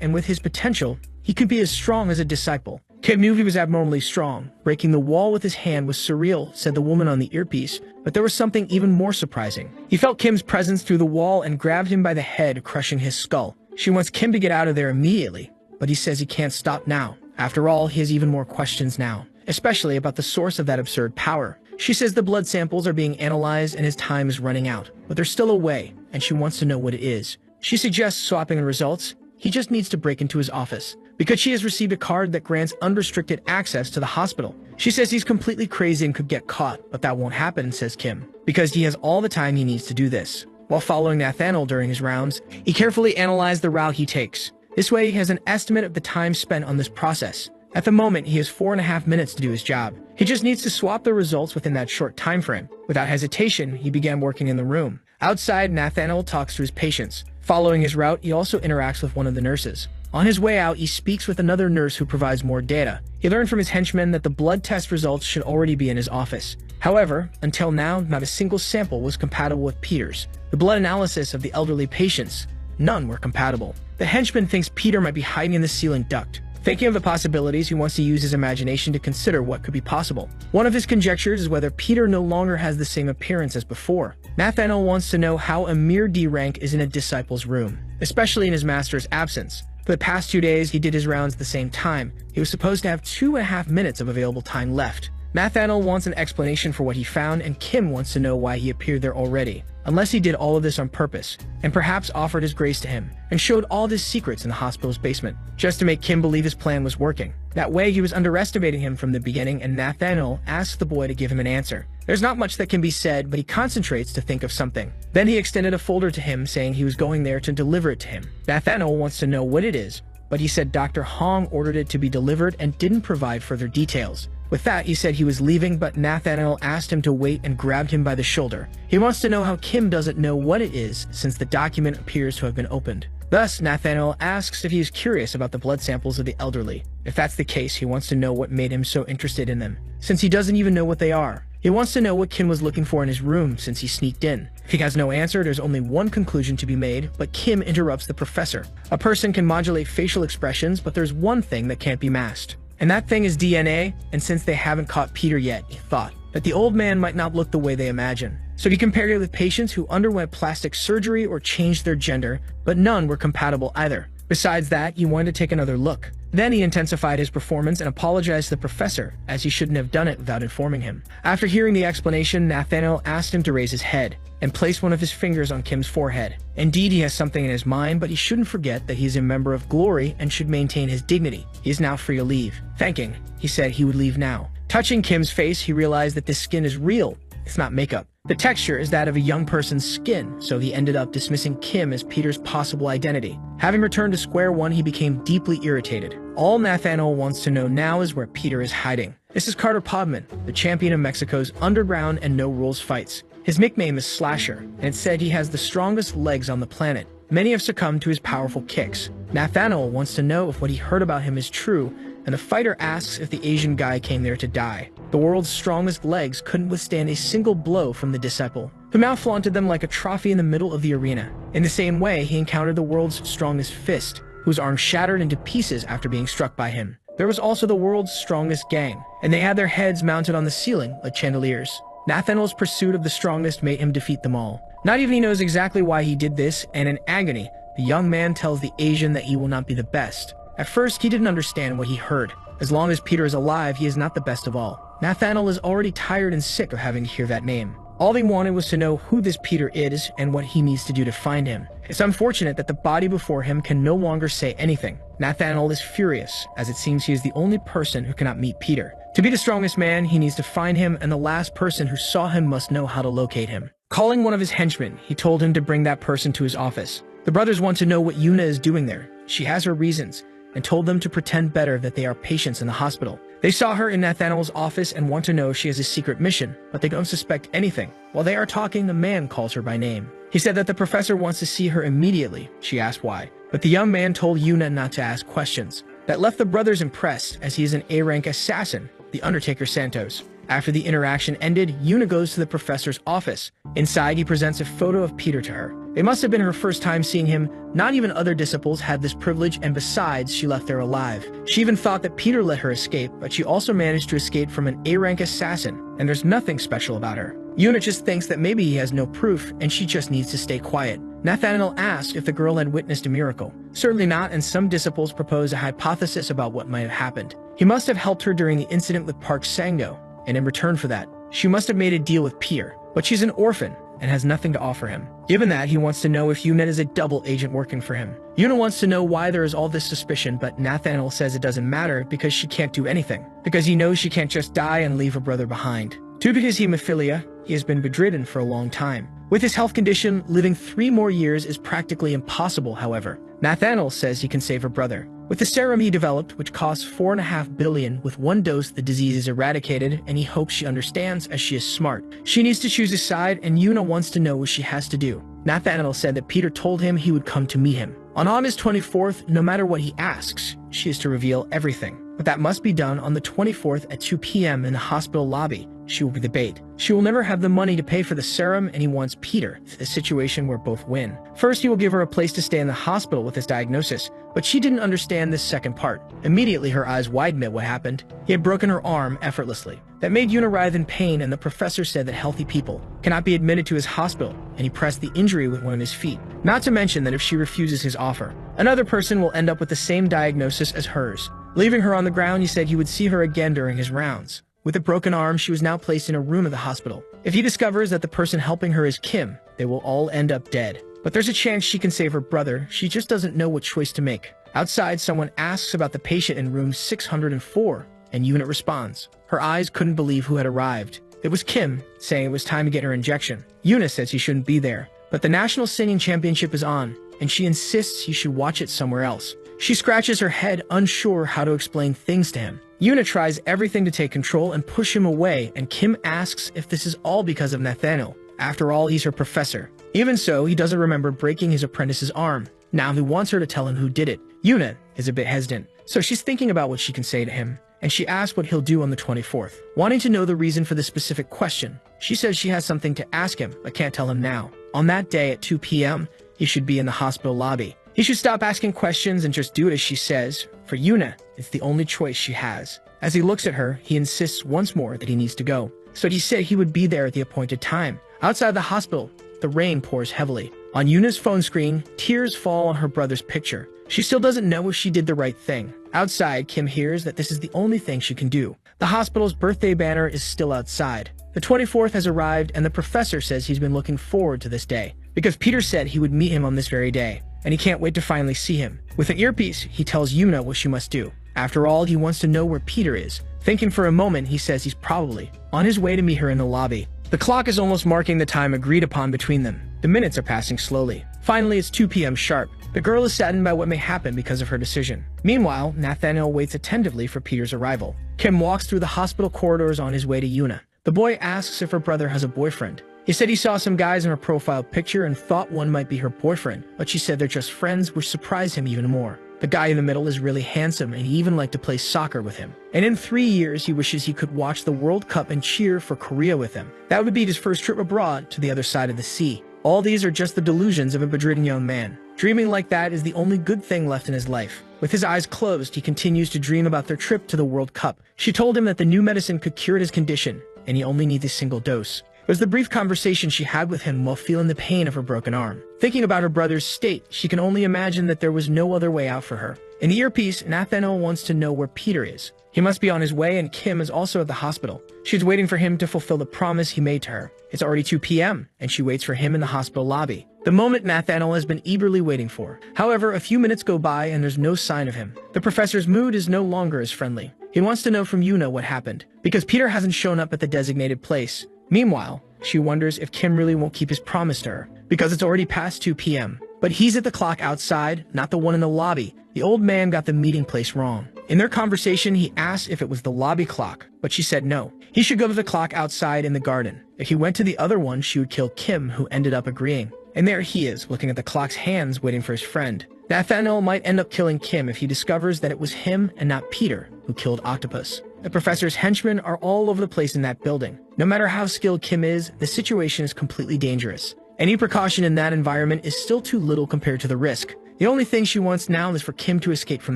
and with his potential, he could be as strong as a disciple. Kim knew he was abnormally strong. Breaking the wall with his hand was surreal, said the woman on the earpiece, but there was something even more surprising. He felt Kim's presence through the wall and grabbed him by the head, crushing his skull. She wants Kim to get out of there immediately, but he says he can't stop now. After all, he has even more questions now, especially about the source of that absurd power. She says the blood samples are being analyzed and his time is running out, but there's still a way, and she wants to know what it is. She suggests swapping the results. He just needs to break into his office, because she has received a card that grants unrestricted access to the hospital. She says he's completely crazy and could get caught, but that won't happen, says Kim, because he has all the time he needs to do this. While following Nathaniel during his rounds, he carefully analyzed the route he takes. This way, he has an estimate of the time spent on this process. At the moment, he has 4.5 minutes to do his job. He just needs to swap the results within that short time frame. Without hesitation, he began working in the room. Outside, Nathaniel talks to his patients. Following his route, he also interacts with one of the nurses. On his way out, he speaks with another nurse who provides more data. He learned from his henchmen that the blood test results should already be in his office. However, until now, not a single sample was compatible with Peter's. The blood analysis of the elderly patients, none were compatible. The henchman thinks Peter might be hiding in the ceiling duct. Thinking of the possibilities, he wants to use his imagination to consider what could be possible. One of his conjectures is whether Peter no longer has the same appearance as before. Nathaniel wants to know how a mere D rank is in a disciple's room, especially in his master's absence. For the past 2 days, he did his rounds at the same time. He was supposed to have 2.5 minutes of available time left. Nathaniel wants an explanation for what he found, and Kim wants to know why he appeared there already, unless he did all of this on purpose, and perhaps offered his grace to him, and showed all of his secrets in the hospital's basement, just to make Kim believe his plan was working. That way, he was underestimating him from the beginning, and Nathaniel asks the boy to give him an answer. There's not much that can be said, but he concentrates to think of something. Then he extended a folder to him, saying he was going there to deliver it to him. Nathaniel wants to know what it is, but he said Dr. Hong ordered it to be delivered and didn't provide further details. With that, he said he was leaving, but Nathaniel asked him to wait and grabbed him by the shoulder. He wants to know how Kim doesn't know what it is, since the document appears to have been opened. Thus, Nathaniel asks if he is curious about the blood samples of the elderly. If that's the case, he wants to know what made him so interested in them, since he doesn't even know what they are. He wants to know what Kim was looking for in his room since he sneaked in. If he has no answer, there's only one conclusion to be made, but Kim interrupts the professor. A person can modulate facial expressions, but there's one thing that can't be masked. And that thing is DNA, and since they haven't caught Peter yet, he thought that the old man might not look the way they imagine. So he compared it with patients who underwent plastic surgery or changed their gender, but none were compatible either. Besides that, he wanted to take another look. Then he intensified his performance and apologized to the professor, as he shouldn't have done it without informing him. After hearing the explanation, Nathaniel asked him to raise his head and place one of his fingers on Kim's forehead. Indeed, he has something in his mind, but he shouldn't forget that he is a member of Glory and should maintain his dignity. He is now free to leave. Thanking, he said he would leave now. Touching Kim's face, he realized that this skin is real. It's not makeup. The texture is that of a young person's skin, so he ended up dismissing Kim as Peter's possible identity. Having returned to square one, he became deeply irritated. All Nathaniel wants to know now is where Peter is hiding. This is Carter Podman, the champion of Mexico's underground and no-rules fights. His nickname is Slasher, and it's said he has the strongest legs on the planet. Many have succumbed to his powerful kicks. Nathaniel wants to know if what he heard about him is true, and the fighter asks if the Asian guy came there to die. The world's strongest legs couldn't withstand a single blow from the disciple, who now flaunted them like a trophy in the middle of the arena. In the same way, he encountered the world's strongest fist, whose arm shattered into pieces after being struck by him. There was also the world's strongest gang, and they had their heads mounted on the ceiling like chandeliers. Nathaniel's pursuit of the strongest made him defeat them all. Not even he knows exactly why he did this, and in agony, the young man tells the Asian that he will not be the best. At first, he didn't understand what he heard. As long as Peter is alive, he is not the best of all. Nathaniel is already tired and sick of having to hear that name. All they wanted was to know who this Peter is and what he needs to do to find him. It's unfortunate that the body before him can no longer say anything. Nathaniel is furious, as it seems he is the only person who cannot meet Peter. To be the strongest man, he needs to find him, and the last person who saw him must know how to locate him. Calling one of his henchmen, he told him to bring that person to his office. The brothers want to know what Yuna is doing there. She has her reasons, and told them to pretend better that they are patients in the hospital. They saw her in Nathaniel's office and want to know if she has a secret mission, but they don't suspect anything. While they are talking, the man calls her by name. He said that the professor wants to see her immediately. She asked why, but the young man told Yuna not to ask questions. That left the brothers impressed, as he is an A-rank assassin, the Undertaker Santos. After the interaction ended, Yuna goes to the professor's office. Inside, he presents a photo of Peter to her. It must have been her first time seeing him. Not even other disciples had this privilege, and besides, she left there alive. She even thought that Peter let her escape, but she also managed to escape from an A-rank assassin, and there's nothing special about her. Yuna just thinks that maybe he has no proof, and she just needs to stay quiet. Nathaniel asked if the girl had witnessed a miracle. Certainly not, and some disciples propose a hypothesis about what might have happened. He must have helped her during the incident with Park Sang-do, and in return for that, she must have made a deal with Peter. But she's an orphan and has nothing to offer him. Given that, he wants to know if Yuna is a double agent working for him. Yuna wants to know why there is all this suspicion, but Nathaniel says it doesn't matter because she can't do anything. Because he knows she can't just die and leave her brother behind. 2, because hemophilia, he has been bedridden for a long time. With his health condition, living 3 more years is practically impossible, however. Nathaniel says he can save her brother. With the serum he developed, which costs $4.5 billion, with 1 dose the disease is eradicated, and he hopes she understands as she is smart. She needs to choose a side, and Yuna wants to know what she has to do. Nathaniel said that Peter told him he would come to meet him. On August 24th, no matter what he asks, she is to reveal everything. but that must be done on the 24th at 2 p.m. in the hospital lobby. She will be the bait. She will never have the money to pay for the serum, and he wants Peter, a situation where both win. First, he will give her a place to stay in the hospital with his diagnosis, but she didn't understand this second part. Immediately, her eyes widened at what happened. He had broken her arm effortlessly. That made Yuna writhe in pain, and the professor said that healthy people cannot be admitted to his hospital, and he pressed the injury with one of his feet. Not to mention that if she refuses his offer, another person will end up with the same diagnosis as hers. Leaving her on the ground, he said he would see her again during his rounds. With a broken arm, she was now placed in a room of the hospital. If he discovers that the person helping her is Kim, they will all end up dead. But there's a chance she can save her brother. She just doesn't know what choice to make. Outside, someone asks about the patient in room 604, and Yuna responds. Her eyes couldn't believe who had arrived. It was Kim, saying it was time to get her injection. Yuna says he shouldn't be there, but the National Singing Championship is on, and she insists he should watch it somewhere else. She scratches her head, unsure how to explain things to him. Yuna tries everything to take control and push him away, and Kim asks if this is all because of Nathaniel. After all, he's her professor. Even so, he doesn't remember breaking his apprentice's arm. Now he wants her to tell him who did it. Yuna is a bit hesitant, so she's thinking about what she can say to him, and she asks what he'll do on the 24th. Wanting to know the reason for the specific question, she says she has something to ask him, but can't tell him now. On that day at 2 p.m., he should be in the hospital lobby. He should stop asking questions and just do it as she says. For Yuna, it's the only choice she has. As he looks at her, he insists once more that he needs to go. So he said he would be there at the appointed time. Outside the hospital, the rain pours heavily. On Yuna's phone screen, tears fall on her brother's picture. She still doesn't know if she did the right thing. Outside, Kim hears that this is the only thing she can do. The hospital's birthday banner is still outside. The 24th has arrived, and the professor says he's been looking forward to this day, because Peter said he would meet him on this very day, and he can't wait to finally see him. With an earpiece, he tells Yuna what she must do. After all, he wants to know where Peter is. Thinking for a moment, he says he's probably on his way to meet her in the lobby. The clock is almost marking the time agreed upon between them. The minutes are passing slowly. Finally, it's 2 p.m. sharp. The girl is saddened by what may happen because of her decision. Meanwhile, Nathaniel waits attentively for Peter's arrival. Kim walks through the hospital corridors on his way to Yuna. The boy asks if her brother has a boyfriend. He said he saw some guys in her profile picture and thought one might be her boyfriend, but she said they're just friends, which surprised him even more. The guy in the middle is really handsome, and he even liked to play soccer with him. And in 3 years, he wishes he could watch the World Cup and cheer for Korea with him. That would be his first trip abroad to the other side of the sea. All these are just the delusions of a bedridden young man. Dreaming like that is the only good thing left in his life. With his eyes closed, he continues to dream about their trip to the World Cup. She told him that the new medicine could cure his condition, and he only needs a single dose. It was the brief conversation she had with him while feeling the pain of her broken arm. Thinking about her brother's state, she can only imagine that there was no other way out for her. In the earpiece, Nathaniel wants to know where Peter is. He must be on his way, and Kim is also at the hospital. She's waiting for him to fulfill the promise he made to her. It's already 2 p.m., and she waits for him in the hospital lobby. The moment Nathaniel has been eagerly waiting for. However, a few minutes go by and there's no sign of him. The professor's mood is no longer as friendly. He wants to know from Yuna what happened, because Peter hasn't shown up at the designated place. Meanwhile, she wonders if Kim really won't keep his promise to her, because it's already past 2 p.m. But he's at the clock outside, not the one in the lobby. The old man got the meeting place wrong. In their conversation, he asked if it was the lobby clock, but she said no. He should go to the clock outside in the garden. If he went to the other one, she would kill Kim, who ended up agreeing. And there he is, looking at the clock's hands, waiting for his friend. Nathaniel might end up killing Kim if he discovers that it was him and not Peter who killed Octopus. The professor's henchmen are all over the place in that building. No matter how skilled Kim is, the situation is completely dangerous. Any precaution in that environment is still too little compared to the risk. The only thing she wants now is for Kim to escape from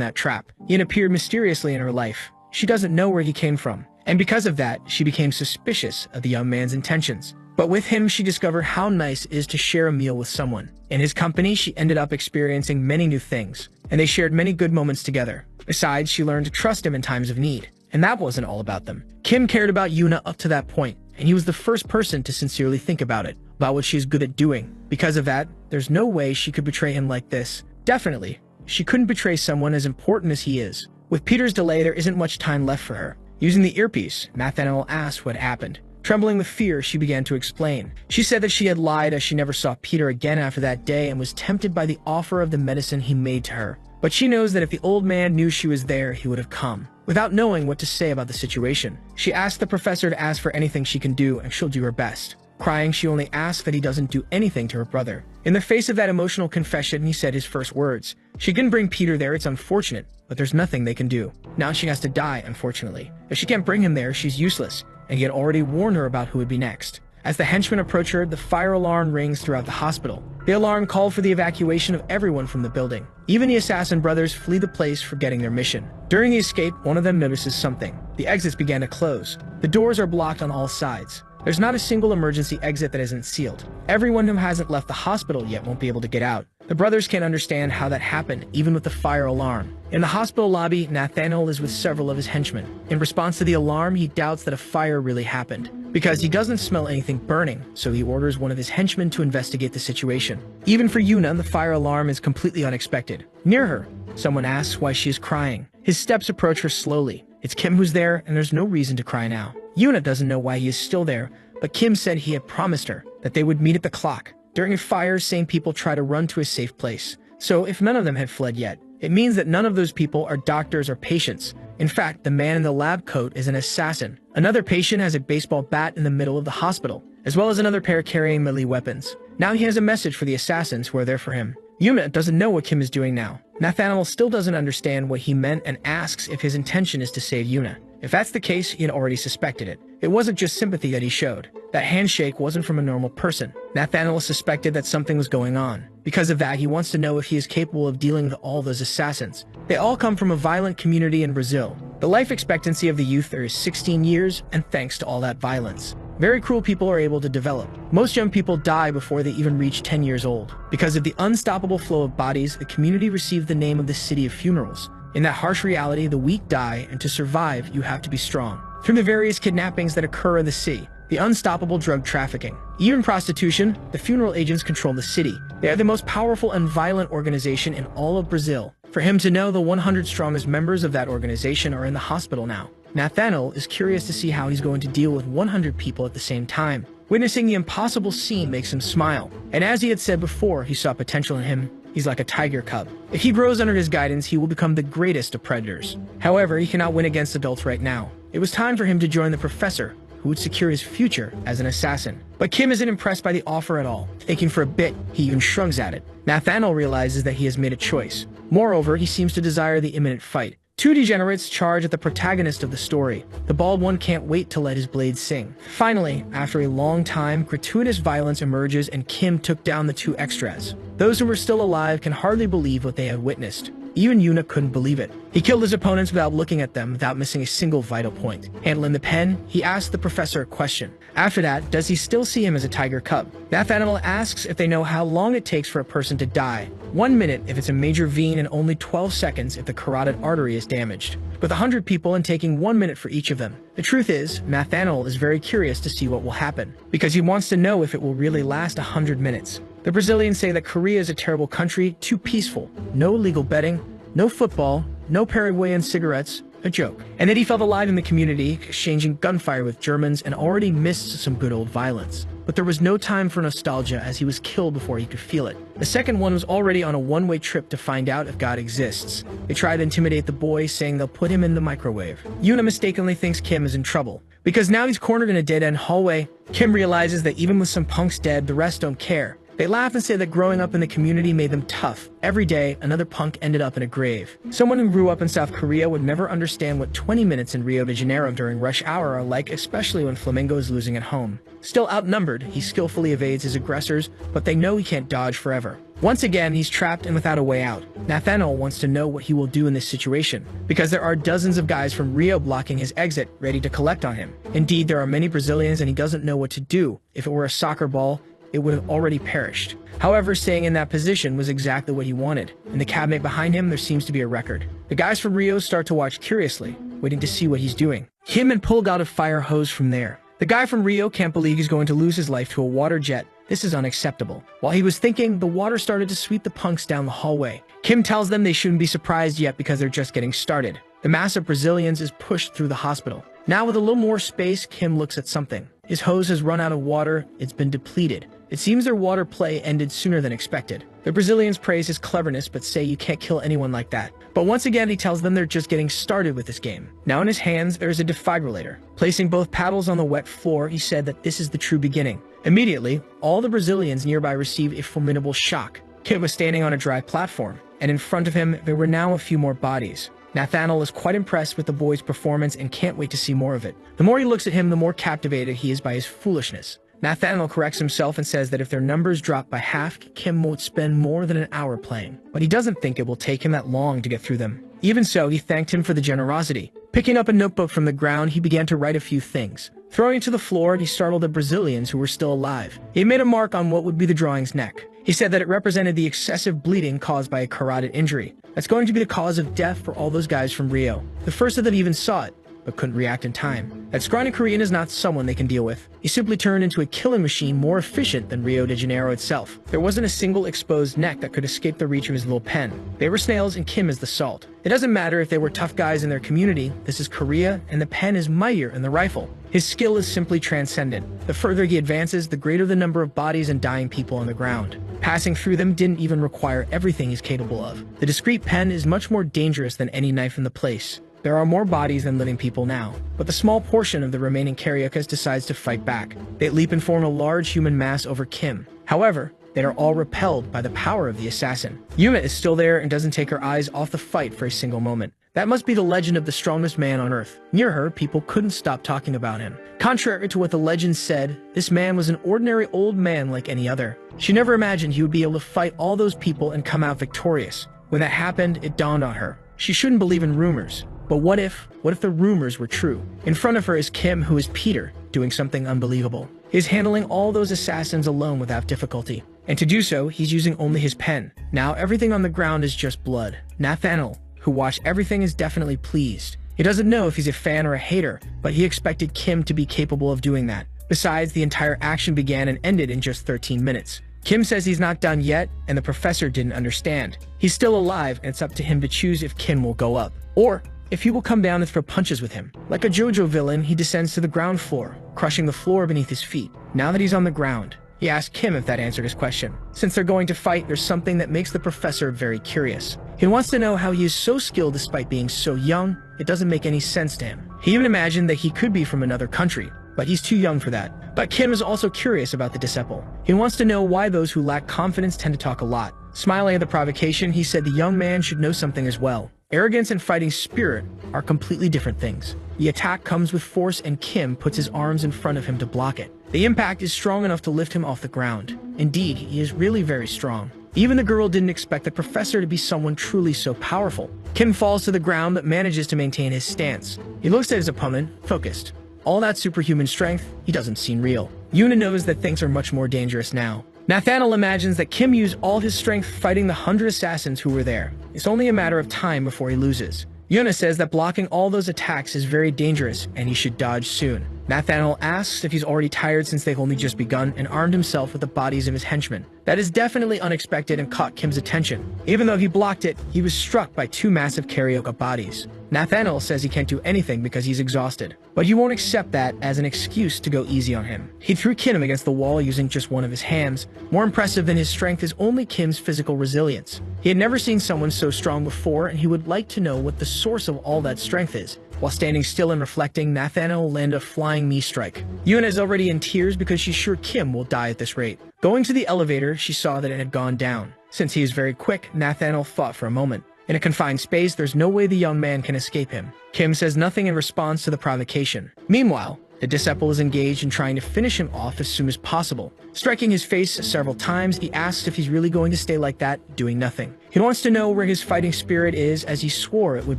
that trap. He had appeared mysteriously in her life. She doesn't know where he came from, and because of that, she became suspicious of the young man's intentions. But with him, she discovered how nice it is to share a meal with someone. In his company, she ended up experiencing many new things, and they shared many good moments together. Besides, she learned to trust him in times of need. And that wasn't all about them. Kim cared about Yuna up to that point, and he was the first person to sincerely think about it, about what she is good at doing. Because of that, there's no way she could betray him like this. Definitely, she couldn't betray someone as important as he is. With Peter's delay, there isn't much time left for her. Using the earpiece, Nathaniel asked what happened. Trembling with fear, she began to explain. She said that she had lied as she never saw Peter again after that day and was tempted by the offer of the medicine he made to her. But she knows that if the old man knew she was there, he would have come. Without knowing what to say about the situation, she asked the professor to ask for anything she can do, and she'll do her best. Crying, she only asks that he doesn't do anything to her brother. In the face of that emotional confession, he said his first words. She can bring Peter there, it's unfortunate, but there's nothing they can do. Now she has to die, unfortunately. If she can't bring him there, she's useless, and he had already warned her about who would be next. As the henchmen approach her, the fire alarm rings throughout the hospital. The alarm called for the evacuation of everyone from the building. Even the assassin brothers flee the place, forgetting their mission. During the escape, one of them notices something. The exits began to close. The doors are blocked on all sides. There's not a single emergency exit that isn't sealed. Everyone who hasn't left the hospital yet won't be able to get out. The brothers can't understand how that happened, even with the fire alarm. In the hospital lobby, Nathaniel is with several of his henchmen. In response to the alarm, he doubts that a fire really happened, because he doesn't smell anything burning, so he orders one of his henchmen to investigate the situation. Even for Yuna, the fire alarm is completely unexpected. Near her, someone asks why she is crying. His steps approach her slowly. It's Kim who's there, and there's no reason to cry now. Yuna doesn't know why he is still there, but Kim said he had promised her that they would meet at the clock. During a fire, sane people try to run to a safe place. So if none of them had fled yet, it means that none of those people are doctors or patients. In fact, the man in the lab coat is an assassin. Another patient has a baseball bat in the middle of the hospital, as well as another pair carrying melee weapons. Now he has a message for the assassins who are there for him. Yuna doesn't know what Kim is doing now. Nathaniel still doesn't understand what he meant and asks if his intention is to save Yuna. If that's the case, he had already suspected it. It wasn't just sympathy that he showed. That handshake wasn't from a normal person. Nathaniel suspected that something was going on. Because of that, he wants to know if he is capable of dealing with all those assassins. They all come from a violent community in Brazil. The life expectancy of the youth there is 16 years, and thanks to all that violence, very cruel people are able to develop. Most young people die before they even reach 10 years old. Because of the unstoppable flow of bodies, the community received the name of the City of Funerals. In that harsh reality, the weak die, and to survive, you have to be strong. From the various kidnappings that occur in the city, the unstoppable drug trafficking, even prostitution, the funeral agents control the city. They are the most powerful and violent organization in all of Brazil. For him to know the 100 strongest members of that organization are in the hospital now, Nathaniel is curious to see how he's going to deal with 100 people at the same time. Witnessing the impossible scene makes him smile, and as he had said before, he saw potential in him. He's like a tiger cub. If he grows under his guidance, he will become the greatest of predators. However, he cannot win against adults right now. It was time for him to join the professor, who would secure his future as an assassin. But Kim isn't impressed by the offer at all. Thinking for a bit, he even shrugs at it. Nathaniel realizes that he has made a choice. Moreover, he seems to desire the imminent fight. Two degenerates charge at the protagonist of the story. The bald one can't wait to let his blade sing. Finally, after a long time, gratuitous violence emerges and Kim took down the two extras. Those who were still alive can hardly believe what they had witnessed. Even Yuna couldn't believe it. He killed his opponents without looking at them, without missing a single vital point. Handling the pen, he asked the professor a question. After that, does he still see him as a tiger cub? Nathaniel asks if they know how long it takes for a person to die. 1 minute if it's a major vein and only 12 seconds if the carotid artery is damaged. With 100 people and taking 1 minute for each of them. The truth is, Nathaniel is very curious to see what will happen, because he wants to know if it will really last 100 minutes. The Brazilians say that Korea is a terrible country, too peaceful. No legal betting, no football, no Paraguayan cigarettes, a joke. And that he felt alive in the community, exchanging gunfire with Germans and already missed some good old violence. But there was no time for nostalgia as he was killed before he could feel it. The second one was already on a one-way trip to find out if God exists. They try to intimidate the boy, saying they'll put him in the microwave. Yuna mistakenly thinks Kim is in trouble, because now he's cornered in a dead-end hallway. Kim realizes that even with some punks dead, the rest don't care. They laugh and say that growing up in the community made them tough. Every day, another punk ended up in a grave. Someone who grew up in South Korea would never understand what 20 minutes in Rio de Janeiro during rush hour are like, especially when Flamengo is losing at home. Still outnumbered, he skillfully evades his aggressors, but they know he can't dodge forever. Once again, he's trapped and without a way out. Nathaniel wants to know what he will do in this situation, because there are dozens of guys from Rio blocking his exit, ready to collect on him. Indeed, there are many Brazilians and he doesn't know what to do. If it were a soccer ball, it would have already perished. However, staying in that position was exactly what he wanted. In the cabinet behind him, there seems to be a record. The guys from Rio start to watch curiously, waiting to see what he's doing. Kim and pulled out a fire hose from there. The guy from Rio can't believe he's going to lose his life to a water jet. This is unacceptable. While he was thinking, the water started to sweep the punks down the hallway. Kim tells them they shouldn't be surprised yet because they're just getting started. The mass of Brazilians is pushed through the hospital. Now with a little more space, Kim looks at something. His hose has run out of water, it's been depleted. It seems their water play ended sooner than expected. The Brazilians praise his cleverness but say you can't kill anyone like that. But once again he tells them they're just getting started with this game. Now in his hands there is a defibrillator. Placing both paddles on the wet floor, he said that this is the true beginning. Immediately, all the Brazilians nearby received a formidable shock. Kim was standing on a dry platform, and in front of him there were now a few more bodies. Nathaniel is quite impressed with the boy's performance and can't wait to see more of it. The more he looks at him, the more captivated he is by his foolishness. Nathaniel corrects himself and says that if their numbers drop by half, Kim won't spend more than an hour playing. But he doesn't think it will take him that long to get through them. Even so, he thanked him for the generosity. Picking up a notebook from the ground, he began to write a few things. Throwing it to the floor, he startled the Brazilians who were still alive. He made a mark on what would be the drawing's neck. He said that it represented the excessive bleeding caused by a carotid injury. That's going to be the cause of death for all those guys from Rio. The first of them even saw it, but couldn't react in time. That scrawny Korean is not someone they can deal with. He simply turned into a killing machine more efficient than Rio de Janeiro itself. There wasn't a single exposed neck that could escape the reach of his little pen. They were snails and Kim is the salt. It doesn't matter if they were tough guys in their community, this is Korea, and the pen is mightier than the rifle. His skill is simply transcendent. The further he advances, the greater the number of bodies and dying people on the ground. Passing through them didn't even require everything he's capable of. The discreet pen is much more dangerous than any knife in the place. There are more bodies than living people now, but the small portion of the remaining Cariocas decides to fight back. They leap and form a large human mass over Kim. However, they are all repelled by the power of the assassin. Yuna is still there and doesn't take her eyes off the fight for a single moment. That must be the legend of the strongest man on Earth. Near her, people couldn't stop talking about him. Contrary to what the legend said, this man was an ordinary old man like any other. She never imagined he would be able to fight all those people and come out victorious. When that happened, it dawned on her. She shouldn't believe in rumors. But what if the rumors were true? In front of her is Kim, who is Peter, doing something unbelievable. He's handling all those assassins alone without difficulty. And to do so, he's using only his pen. Now everything on the ground is just blood. Nathaniel, who watched everything, is definitely pleased. He doesn't know if he's a fan or a hater, but he expected Kim to be capable of doing that. Besides, the entire action began and ended in just 13 minutes. Kim says he's not done yet, and the professor didn't understand. He's still alive, and it's up to him to choose if Kim will go up, or if he will come down and throw punches with him. Like a JoJo villain, he descends to the ground floor, crushing the floor beneath his feet. Now that he's on the ground, he asked Kim if that answered his question. Since they're going to fight, there's something that makes the professor very curious. He wants to know how he is so skilled despite being so young. It doesn't make any sense to him. He even imagined that he could be from another country, but he's too young for that. But Kim is also curious about the disciple. He wants to know why those who lack confidence tend to talk a lot. Smiling at the provocation, he said the young man should know something as well. Arrogance and fighting spirit are completely different things. The attack comes with force and Kim puts his arms in front of him to block it. The impact is strong enough to lift him off the ground. Indeed, he is really very strong. Even the girl didn't expect the professor to be someone truly so powerful. Kim falls to the ground but manages to maintain his stance. He looks at his opponent, focused. All that superhuman strength, he doesn't seem real. Yuna knows that things are much more dangerous now. Nathaniel imagines that Kim used all his strength fighting the 100 assassins who were there. It's only a matter of time before he loses. Yuna says that blocking all those attacks is very dangerous and he should dodge soon. Nathaniel asks if he's already tired since they've only just begun and armed himself with the bodies of his henchmen. That is definitely unexpected and caught Kim's attention. Even though he blocked it, he was struck by two massive Carioca bodies. Nathaniel says he can't do anything because he's exhausted, but he won't accept that as an excuse to go easy on him. He threw Kim against the wall using just one of his hands. More impressive than his strength is only Kim's physical resilience. He had never seen someone so strong before, and he would like to know what the source of all that strength is. While standing still and reflecting, Nathaniel landed a flying knee strike. Yuna is already in tears because she's sure Kim will die at this rate. Going to the elevator, she saw that it had gone down. Since he is very quick, Nathaniel thought for a moment. In a confined space, there's no way the young man can escape him. Kim says nothing in response to the provocation. Meanwhile, the disciple is engaged in trying to finish him off as soon as possible. Striking his face several times, he asks if he's really going to stay like that, doing nothing. He wants to know where his fighting spirit is, as he swore it would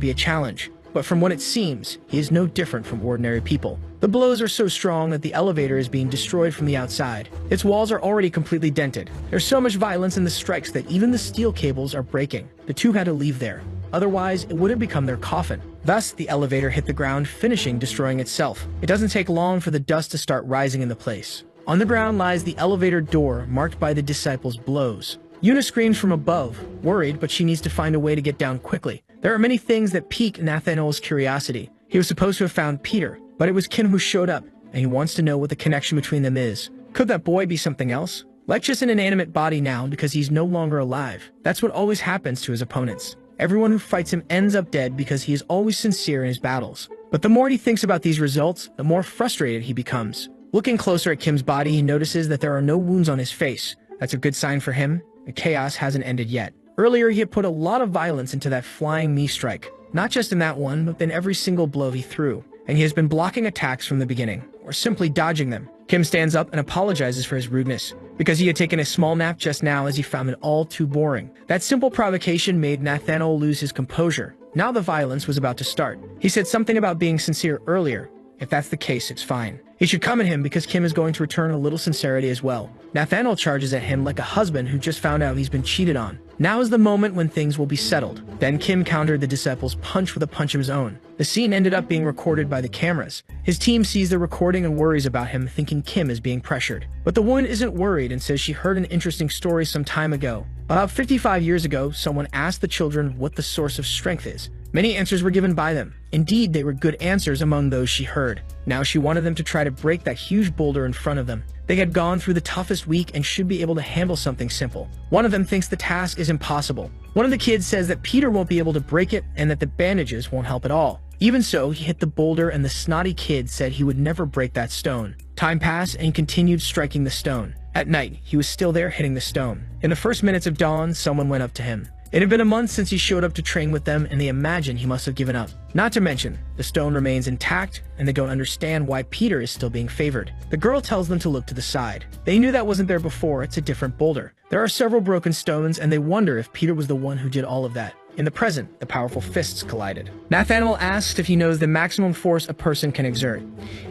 be a challenge. But from what it seems, he is no different from ordinary people. The blows are so strong that the elevator is being destroyed from the outside. Its walls are already completely dented. There's so much violence in the strikes that even the steel cables are breaking. The two had to leave there. Otherwise, it would have become their coffin. Thus, the elevator hit the ground, finishing destroying itself. It doesn't take long for the dust to start rising into place. On the ground lies the elevator door, marked by the disciples' blows. Yuna screams from above, worried, but she needs to find a way to get down quickly. There are many things that pique Nathaniel's curiosity. He was supposed to have found Peter, but it was Kim who showed up, and he wants to know what the connection between them is. Could that boy be something else? Like just an inanimate body now because he's no longer alive. That's what always happens to his opponents. Everyone who fights him ends up dead because he is always sincere in his battles. But the more he thinks about these results, the more frustrated he becomes. Looking closer at Kim's body, he notices that there are no wounds on his face. That's a good sign for him. The chaos hasn't ended yet. Earlier, he had put a lot of violence into that flying knee strike. Not just in that one, but in every single blow he threw. And he has been blocking attacks from the beginning, or simply dodging them. Kim stands up and apologizes for his rudeness, because he had taken a small nap just now as he found it all too boring. That simple provocation made Nathaniel lose his composure. Now the violence was about to start. He said something about being sincere earlier. If that's the case, it's fine. He should come at him because Kim is going to return a little sincerity as well. Nathaniel charges at him like a husband who just found out he's been cheated on. Now is the moment when things will be settled. Then Kim countered the disciple's punch with a punch of his own. The scene ended up being recorded by the cameras. His team sees the recording and worries about him, thinking Kim is being pressured. But the woman isn't worried and says she heard an interesting story some time ago. About 55 years ago, someone asked the children what the source of strength is. Many answers were given by them. Indeed, they were good answers among those she heard. Now she wanted them to try to break that huge boulder in front of them. They had gone through the toughest week and should be able to handle something simple. One of them thinks the task is impossible. One of the kids says that Peter won't be able to break it and that the bandages won't help at all. Even so, he hit the boulder and the snotty kid said he would never break that stone. Time passed and he continued striking the stone. At night, he was still there hitting the stone. In the first minutes of dawn, someone went up to him. It had been a month since he showed up to train with them, and they imagine he must have given up. Not to mention, the stone remains intact, and they don't understand why Peter is still being favored. The girl tells them to look to the side. They knew that wasn't there before, it's a different boulder. There are several broken stones, and they wonder if Peter was the one who did all of that. In the present, the powerful fists collided. Nathaniel asks if he knows the maximum force a person can exert.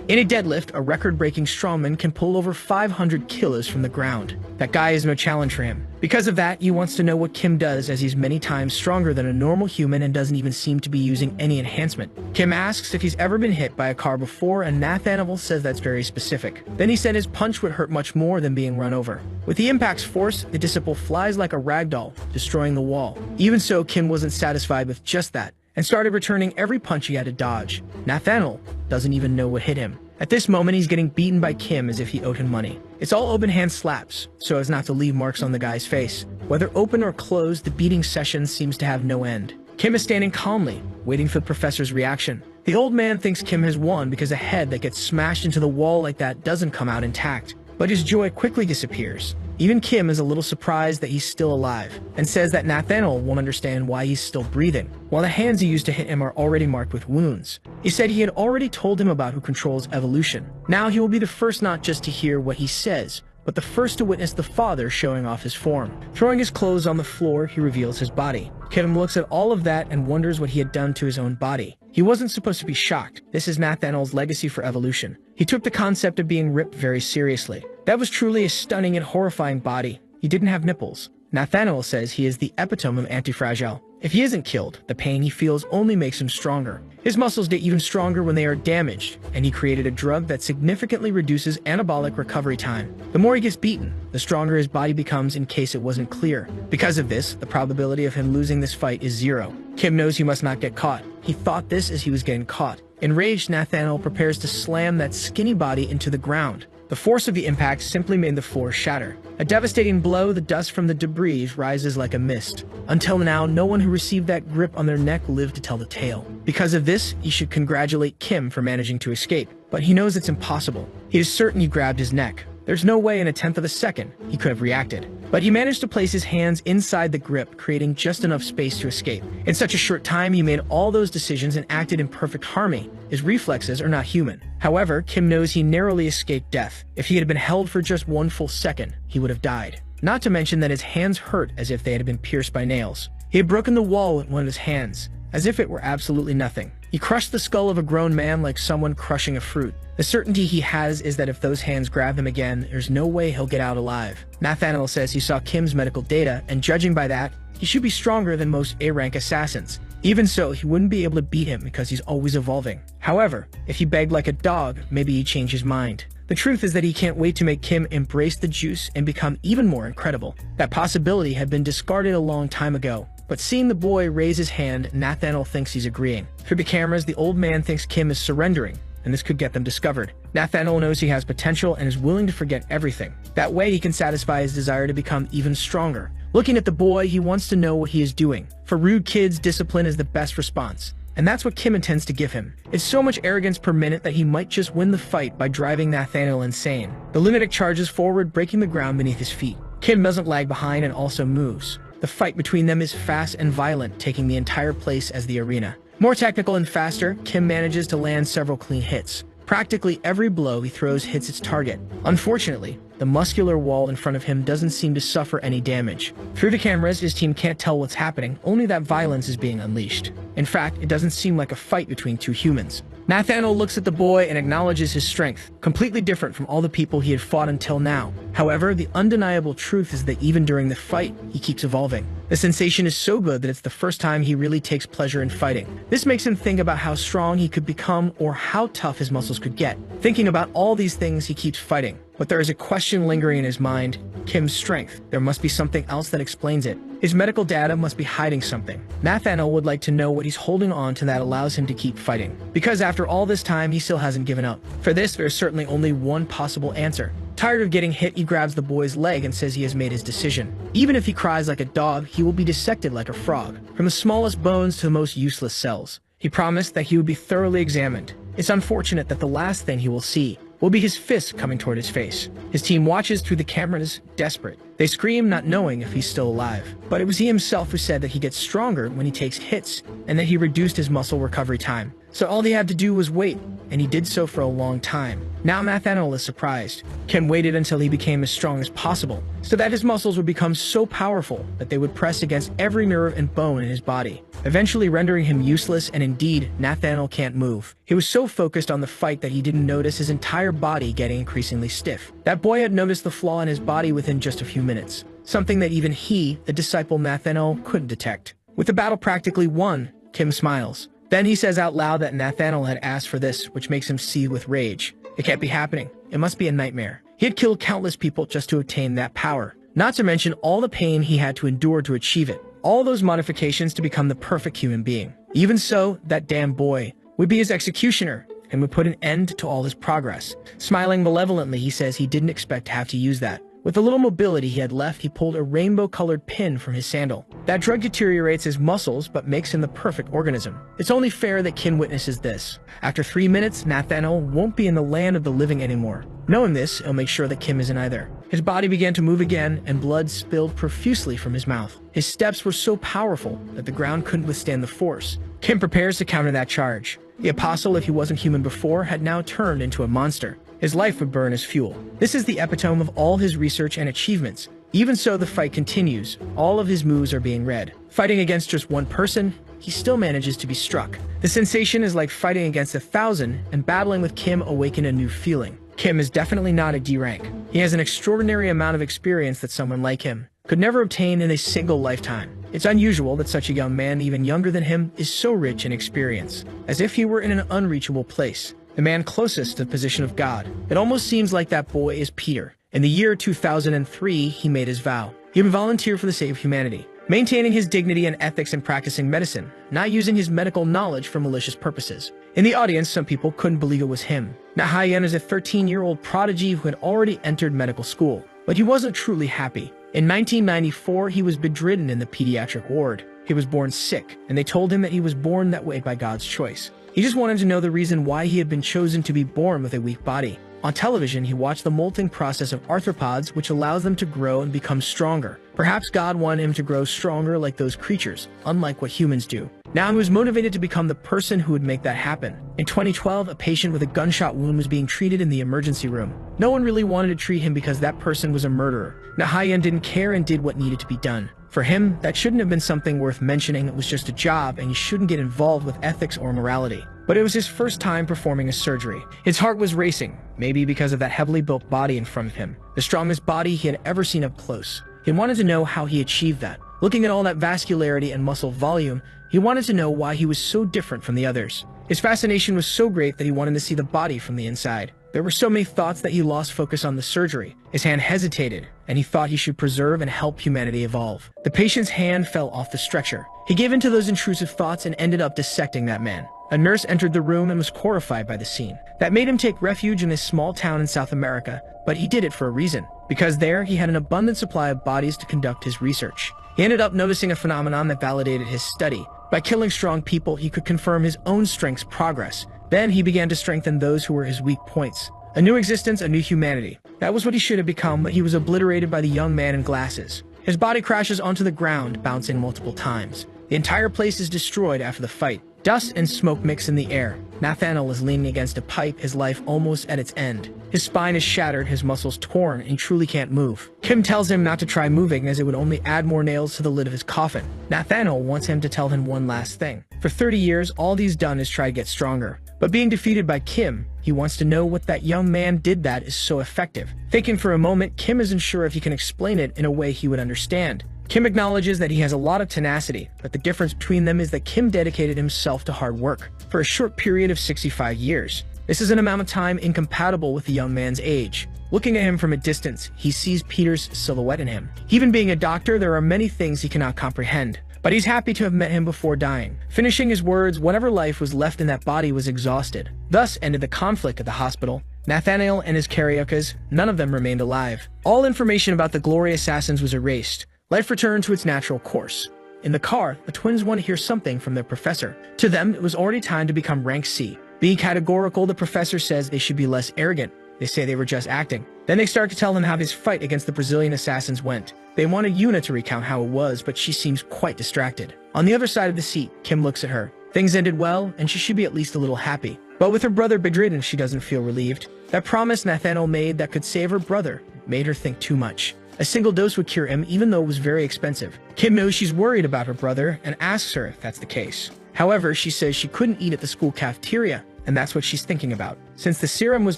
In a deadlift, a record-breaking strongman can pull over 500 kilos from the ground. That guy is no challenge for him. Because of that, he wants to know what Kim does, as he's many times stronger than a normal human and doesn't even seem to be using any enhancement. Kim asks if he's ever been hit by a car before, and Nathaniel says that's very specific. Then he said his punch would hurt much more than being run over. With the impact's force, the disciple flies like a ragdoll, destroying the wall. Even so, Kim wasn't satisfied with just that, and started returning every punch he had to dodge. Nathaniel doesn't even know what hit him. At this moment, he's getting beaten by Kim as if he owed him money. It's all open hand slaps, so as not to leave marks on the guy's face. Whether open or closed, the beating session seems to have no end. Kim is standing calmly, waiting for the professor's reaction. The old man thinks Kim has won because a head that gets smashed into the wall like that doesn't come out intact. But his joy quickly disappears. Even Kim is a little surprised that he's still alive, and says that Nathaniel won't understand why he's still breathing, while the hands he used to hit him are already marked with wounds. He said he had already told him about who controls evolution. Now he will be the first not just to hear what he says, but the first to witness the father showing off his form. Throwing his clothes on the floor, he reveals his body. Kim looks at all of that and wonders what he had done to his own body. He wasn't supposed to be shocked. This is Nathaniel's legacy for evolution. He took the concept of being ripped very seriously. That was truly a stunning and horrifying body. He didn't have nipples. Nathaniel says he is the epitome of anti-fragile. If he isn't killed, the pain he feels only makes him stronger. His muscles get even stronger when they are damaged, and he created a drug that significantly reduces anabolic recovery time. The more he gets beaten, the stronger his body becomes in case it wasn't clear. Because of this, the probability of him losing this fight is 0. Kim knows he must not get caught. He thought this as he was getting caught. Enraged, Nathaniel prepares to slam that skinny body into the ground. The force of the impact simply made the floor shatter. A devastating blow, the dust from the debris rises like a mist. Until now, no one who received that grip on their neck lived to tell the tale. Because of this, he should congratulate Kim for managing to escape. But he knows it's impossible. He is certain he grabbed his neck. There's no way in a tenth of a second he could have reacted. But he managed to place his hands inside the grip, creating just enough space to escape. In such a short time, he made all those decisions and acted in perfect harmony. His reflexes are not human. However, Kim knows he narrowly escaped death. If he had been held for just 1 full second, he would have died. Not to mention that his hands hurt as if they had been pierced by nails. He had broken the wall with one of his hands, as if it were absolutely nothing. He crushed the skull of a grown man like someone crushing a fruit. The certainty he has is that if those hands grab him again, there's no way he'll get out alive. Nathaniel says he saw Kim's medical data, and judging by that, he should be stronger than most A-rank assassins. Even so, he wouldn't be able to beat him because he's always evolving. However, if he begged like a dog, maybe he'd change his mind. The truth is that he can't wait to make Kim embrace the juice and become even more incredible. That possibility had been discarded a long time ago. But seeing the boy raise his hand, Nathaniel thinks he's agreeing. Through the cameras, the old man thinks Kim is surrendering, and this could get them discovered. Nathaniel knows he has potential and is willing to forget everything. That way he can satisfy his desire to become even stronger. Looking at the boy, he wants to know what he is doing. For rude kids, discipline is the best response. and that's what Kim intends to give him. It's so much arrogance per minute that he might just win the fight by driving Nathaniel insane. The lunatic charges forward, breaking the ground beneath his feet. Kim doesn't lag behind and also moves. The fight between them is fast and violent, taking the entire place as the arena. More technical and faster, Kim manages to land several clean hits. Practically every blow he throws hits its target. Unfortunately, the muscular wall in front of him doesn't seem to suffer any damage. Through the cameras, his team can't tell what's happening, only that violence is being unleashed. In fact, it doesn't seem like a fight between two humans. Nathaniel looks at the boy and acknowledges his strength, completely different from all the people he had fought until now. However, the undeniable truth is that even during the fight, he keeps evolving. The sensation is so good that it's the first time he really takes pleasure in fighting. This makes him think about how strong he could become or how tough his muscles could get. Thinking about all these things, he keeps fighting. But there is a question lingering in his mind: Kim's strength. There must be something else that explains it. His medical data must be hiding something. Nathaniel would like to know what he's holding on to that allows him to keep fighting. Because after all this time, he still hasn't given up. For this, there's certainly only one possible answer. Tired of getting hit, he grabs the boy's leg and says he has made his decision. Even if he cries like a dog, he will be dissected like a frog, from the smallest bones to the most useless cells. He promised that he would be thoroughly examined. It's unfortunate that the last thing he will see will be his fist coming toward his face. His team watches through the cameras, desperate. They scream, not knowing if he's still alive. But it was he himself who said that he gets stronger when he takes hits, and that he reduced his muscle recovery time. So all he had to do was wait, and he did so for a long time. Now Nathaniel is surprised. Kim waited until he became as strong as possible, so that his muscles would become so powerful that they would press against every nerve and bone in his body, eventually rendering him useless, and indeed, Nathaniel can't move. He was so focused on the fight that he didn't notice his entire body getting increasingly stiff. That boy had noticed the flaw in his body within just a few minutes, something that even he, the disciple Nathaniel, couldn't detect. With the battle practically won, Kim smiles. Then he says out loud that Nathaniel had asked for this, which makes him seethe with rage. It can't be happening. It must be a nightmare. He had killed countless people just to obtain that power, not to mention all the pain he had to endure to achieve it. All those modifications to become the perfect human being. Even so, that damn boy would be his executioner and would put an end to all his progress. Smiling malevolently, he says he didn't expect to have to use that. With the little mobility he had left, he pulled a rainbow-colored pin from his sandal. That drug deteriorates his muscles, but makes him the perfect organism. It's only fair that Kim witnesses this. After 3 minutes, Nathaniel won't be in the land of the living anymore. Knowing this, he'll make sure that Kim isn't either. His body began to move again, and blood spilled profusely from his mouth. His steps were so powerful that the ground couldn't withstand the force. Kim prepares to counter that charge. The apostle, if he wasn't human before, had now turned into a monster. His life would burn as fuel. This is the epitome of all his research and achievements. Even so, the fight continues. All of his moves are being read. Fighting against just one person, he still manages to be struck. The sensation is like fighting against 1,000, and battling with Kim awakened a new feeling. Kim is definitely not a D rank. He has an extraordinary amount of experience that someone like him could never obtain in a single lifetime. It's unusual that such a young man, even younger than him, is so rich in experience, as if he were in an unreachable place. The man closest to the position of God. It almost seems like that boy is Peter. In the year 2003, he made his vow. He would volunteer for the sake of humanity, maintaining his dignity and ethics and practicing medicine, not using his medical knowledge for malicious purposes. In the audience, some people couldn't believe it was him. Nahayen is a 13-year-old prodigy who had already entered medical school, but he wasn't truly happy. In 1994, he was bedridden in the pediatric ward. He was born sick, and they told him that he was born that way by God's choice. He just wanted to know the reason why he had been chosen to be born with a weak body. On television, he watched the molting process of arthropods, which allows them to grow and become stronger. Perhaps God wanted him to grow stronger like those creatures, unlike what humans do. Now he was motivated to become the person who would make that happen. In 2012, a patient with a gunshot wound was being treated in the emergency room. No one really wanted to treat him because that person was a murderer. Nahayen didn't care and did what needed to be done. For him, that shouldn't have been something worth mentioning. It was just a job, and he shouldn't get involved with ethics or morality. But it was his first time performing a surgery. His heart was racing, maybe because of that heavily built body in front of him, the strongest body he had ever seen up close. He wanted to know how he achieved that. Looking at all that vascularity and muscle volume, he wanted to know why he was so different from the others. His fascination was so great that he wanted to see the body from the inside. There were so many thoughts that he lost focus on the surgery. His hand hesitated, and he thought he should preserve and help humanity evolve. The patient's hand fell off the stretcher. He gave in to those intrusive thoughts and ended up dissecting that man. A nurse entered the room and was horrified by the scene. That made him take refuge in this small town in South America, but he did it for a reason. Because there, he had an abundant supply of bodies to conduct his research. He ended up noticing a phenomenon that validated his study. By killing strong people, he could confirm his own strength's progress. Then he began to strengthen those who were his weak points. A new existence, a new humanity. That was what he should have become, but he was obliterated by the young man in glasses. His body crashes onto the ground, bouncing multiple times. The entire place is destroyed after the fight. Dust and smoke mix in the air. Nathaniel is leaning against a pipe, his life almost at its end. His spine is shattered, his muscles torn, and he truly can't move. Kim tells him not to try moving as it would only add more nails to the lid of his coffin. Nathaniel wants him to tell him one last thing. For 30 years, all he's done is try to get stronger. But being defeated by Kim, he wants to know what that young man did that is so effective. Thinking for a moment, Kim isn't sure if he can explain it in a way he would understand. Kim acknowledges that he has a lot of tenacity, but the difference between them is that Kim dedicated himself to hard work for a short period of 65 years. This is an amount of time incompatible with the young man's age. Looking at him from a distance, he sees Peter's silhouette in him. Even being a doctor, there are many things he cannot comprehend. But he's happy to have met him before dying. Finishing his words, whatever life was left in that body was exhausted. Thus ended the conflict at the hospital. Nathaniel and his Karyakas, none of them remained alive. All information about the Glory Assassins was erased. Life returned to its natural course. In the car, the twins want to hear something from their professor. To them, it was already time to become rank C. Being categorical, the professor says they should be less arrogant. They say they were just acting. Then they start to tell him how his fight against the Brazilian assassins went. They wanted Yuna to recount how it was, but she seems quite distracted. On the other side of the seat, Kim looks at her. Things ended well, and she should be at least a little happy. But with her brother bedridden, she doesn't feel relieved. That promise Nathaniel made that could save her brother made her think too much. A single dose would cure him, even though it was very expensive. Kim knows she's worried about her brother and asks her if that's the case. However, she says she couldn't eat at the school cafeteria, and that's what she's thinking about. Since the serum was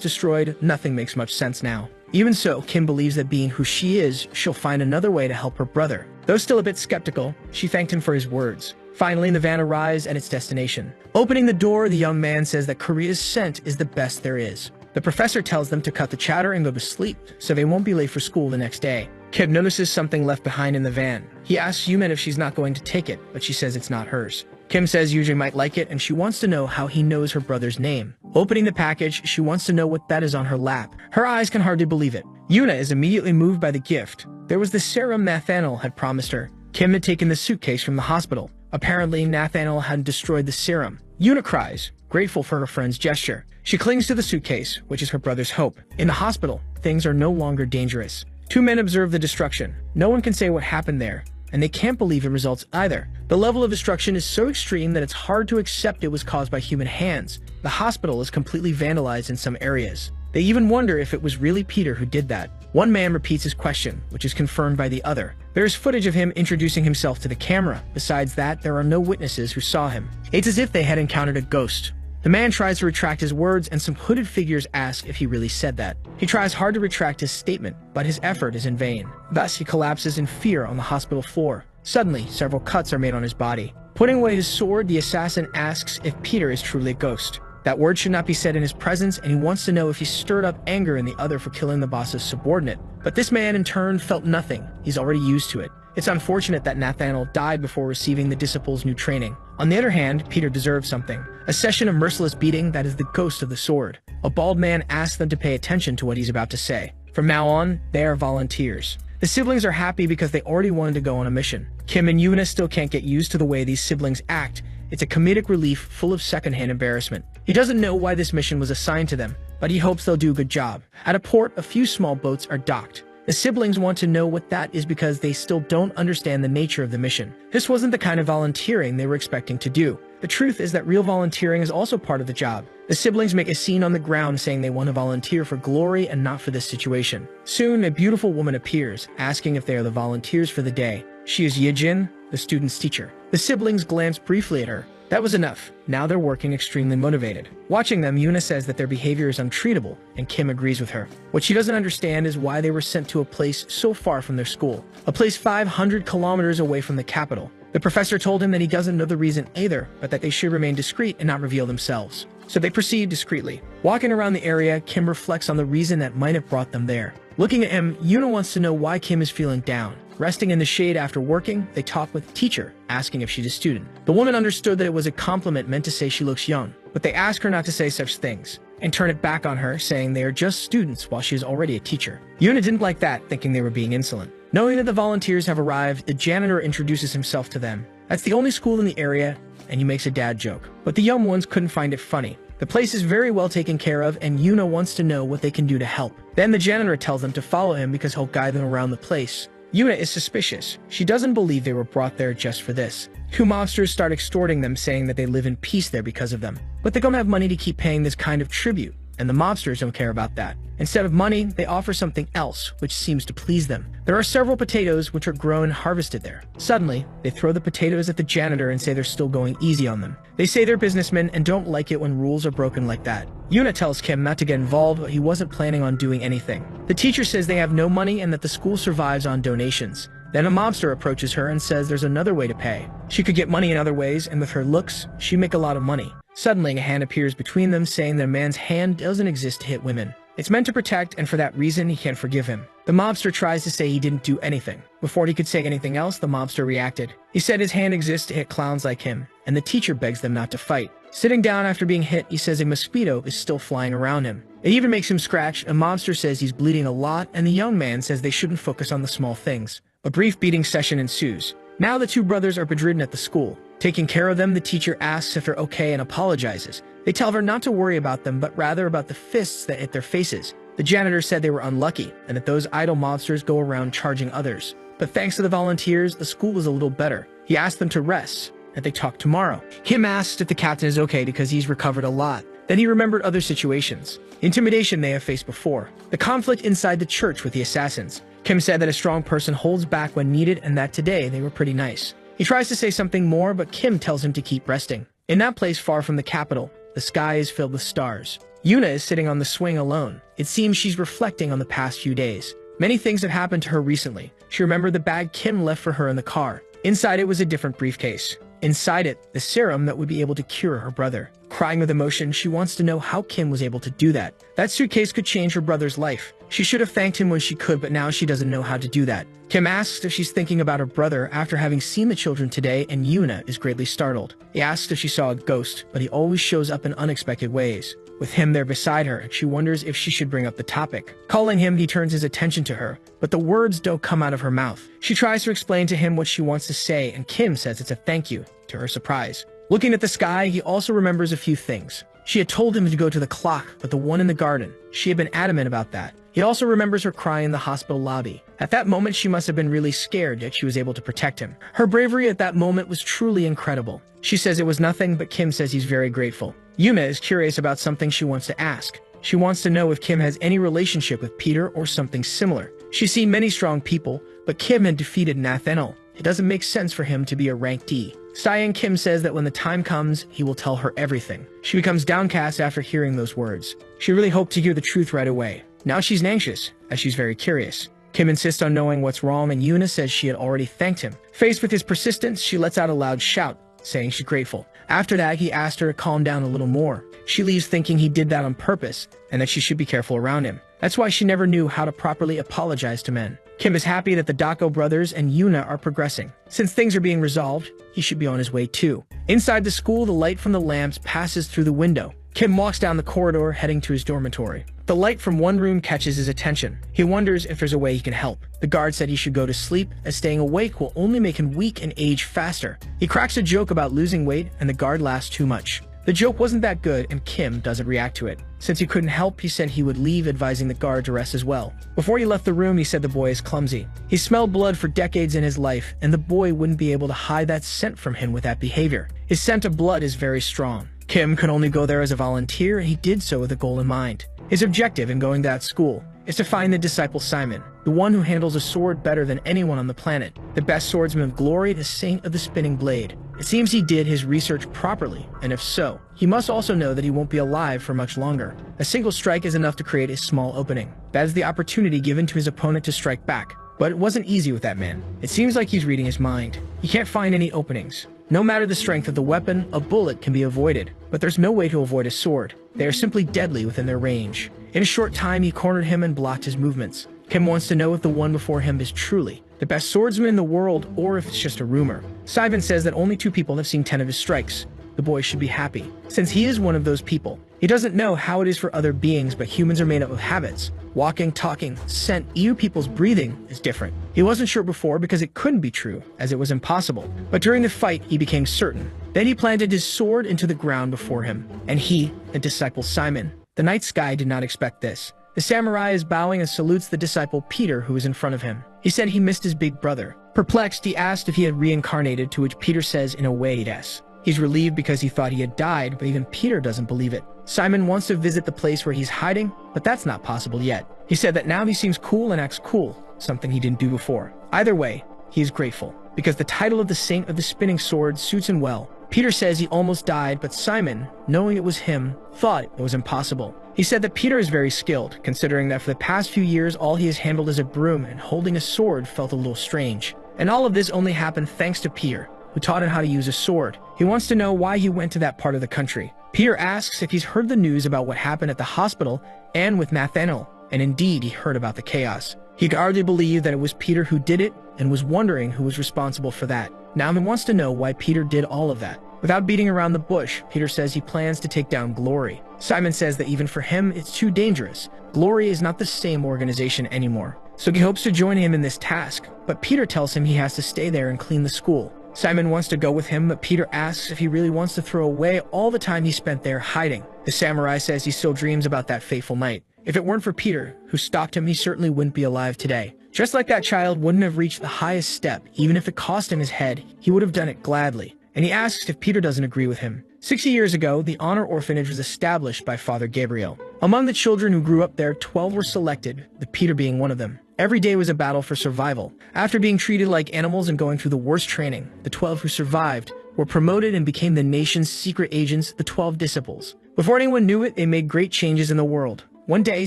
destroyed, nothing makes much sense now. Even so, Kim believes that being who she is, she'll find another way to help her brother. Though still a bit skeptical, she thanked him for his words. Finally, the van arrives at its destination. Opening the door, the young man says that Korea's scent is the best there is. The professor tells them to cut the chatter and go to sleep, so they won't be late for school the next day. Kim notices something left behind in the van. He asks Yumin if she's not going to take it, but she says it's not hers. Kim says Yujin might like it, and she wants to know how he knows her brother's name. Opening the package, she wants to know what that is on her lap. Her eyes can hardly believe it. Yuna is immediately moved by the gift. There was the serum Nathaniel had promised her. Kim had taken the suitcase from the hospital. Apparently, Nathaniel hadn't destroyed the serum. Yuna cries, grateful for her friend's gesture. She clings to the suitcase, which is her brother's hope. In the hospital, things are no longer dangerous. Two men observe the destruction. No one can say what happened there, and they can't believe it results either. The level of destruction is so extreme that it's hard to accept it was caused by human hands. The hospital is completely vandalized in some areas. They even wonder if it was really Peter who did that. One man repeats his question, which is confirmed by the other. There is footage of him introducing himself to the camera. Besides that, there are no witnesses who saw him. It's as if they had encountered a ghost. The man tries to retract his words, and some hooded figures ask if he really said that. He tries hard to retract his statement, but his effort is in vain. Thus, he collapses in fear on the hospital floor. Suddenly, several cuts are made on his body. Putting away his sword, the assassin asks if Peter is truly a ghost. That word should not be said in his presence, and he wants to know if he stirred up anger in the other for killing the boss's subordinate. But this man, in turn, felt nothing. He's already used to it. It's unfortunate that Nathaniel died before receiving the disciple's new training. On the other hand, Peter deserves something. A session of merciless beating that is the ghost of the sword. A bald man asks them to pay attention to what he's about to say. From now on, they are volunteers. The siblings are happy because they already wanted to go on a mission. Kim and Yuna still can't get used to the way these siblings act. It's a comedic relief full of secondhand embarrassment. He doesn't know why this mission was assigned to them, but he hopes they'll do a good job. At a port, a few small boats are docked. The siblings want to know what that is because they still don't understand the nature of the mission. This wasn't the kind of volunteering they were expecting to do. The truth is that real volunteering is also part of the job. The siblings make a scene on the ground saying they want to volunteer for glory and not for this situation. Soon, a beautiful woman appears, asking if they are the volunteers for the day. She is Yejin, the student's teacher. The siblings glance briefly at her. That was enough. Now they're working extremely motivated. Watching them, Yuna says that their behavior is untreatable, and Kim agrees with her. What she doesn't understand is why they were sent to a place so far from their school, a place 500 kilometers away from the capital. The professor told him that he doesn't know the reason either, but that they should remain discreet and not reveal themselves. So they proceed discreetly. Walking around the area, Kim reflects on the reason that might have brought them there. Looking at him, Yuna wants to know why Kim is feeling down. Resting in the shade after working, they talk with the teacher, asking if she's a student. The woman understood that it was a compliment meant to say she looks young, but they ask her not to say such things, and turn it back on her, saying they are just students while she is already a teacher. Yuna didn't like that, thinking they were being insolent. Knowing that the volunteers have arrived, the janitor introduces himself to them. That's the only school in the area, and he makes a dad joke. But the young ones couldn't find it funny. The place is very well taken care of, and Yuna wants to know what they can do to help. Then the janitor tells them to follow him because he'll guide them around the place. Yuna is suspicious. She doesn't believe they were brought there just for this. Two mobsters start extorting them, saying that they live in peace there because of them. But they don't have money to keep paying this kind of tribute, and the mobsters don't care about that. Instead of money, they offer something else, which seems to please them. There are several potatoes which are grown and harvested there. Suddenly, they throw the potatoes at the janitor and say they're still going easy on them. They say they're businessmen and don't like it when rules are broken like that. Yuna tells Kim not to get involved, but he wasn't planning on doing anything. The teacher says they have no money and that the school survives on donations. Then a mobster approaches her and says there's another way to pay. She could get money in other ways, and with her looks, she'd make a lot of money. Suddenly, a hand appears between them, saying that a man's hand doesn't exist to hit women. It's meant to protect, and for that reason, he can't forgive him. The mobster tries to say he didn't do anything. Before he could say anything else, the mobster reacted. He said his hand exists to hit clowns like him, and the teacher begs them not to fight. Sitting down after being hit, he says a mosquito is still flying around him. It even makes him scratch. A mobster says he's bleeding a lot, and the young man says they shouldn't focus on the small things. A brief beating session ensues. Now the two brothers are bedridden at the school. Taking care of them, the teacher asks if they're okay and apologizes. They tell her not to worry about them, but rather about the fists that hit their faces. The janitor said they were unlucky, and that those idle mobsters go around charging others. But thanks to the volunteers, the school was a little better. He asked them to rest, and they talk tomorrow. Kim asked if the captain is okay because he's recovered a lot. Then he remembered other situations. Intimidation they have faced before. The conflict inside the church with the assassins. Kim said that a strong person holds back when needed and that today they were pretty nice. He tries to say something more, but Kim tells him to keep resting. In that place far from the capital, the sky is filled with stars. Yuna is sitting on the swing alone. It seems she's reflecting on the past few days. Many things have happened to her recently. She remembered the bag Kim left for her in the car. Inside it was a different briefcase. Inside it, the serum that would be able to cure her brother. Crying with emotion, she wants to know how Kim was able to do that. That suitcase could change her brother's life. She should have thanked him when she could, but now she doesn't know how to do that. Kim asks if she's thinking about her brother after having seen the children today, and Yuna is greatly startled. He asks if she saw a ghost, but he always shows up in unexpected ways. With him there beside her, she wonders if she should bring up the topic. Calling him, he turns his attention to her, but the words don't come out of her mouth. She tries to explain to him what she wants to say, and Kim says it's a thank you, to her surprise. Looking at the sky, he also remembers a few things. She had told him to go to the clock, but the one in the garden. She had been adamant about that. He also remembers her crying in the hospital lobby. At that moment, she must have been really scared, yet she was able to protect him. Her bravery at that moment was truly incredible. She says it was nothing, but Kim says he's very grateful. Yuna is curious about something she wants to ask. She wants to know if Kim has any relationship with Peter or something similar. She's seen many strong people, but Kim had defeated Nathaniel. It doesn't make sense for him to be a rank D. Sighing, Kim says that when the time comes, he will tell her everything. She becomes downcast after hearing those words. She really hoped to hear the truth right away. Now she's anxious, as she's very curious. Kim insists on knowing what's wrong, and Yuna says she had already thanked him. Faced with his persistence, she lets out a loud shout, saying she's grateful. After that, he asked her to calm down a little more. She leaves thinking he did that on purpose, and that she should be careful around him. That's why she never knew how to properly apologize to men. Kim is happy that the Dako brothers and Yuna are progressing. Since things are being resolved, he should be on his way too. Inside the school, the light from the lamps passes through the window. Kim walks down the corridor, heading to his dormitory. The light from one room catches his attention. He wonders if there's a way he can help. The guard said he should go to sleep, as staying awake will only make him weak and age faster. He cracks a joke about losing weight, and the guard laughs too much. The joke wasn't that good, and Kim doesn't react to it. Since he couldn't help, he said he would leave, advising the guard to rest as well. Before he left the room, he said the boy is clumsy. He smelled blood for decades in his life, and the boy wouldn't be able to hide that scent from him with that behavior. His scent of blood is very strong. Kim could only go there as a volunteer, and he did so with a goal in mind. His objective in going to that school is to find the disciple Simon, the one who handles a sword better than anyone on the planet, the best swordsman of glory, the saint of the spinning blade. It seems he did his research properly, and if so, he must also know that he won't be alive for much longer. A single strike is enough to create a small opening. That is the opportunity given to his opponent to strike back. But it wasn't easy with that man. It seems like he's reading his mind. He can't find any openings. No matter the strength of the weapon, a bullet can be avoided, but there's no way to avoid a sword. They are simply deadly within their range. In a short time, he cornered him and blocked his movements. Kim wants to know if the one before him is truly the best swordsman in the world, or if it's just a rumor. Simon says that only 2 people have seen 10 of his strikes. The boy should be happy, since he is one of those people. He doesn't know how it is for other beings, but humans are made up of habits. Walking, talking, scent, even people's breathing is different. He wasn't sure before because it couldn't be true, as it was impossible. But during the fight, he became certain. Then he planted his sword into the ground before him, and he, the disciple Simon. The night sky did not expect this. The samurai is bowing and salutes the disciple Peter, who is in front of him. He said he missed his big brother. Perplexed, he asked if he had reincarnated, to which Peter says in a way yes. He's relieved because he thought he had died, but even Peter doesn't believe it. Simon wants to visit the place where he's hiding, but that's not possible yet. He said that now he seems cool and acts cool, something he didn't do before. Either way, he is grateful, because the title of the Saint of the Spinning Sword suits him well. Peter says he almost died, but Simon, knowing it was him, thought it was impossible. He said that Peter is very skilled, considering that for the past few years all he has handled is a broom, and holding a sword felt a little strange. And all of this only happened thanks to Peter, who taught him how to use a sword. He wants to know why he went to that part of the country. Peter asks if he's heard the news about what happened at the hospital and with Nathaniel, and indeed he heard about the chaos. He could hardly believe that it was Peter who did it, and was wondering who was responsible for that. Now he wants to know why Peter did all of that. Without beating around the bush, Peter says he plans to take down Glory. Simon says that even for him, it's too dangerous. Glory is not the same organization anymore, so he hopes to join him in this task, but Peter tells him he has to stay there and clean the school. Simon wants to go with him, but Peter asks if he really wants to throw away all the time he spent there hiding. The samurai says he still dreams about that fateful night. If it weren't for Peter, who stopped him, he certainly wouldn't be alive today. Just like that child wouldn't have reached the highest step, even if it cost him his head, he would have done it gladly. And he asks if Peter doesn't agree with him. 60 years ago, the Honor Orphanage was established by Father Gabriel. Among the children who grew up there, 12 were selected, with Peter being one of them. Every day was a battle for survival. After being treated like animals and going through the worst training, the 12 who survived were promoted and became the nation's secret agents, the 12 disciples. Before anyone knew it, they made great changes in the world. One day,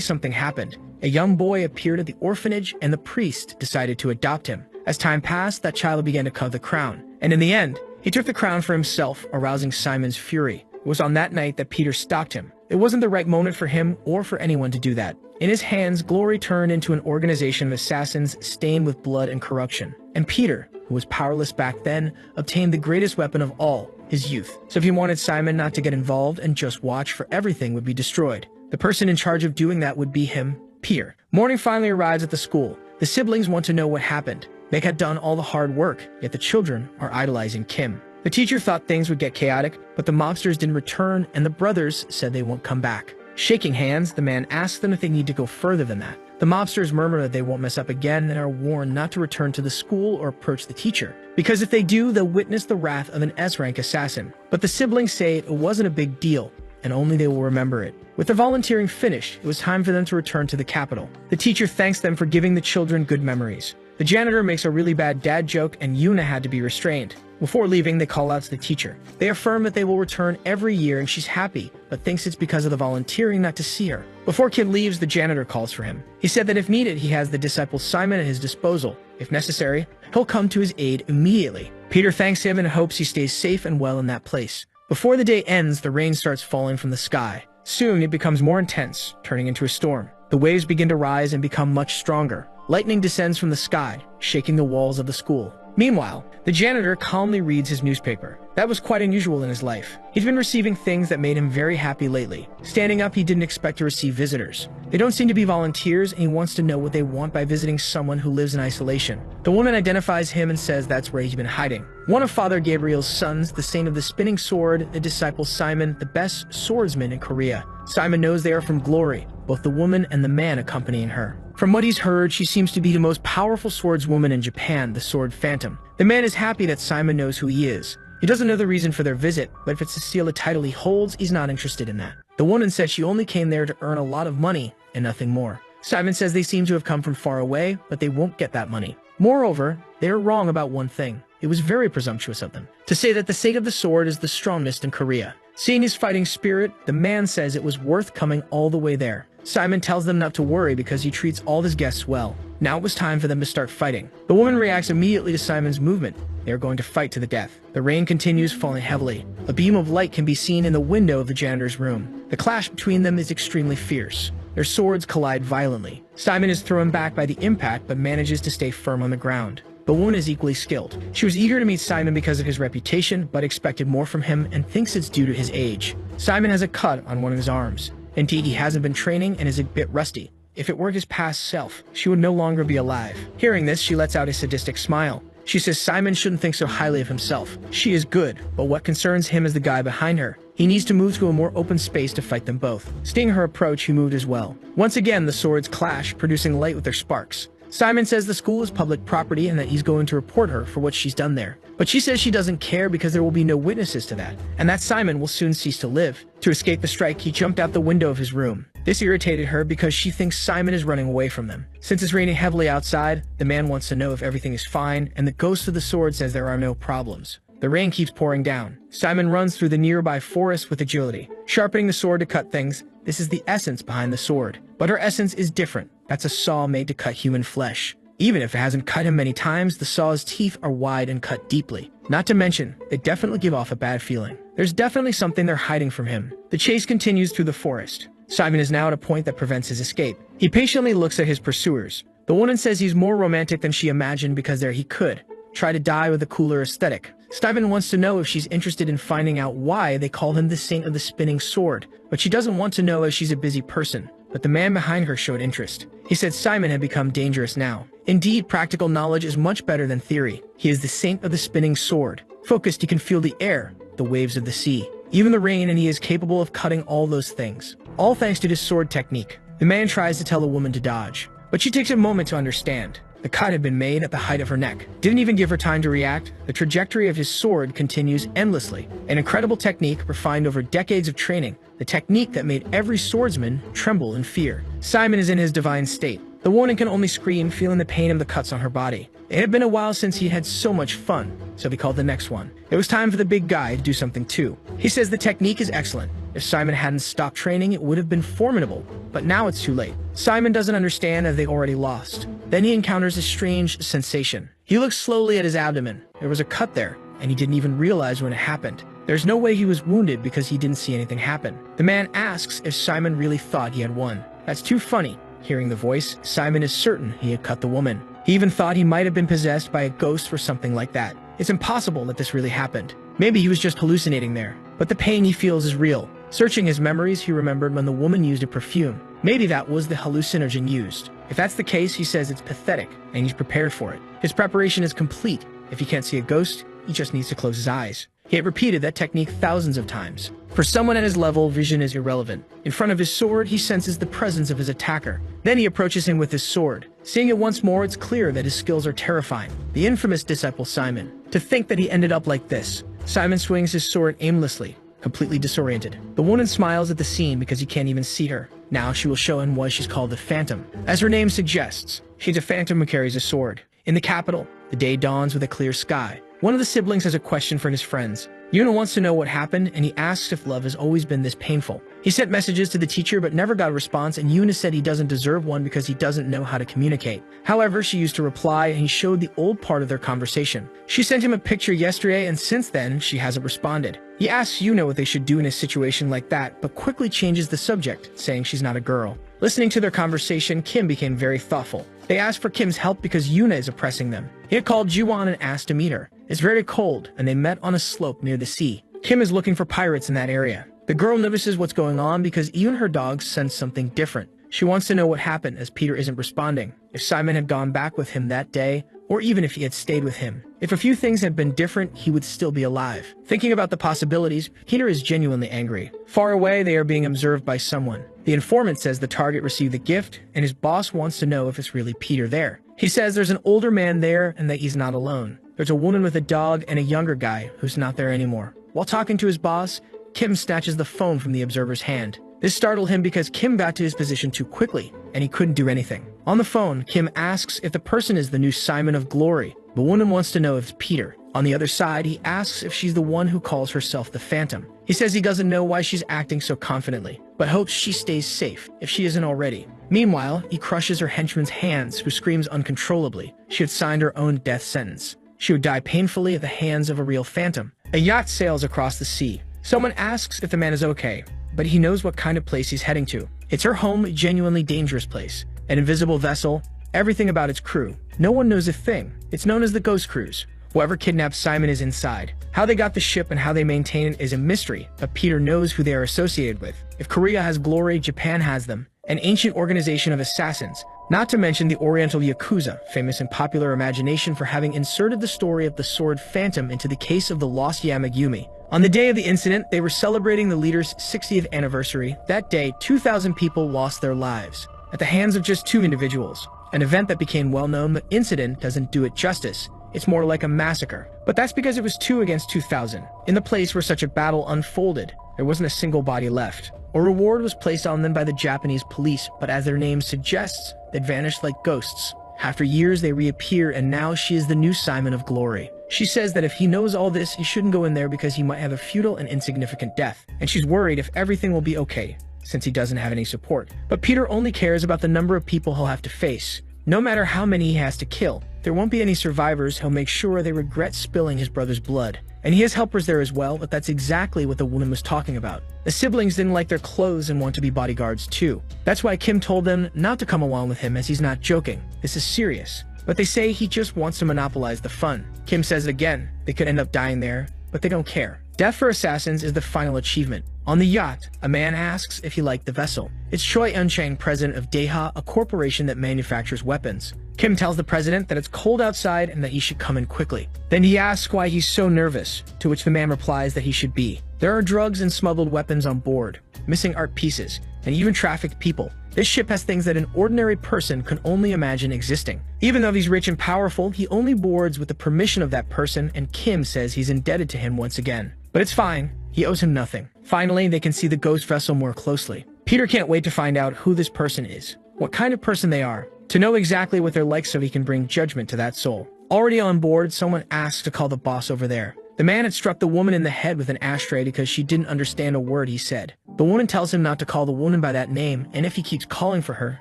something happened. A young boy appeared at the orphanage, and the priest decided to adopt him. As time passed, that child began to covet the crown. And in the end, he took the crown for himself, arousing Simon's fury. It was on that night that Peter stalked him. It wasn't the right moment for him or for anyone to do that. In his hands, Glory turned into an organization of assassins stained with blood and corruption. And Peter, who was powerless back then, obtained the greatest weapon of all, his youth. So if he wanted Simon not to get involved and just watch, for everything would be destroyed. The person in charge of doing that would be him, Peter. Morning finally arrives at the school. The siblings want to know what happened. They had done all the hard work, yet the children are idolizing Kim. The teacher thought things would get chaotic, but the mobsters didn't return, and the brothers said they won't come back. Shaking hands, the man asks them if they need to go further than that. The mobsters murmur that they won't mess up again and are warned not to return to the school or approach the teacher, because if they do, they'll witness the wrath of an S-rank assassin. But the siblings say it wasn't a big deal, and only they will remember it. With the volunteering finished, it was time for them to return to the capital. The teacher thanks them for giving the children good memories. The janitor makes a really bad dad joke, and Yuna had to be restrained. Before leaving, they call out to the teacher. They affirm that they will return every year, and she's happy, but thinks it's because of the volunteering not to see her. Before Kim leaves, the janitor calls for him. He said that if needed, he has the disciple Simon at his disposal. If necessary, he'll come to his aid immediately. Peter thanks him and hopes he stays safe and well in that place. Before the day ends, the rain starts falling from the sky. Soon, it becomes more intense, turning into a storm. The waves begin to rise and become much stronger. Lightning descends from the sky, shaking the walls of the school. Meanwhile, the janitor calmly reads his newspaper. That was quite unusual in his life. He's been receiving things that made him very happy lately. Standing up, he didn't expect to receive visitors. They don't seem to be volunteers, and he wants to know what they want by visiting someone who lives in isolation. The woman identifies him and says that's where he's been hiding. One of Father Gabriel's sons, the Saint of the Spinning Sword, the disciple Simon, the best swordsman in Korea. Simon knows they are from Glory, both the woman and the man accompanying her. From what he's heard, she seems to be the most powerful swordswoman in Japan, the Sword Phantom. The man is happy that Simon knows who he is. He doesn't know the reason for their visit, but if it's to steal a title he holds, he's not interested in that. The woman said she only came there to earn a lot of money and nothing more. Simon says they seem to have come from far away, but they won't get that money. Moreover, they are wrong about one thing. It was very presumptuous of them to say that the Saint of the Sword is the strongest in Korea. Seeing his fighting spirit, the man says it was worth coming all the way there. Simon tells them not to worry because he treats all his guests well. Now it was time for them to start fighting. The woman reacts immediately to Simon's movement. They are going to fight to the death. The rain continues, falling heavily. A beam of light can be seen in the window of the janitor's room. The clash between them is extremely fierce. Their swords collide violently. Simon is thrown back by the impact but manages to stay firm on the ground. The woman is equally skilled. She was eager to meet Simon because of his reputation, but expected more from him and thinks it's due to his age. Simon has a cut on one of his arms. Indeed, he hasn't been training and is a bit rusty. If it were his past self, she would no longer be alive. Hearing this, she lets out a sadistic smile. She says Simon shouldn't think so highly of himself. She is good, but what concerns him is the guy behind her. He needs to move to a more open space to fight them both. Seeing her approach, he moved as well. Once again, the swords clash, producing light with their sparks. Simon says the school is public property and that he's going to report her for what she's done there. But she says she doesn't care because there will be no witnesses to that, and that Simon will soon cease to live. To escape the strike, he jumped out the window of his room. This irritated her because she thinks Simon is running away from them. Since it's raining heavily outside, the man wants to know if everything is fine, and the ghost of the sword says there are no problems. The rain keeps pouring down. Simon runs through the nearby forest with agility, sharpening the sword to cut things. This is the essence behind the sword. But her essence is different. That's a saw made to cut human flesh. Even if it hasn't cut him many times, the saw's teeth are wide and cut deeply. Not to mention, they definitely give off a bad feeling. There's definitely something they're hiding from him. The chase continues through the forest. Simon is now at a point that prevents his escape. He patiently looks at his pursuers. The woman says he's more romantic than she imagined because there he could try to die with a cooler aesthetic. Simon wants to know if she's interested in finding out why they call him the Saint of the Spinning Sword, but she doesn't want to know as she's a busy person. But the man behind her showed interest. He said Simon had become dangerous now. Indeed, practical knowledge is much better than theory. He is the Saint of the Spinning Sword. Focused, he can feel the air, the waves of the sea, even the rain, and he is capable of cutting all those things. All thanks to his sword technique. The man tries to tell the woman to dodge, but she takes a moment to understand. The cut had been made at the height of her neck. Didn't even give her time to react. The trajectory of his sword continues endlessly. An incredible technique refined over decades of training. The technique that made every swordsman tremble in fear. Simon is in his divine state. The woman can only scream, feeling the pain of the cuts on her body. It had been a while since he had so much fun, so he called the next one. It was time for the big guy to do something too. He says the technique is excellent. If Simon hadn't stopped training, it would have been formidable. But now it's too late. Simon doesn't understand as they already lost. Then he encounters a strange sensation. He looks slowly at his abdomen. There was a cut there, and he didn't even realize when it happened. There's no way he was wounded because he didn't see anything happen. The man asks if Simon really thought he had won. That's too funny. Hearing the voice, Simon is certain he had cut the woman. He even thought he might have been possessed by a ghost or something like that. It's impossible that this really happened. Maybe he was just hallucinating there. But the pain he feels is real. Searching his memories, he remembered when the woman used a perfume. Maybe that was the hallucinogen used. If that's the case, he says it's pathetic, and he's prepared for it. His preparation is complete. If he can't see a ghost, he just needs to close his eyes. He had repeated that technique thousands of times. For someone at his level, vision is irrelevant. In front of his sword, he senses the presence of his attacker. Then he approaches him with his sword. Seeing it once more, it's clear that his skills are terrifying. The infamous disciple Simon. To think that he ended up like this. Simon swings his sword aimlessly, completely disoriented. The woman smiles at the scene because he can't even see her. Now she will show him why she's called the Phantom. As her name suggests, she's a phantom who carries a sword. In the capital, the day dawns with a clear sky. One of the siblings has a question for his friends. Yuna wants to know what happened, and he asks if love has always been this painful. He sent messages to the teacher but never got a response, and Yuna said he doesn't deserve one because he doesn't know how to communicate. However, she used to reply, and he showed the old part of their conversation. She sent him a picture yesterday, and since then, she hasn't responded. He asks Yuna what they should do in a situation like that, but quickly changes the subject, saying she's not a girl. Listening to their conversation, Kim became very thoughtful. They asked for Kim's help because Yuna is oppressing them. He had called Juwon and asked to meet her. It's very cold, and they met on a slope near the sea. Kim is looking for pirates in that area. The girl notices what's going on because even her dogs sense something different. She wants to know what happened as Peter isn't responding. If Simon had gone back with him that day, or even if he had stayed with him. If a few things had been different, he would still be alive. Thinking about the possibilities, Peter is genuinely angry. Far away, they are being observed by someone. The informant says the target received the gift, and his boss wants to know if it's really Peter there. He says there's an older man there and that he's not alone. There's a woman with a dog and a younger guy who's not there anymore. While talking to his boss, Kim snatches the phone from the observer's hand. This startled him because Kim got to his position too quickly, and he couldn't do anything. On the phone, Kim asks if the person is the new Simon of Glory. The woman wants to know if it's Peter. On the other side, he asks if she's the one who calls herself the Phantom. He says he doesn't know why she's acting so confidently, but hopes she stays safe, if she isn't already. Meanwhile, he crushes her henchman's hands, who screams uncontrollably. She had signed her own death sentence. She would die painfully at the hands of a real phantom. A yacht sails across the sea. Someone asks if the man is okay, but he knows what kind of place he's heading to. It's her home, a genuinely dangerous place. An invisible vessel, everything about its crew. No one knows a thing. It's known as the Ghost Cruise. Whoever kidnapped Simon is inside. How they got the ship and how they maintain it is a mystery, but Peter knows who they are associated with. If Korea has glory, Japan has them. An ancient organization of assassins, Not to mention the Oriental Yakuza, famous in popular imagination for having inserted the story of the sword Phantom into the case of the lost Yamagumi. On the day of the incident, they were celebrating the leader's 60th anniversary. That day, 2,000 people lost their lives at the hands of just two individuals. An event that became well known, but incident doesn't do it justice. It's more like a massacre. But that's because it was 2 against 2,000. In the place where such a battle unfolded, there wasn't a single body left. A reward was placed on them by the Japanese police, but as their name suggests, they'd vanished like ghosts. After years, they reappear, and now she is the new Simon of Glory. She says that if he knows all this, he shouldn't go in there because he might have a futile and insignificant death. And she's worried if everything will be okay, since he doesn't have any support. But Peter only cares about the number of people he'll have to face. No matter how many he has to kill, there won't be any survivors. He'll make sure they regret spilling his brother's blood. And he has helpers there as well, but that's exactly what the woman was talking about. The siblings didn't like their clothes and want to be bodyguards too. That's why Kim told them not to come along with him, as he's not joking. This is serious. But they say he just wants to monopolize the fun. Kim says it again. They could end up dying there, but they don't care. Death for assassins is the final achievement. On the yacht, a man asks if he liked the vessel. It's Choi Eun-chang, president of Daeha, a corporation that manufactures weapons. Kim tells the president that it's cold outside and that he should come in quickly. Then he asks why he's so nervous, to which the man replies that he should be. There are drugs and smuggled weapons on board, missing art pieces, and even trafficked people. This ship has things that an ordinary person can only imagine existing. Even though he's rich and powerful, he only boards with the permission of that person, and Kim says he's indebted to him once again. But it's fine. He owes him nothing. Finally, they can see the ghost vessel more closely. Peter can't wait to find out who this person is, what kind of person they are, to know exactly what they're like so he can bring judgment to that soul. Already on board, someone asks to call the boss over there. The man had struck the woman in the head with an ashtray because she didn't understand a word he said. The woman tells him not to call the woman by that name, and if he keeps calling for her,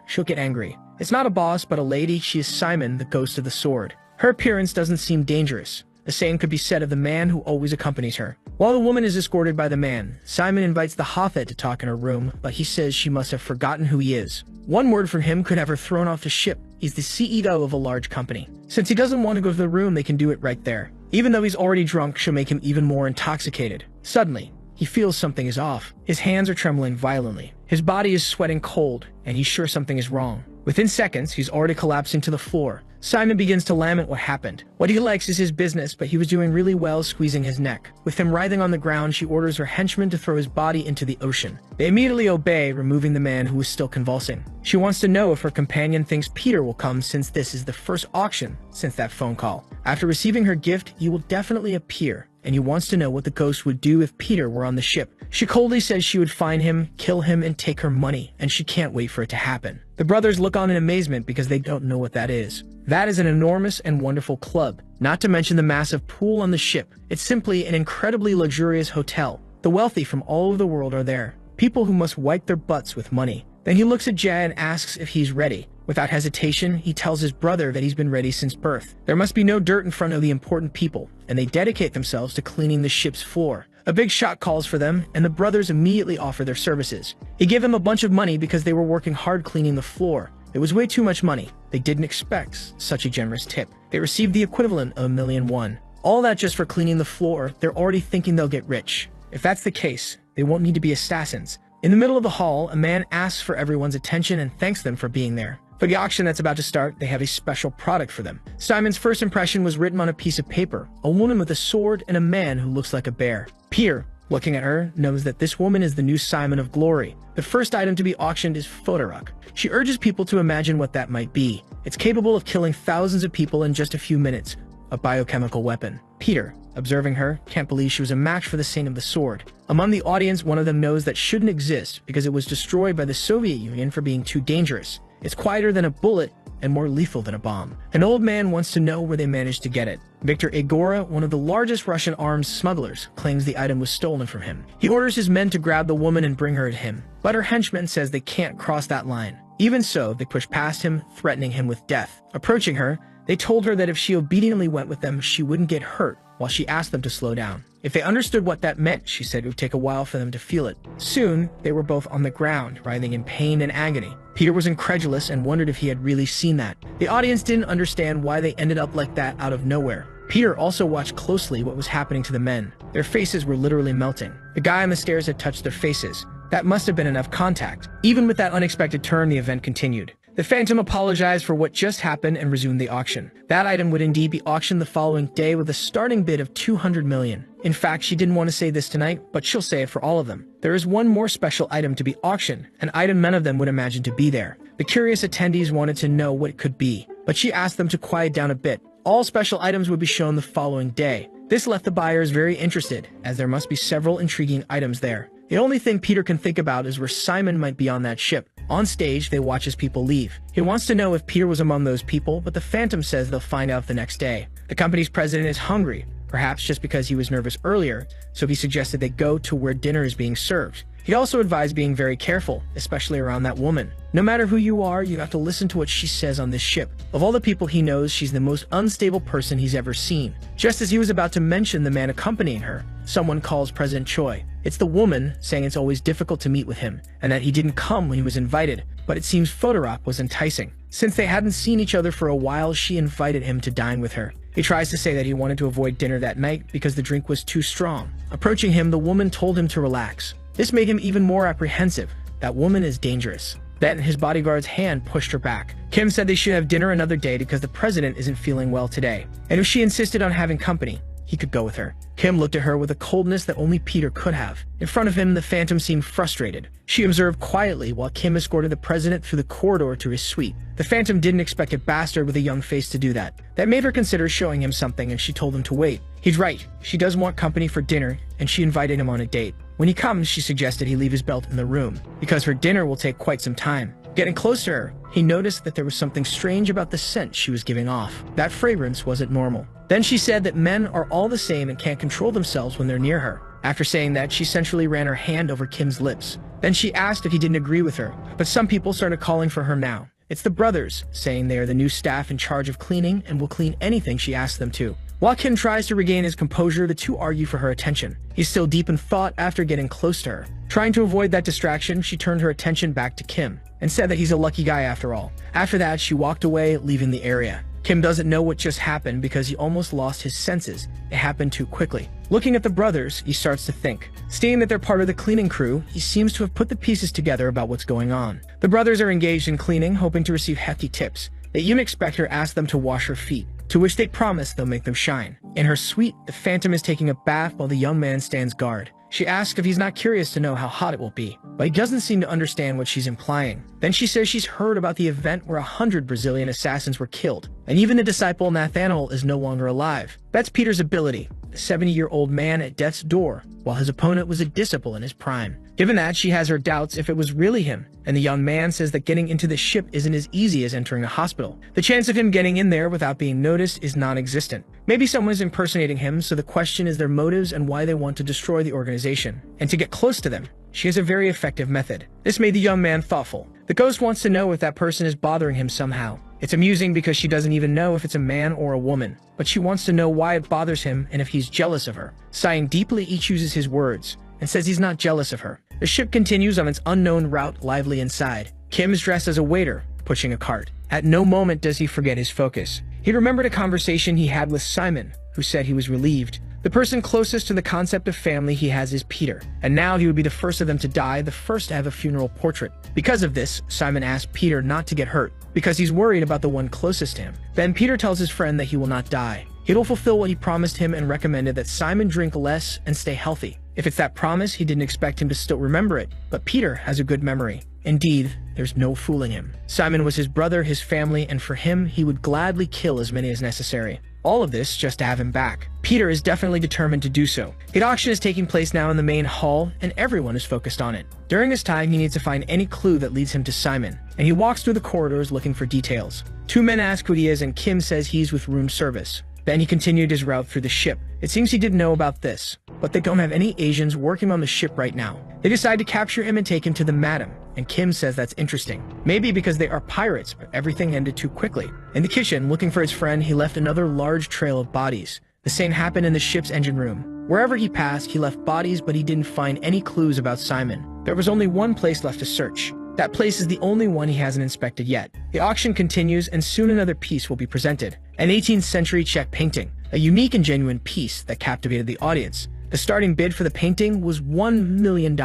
she'll get angry. It's not a boss, but a lady. She is Simon, the ghost of the sword. Her appearance doesn't seem dangerous. The same could be said of the man who always accompanies her. While the woman is escorted by the man, Simon invites the Hafed to talk in her room, but he says she must have forgotten who he is. One word from him could have her thrown off the ship. He's the CEO of a large company. Since he doesn't want to go to the room, they can do it right there. Even though he's already drunk, she'll make him even more intoxicated. Suddenly, he feels something is off. His hands are trembling violently. His body is sweating cold, and he's sure something is wrong. Within seconds, he's already collapsing to the floor. Simon begins to lament what happened. What he likes is his business, but he was doing really well squeezing his neck. With him writhing on the ground, she orders her henchmen to throw his body into the ocean. They immediately obey, removing the man who is still convulsing. She wants to know if her companion thinks Peter will come, since this is the first auction since that phone call. After receiving her gift, he will definitely appear, and he wants to know what the ghost would do if Peter were on the ship. She coldly says she would find him, kill him, and take her money, and she can't wait for it to happen. The brothers look on in amazement because they don't know what that is. That is an enormous and wonderful club, not to mention the massive pool on the ship. It's simply an incredibly luxurious hotel. The wealthy from all over the world are there, people who must wipe their butts with money. Then he looks at Jay and asks if he's ready. Without hesitation, he tells his brother that he's been ready since birth. There must be no dirt in front of the important people, and they dedicate themselves to cleaning the ship's floor. A big shot calls for them, and the brothers immediately offer their services. He gave them a bunch of money because they were working hard cleaning the floor. It was way too much money. They didn't expect such a generous tip. They received the equivalent of $1,000,000. All that just for cleaning the floor. They're already thinking they'll get rich. If that's the case, they won't need to be assassins. In the middle of the hall, a man asks for everyone's attention and thanks them for being there. For the auction that's about to start, they have a special product for them. Simon's first impression was written on a piece of paper, a woman with a sword and a man who looks like a bear. Peter, looking at her, knows that this woman is the new Simon of Glory. The first item to be auctioned is Fotoruk. She urges people to imagine what that might be. It's capable of killing thousands of people in just a few minutes, a biochemical weapon. Peter, observing her, can't believe she was a match for the Saint of the Sword. Among the audience, one of them knows that shouldn't exist because it was destroyed by the Soviet Union for being too dangerous. It's quieter than a bullet and more lethal than a bomb. An old man wants to know where they managed to get it. Victor Egora, one of the largest Russian arms smugglers, claims the item was stolen from him. He orders his men to grab the woman and bring her to him, but her henchman says they can't cross that line. Even so, they push past him, threatening him with death. Approaching her, they told her that if she obediently went with them, she wouldn't get hurt, while she asked them to slow down. If they understood what that meant, she said it would take a while for them to feel it. Soon, they were both on the ground, writhing in pain and agony. Peter was incredulous and wondered if he had really seen that. The audience didn't understand why they ended up like that out of nowhere. Peter also watched closely what was happening to the men. Their faces were literally melting. The guy on the stairs had touched their faces. That must have been enough contact. Even with that unexpected turn, the event continued. The Phantom apologized for what just happened and resumed the auction. That item would indeed be auctioned the following day with a starting bid of 200 million. In fact, she didn't want to say this tonight, but she'll say it for all of them. There is one more special item to be auctioned, an item none of them would imagine to be there. The curious attendees wanted to know what it could be, but she asked them to quiet down a bit. All special items would be shown the following day. This left the buyers very interested, as there must be several intriguing items there. The only thing Peter can think about is where Simon might be on that ship. On stage, they watch as people leave. He wants to know if Peter was among those people, but the Phantom says they'll find out the next day. The company's president is hungry, perhaps just because he was nervous earlier, so he suggested they go to where dinner is being served. He also advised being very careful, especially around that woman. No matter who you are, you have to listen to what she says on this ship. Of all the people he knows, she's the most unstable person he's ever seen. Just as he was about to mention the man accompanying her, someone calls President Choi. It's the woman, saying it's always difficult to meet with him, and that he didn't come when he was invited, but it seems Fotorock was enticing. Since they hadn't seen each other for a while, she invited him to dine with her. He tries to say that he wanted to avoid dinner that night because the drink was too strong. Approaching him, the woman told him to relax. This made him even more apprehensive. That woman is dangerous. Then his bodyguard's hand pushed her back. Kim said they should have dinner another day because the president isn't feeling well today. And if she insisted on having company, he could go with her. Kim looked at her with a coldness that only Peter could have. In front of him, the Phantom seemed frustrated. She observed quietly while Kim escorted the president through the corridor to his suite. The Phantom didn't expect a bastard with a young face to do that. That made her consider showing him something, and she told him to wait. He's right. She does want company for dinner, and she invited him on a date. When he comes, she suggested he leave his belt in the room, because her dinner will take quite some time. Getting close to her, he noticed that there was something strange about the scent she was giving off. That fragrance wasn't normal. Then she said that men are all the same and can't control themselves when they're near her. After saying that, she sensually ran her hand over Kim's lips. Then she asked if he didn't agree with her, but some people started calling for her now. It's the brothers, saying they are the new staff in charge of cleaning and will clean anything she asks them to. While Kim tries to regain his composure, the two argue for her attention. He's still deep in thought after getting close to her. Trying to avoid that distraction, she turned her attention back to Kim and said that he's a lucky guy after all. After that, she walked away, leaving the area. Kim doesn't know what just happened because he almost lost his senses. It happened too quickly. Looking at the brothers, he starts to think. Seeing that they're part of the cleaning crew, he seems to have put the pieces together about what's going on. The brothers are engaged in cleaning, hoping to receive hefty tips. The eunuch Spectre asks them to wash her feet, to which they promise they'll make them shine. In her suite, the Phantom is taking a bath while the young man stands guard. She asks if he's not curious to know how hot it will be, but he doesn't seem to understand what she's implying. Then she says she's heard about the event where 100 Brazilian assassins were killed, and even the disciple Nathaniel is no longer alive. That's Peter's ability, the 70-year-old man at death's door, while his opponent was a disciple in his prime. Given that, she has her doubts if it was really him, and the young man says that getting into the ship isn't as easy as entering a hospital. The chance of him getting in there without being noticed is non-existent. Maybe someone is impersonating him, so the question is their motives and why they want to destroy the organization. And to get close to them, she has a very effective method. This made the young man thoughtful. The ghost wants to know if that person is bothering him somehow. It's amusing because she doesn't even know if it's a man or a woman, but she wants to know why it bothers him and if he's jealous of her. Sighing deeply, he chooses his words and says he's not jealous of her. The ship continues on its unknown route lively inside. Kim is dressed as a waiter, pushing a cart. At no moment does he forget his focus. He remembered a conversation he had with Simon, who said he was relieved. The person closest to the concept of family he has is Peter, and now he would be the first of them to die, the first to have a funeral portrait. Because of this, Simon asked Peter not to get hurt, because he's worried about the one closest to him. Then Peter tells his friend that he will not die. He will fulfill what he promised him and recommended that Simon drink less and stay healthy. If it's that promise, he didn't expect him to still remember it, but Peter has a good memory. Indeed, there's no fooling him. Simon was his brother, his family, and for him, he would gladly kill as many as necessary. All of this just to have him back. Peter is definitely determined to do so. The auction is taking place now in the main hall, and everyone is focused on it. During this time, he needs to find any clue that leads him to Simon, and he walks through the corridors looking for details. Two men ask who he is, and Kim says he's with room service. Then he continued his route through the ship. It seems he didn't know about this, but they don't have any Asians working on the ship right now. They decide to capture him and take him to the madam, and Kim says that's interesting. Maybe because they are pirates, but everything ended too quickly. In the kitchen, looking for his friend, he left another large trail of bodies. The same happened in the ship's engine room. Wherever he passed, he left bodies, but he didn't find any clues about Simon. There was only one place left to search. That place is the only one he hasn't inspected yet. The auction continues, and soon another piece will be presented. An 18th century Czech painting, a unique and genuine piece that captivated the audience. The starting bid for the painting was $1 million.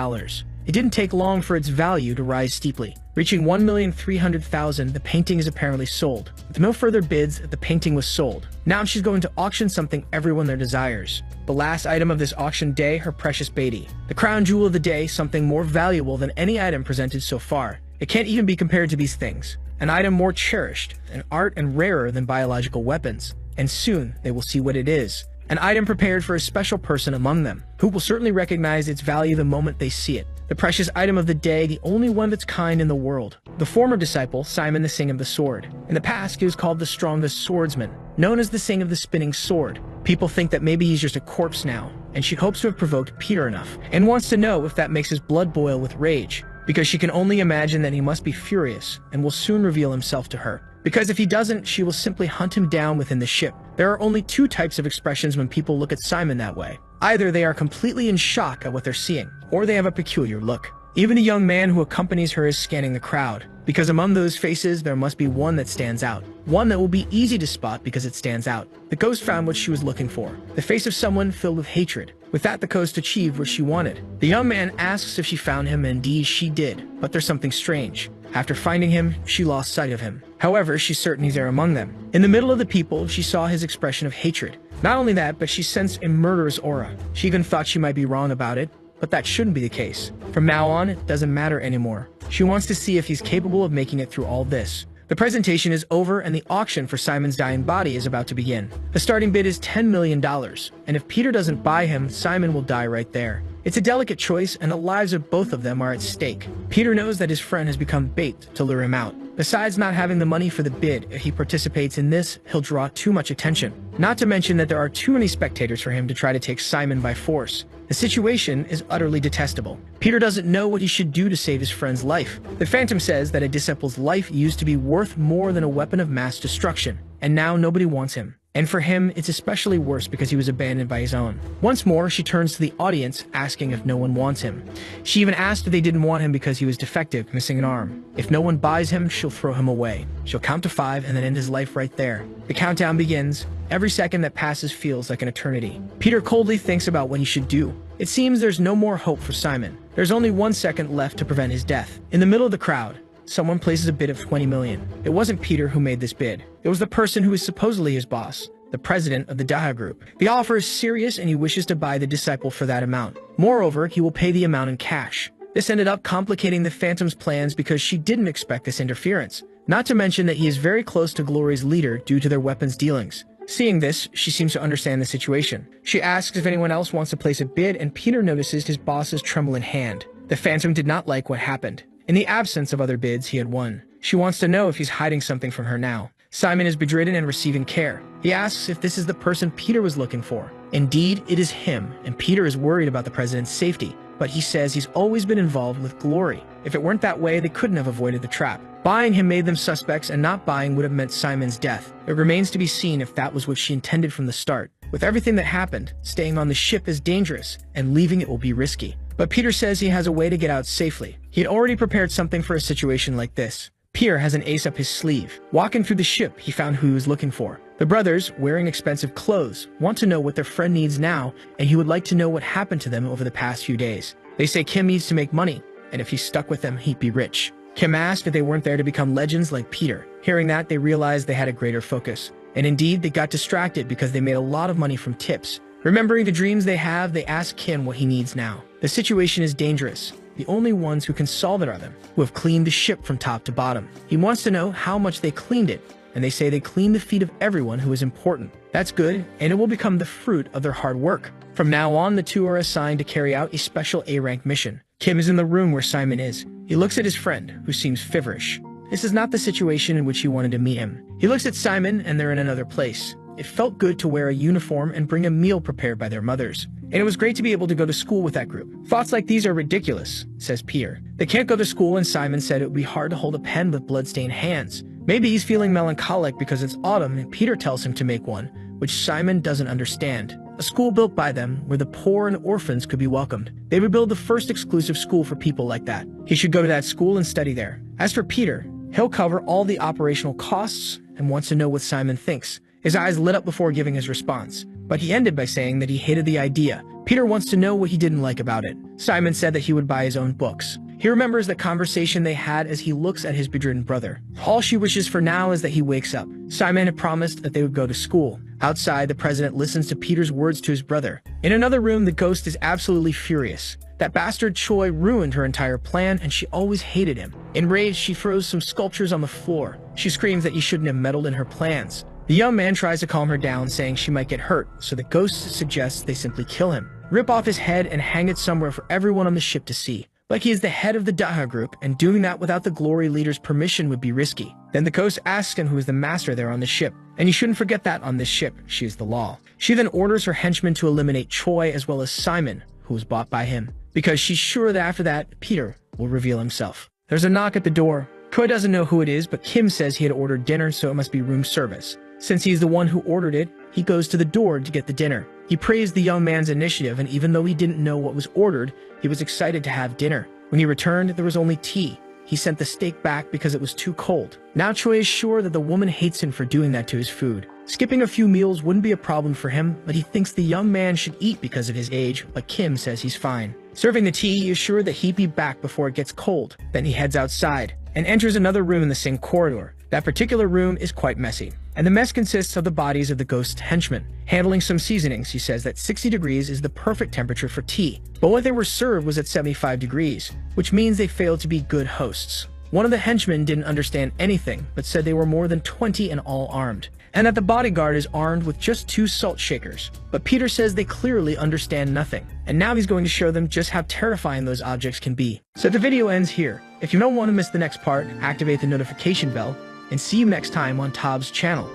It didn't take long for its value to rise steeply. Reaching 1,300,000, the painting is apparently sold. With no further bids, the painting was sold. Now she's going to auction something everyone there desires. The last item of this auction day, her precious baby. The crown jewel of the day, something more valuable than any item presented so far. It can't even be compared to these things. An item more cherished, an art and rarer than biological weapons. And soon, they will see what it is. An item prepared for a special person among them, who will certainly recognize its value the moment they see it. The precious item of the day, the only one of its kind in the world. The former disciple, Simon the Sing of the Sword. In the past, he was called the strongest swordsman, known as the Sing of the Spinning Sword. People think that maybe he's just a corpse now, and she hopes to have provoked Peter enough, and wants to know if that makes his blood boil with rage, because she can only imagine that he must be furious, and will soon reveal himself to her. Because if he doesn't, she will simply hunt him down within the ship. There are only two types of expressions when people look at Simon that way. Either they are completely in shock at what they're seeing, or they have a peculiar look. Even a young man who accompanies her is scanning the crowd, because among those faces there must be one that stands out. One that will be easy to spot because it stands out. The ghost found what she was looking for, the face of someone filled with hatred. With that, the ghost achieved what she wanted. The young man asks if she found him, and indeed she did, but there's something strange. After finding him, she lost sight of him. However, she's certain he's there among them. In the middle of the people, she saw his expression of hatred. Not only that, but she sensed a murderous aura. She even thought she might be wrong about it, but that shouldn't be the case. From now on, it doesn't matter anymore. She wants to see if he's capable of making it through all this. The presentation is over and the auction for Simon's dying body is about to begin. The starting bid is $10 million, and if Peter doesn't buy him, Simon will die right there. It's a delicate choice, and the lives of both of them are at stake. Peter knows that his friend has become bait to lure him out. Besides not having the money for the bid, if he participates in this, he'll draw too much attention. Not to mention that there are too many spectators for him to try to take Simon by force. The situation is utterly detestable. Peter doesn't know what he should do to save his friend's life. The Phantom says that a disciple's life used to be worth more than a weapon of mass destruction, and now nobody wants him. And for him, it's especially worse because he was abandoned by his own. Once more, she turns to the audience, asking if no one wants him. She even asked if they didn't want him because he was defective, missing an arm. If no one buys him, she'll throw him away. She'll count to 5 and then end his life right there. The countdown begins. Every second that passes feels like an eternity. Peter coldly thinks about what he should do. It seems there's no more hope for Simon. There's only 1 second left to prevent his death. In the middle of the crowd, someone places a bid of $20 million. It wasn't Peter who made this bid. It was the person who is supposedly his boss, the president of the Daha group. The offer is serious and he wishes to buy the disciple for that amount. Moreover, he will pay the amount in cash. This ended up complicating the Phantom's plans because she didn't expect this interference. Not to mention that he is very close to Glory's leader due to their weapons dealings. Seeing this, she seems to understand the situation. She asks if anyone else wants to place a bid, and Peter notices his boss's trembling hand. The Phantom did not like what happened. In the absence of other bids, he had won. She wants to know if he's hiding something from her now. Simon is bedridden and receiving care. He asks if this is the person Peter was looking for. Indeed, it is him, and Peter is worried about the president's safety, but he says he's always been involved with Glory. If it weren't that way, they couldn't have avoided the trap. Buying him made them suspects, and not buying would have meant Simon's death. It remains to be seen if that was what she intended from the start. With everything that happened, staying on the ship is dangerous, and leaving it will be risky. But Peter says he has a way to get out safely. He had already prepared something for a situation like this. Peter has an ace up his sleeve. Walking through the ship, he found who he was looking for. The brothers, wearing expensive clothes, want to know what their friend needs now, and he would like to know what happened to them over the past few days. They say Kim needs to make money, and if he stuck with them, he'd be rich. Kim asked if they weren't there to become legends like Peter. Hearing that, they realized they had a greater focus. And indeed, they got distracted because they made a lot of money from tips. Remembering the dreams they have, they ask Kim what he needs now. The situation is dangerous. The only ones who can solve it are them, who have cleaned the ship from top to bottom. He wants to know how much they cleaned it, and they say they cleaned the feet of everyone who is important. That's good, and it will become the fruit of their hard work. From now on, the two are assigned to carry out a special A-rank mission. Kim is in the room where Simon is. He looks at his friend, who seems feverish. This is not the situation in which he wanted to meet him. He looks at Simon, and they're in another place. It felt good to wear a uniform and bring a meal prepared by their mothers. And it was great to be able to go to school with that group. Thoughts like these are ridiculous, says Peter. They can't go to school, and Simon said it would be hard to hold a pen with blood-stained hands. Maybe he's feeling melancholic because it's autumn and Peter tells him to make one, which Simon doesn't understand. A school built by them where the poor and orphans could be welcomed. They would build the first exclusive school for people like that. He should go to that school and study there. As for Peter, he'll cover all the operational costs and wants to know what Simon thinks. His eyes lit up before giving his response, but he ended by saying that he hated the idea Peter wants to know what he didn't like about it. Simon said that he would buy his own books. He remembers the conversation they had as he looks at his bedridden brother. All she wishes for now is that he wakes up. Simon had promised that they would go to school. Outside, the president listens to Peter's words to his brother. In another room, the ghost is absolutely furious. That bastard Choi ruined her entire plan, and she always hated him. Enraged, she throws some sculptures on the floor. She screams that he shouldn't have meddled in her plans. The young man tries to calm her down, saying she might get hurt, so the ghost suggests they simply kill him. Rip off his head and hang it somewhere for everyone on the ship to see. Like he is the head of the Daha group, and doing that without the Glory Leader's permission would be risky. Then the ghost asks him who is the master there on the ship, and you shouldn't forget that on this ship, she is the law. She then orders her henchmen to eliminate Choi as well as Simon, who was bought by him, because she's sure that after that, Peter will reveal himself. There's a knock at the door. Choi doesn't know who it is, but Kim says he had ordered dinner, so it must be room service. Since he's the one who ordered it, he goes to the door to get the dinner. He praised the young man's initiative, and even though he didn't know what was ordered, he was excited to have dinner. When he returned, there was only tea. He sent the steak back because it was too cold. Now Choi is sure that the woman hates him for doing that to his food. Skipping a few meals wouldn't be a problem for him, but he thinks the young man should eat because of his age, but Kim says he's fine. Serving the tea, he is sure that he'd be back before it gets cold. Then he heads outside and enters another room in the same corridor. That particular room is quite messy, and the mess consists of the bodies of the ghost's henchmen. Handling some seasonings, he says that 60 degrees is the perfect temperature for tea, but what they were served was at 75 degrees, which means they failed to be good hosts. One of the henchmen didn't understand anything, but said they were more than 20 and all armed, and that the bodyguard is armed with just 2 salt shakers. But Peter says they clearly understand nothing, and now he's going to show them just how terrifying those objects can be. So the video ends here. If you don't want to miss the next part, activate the notification bell, and see you next time on Tob's channel.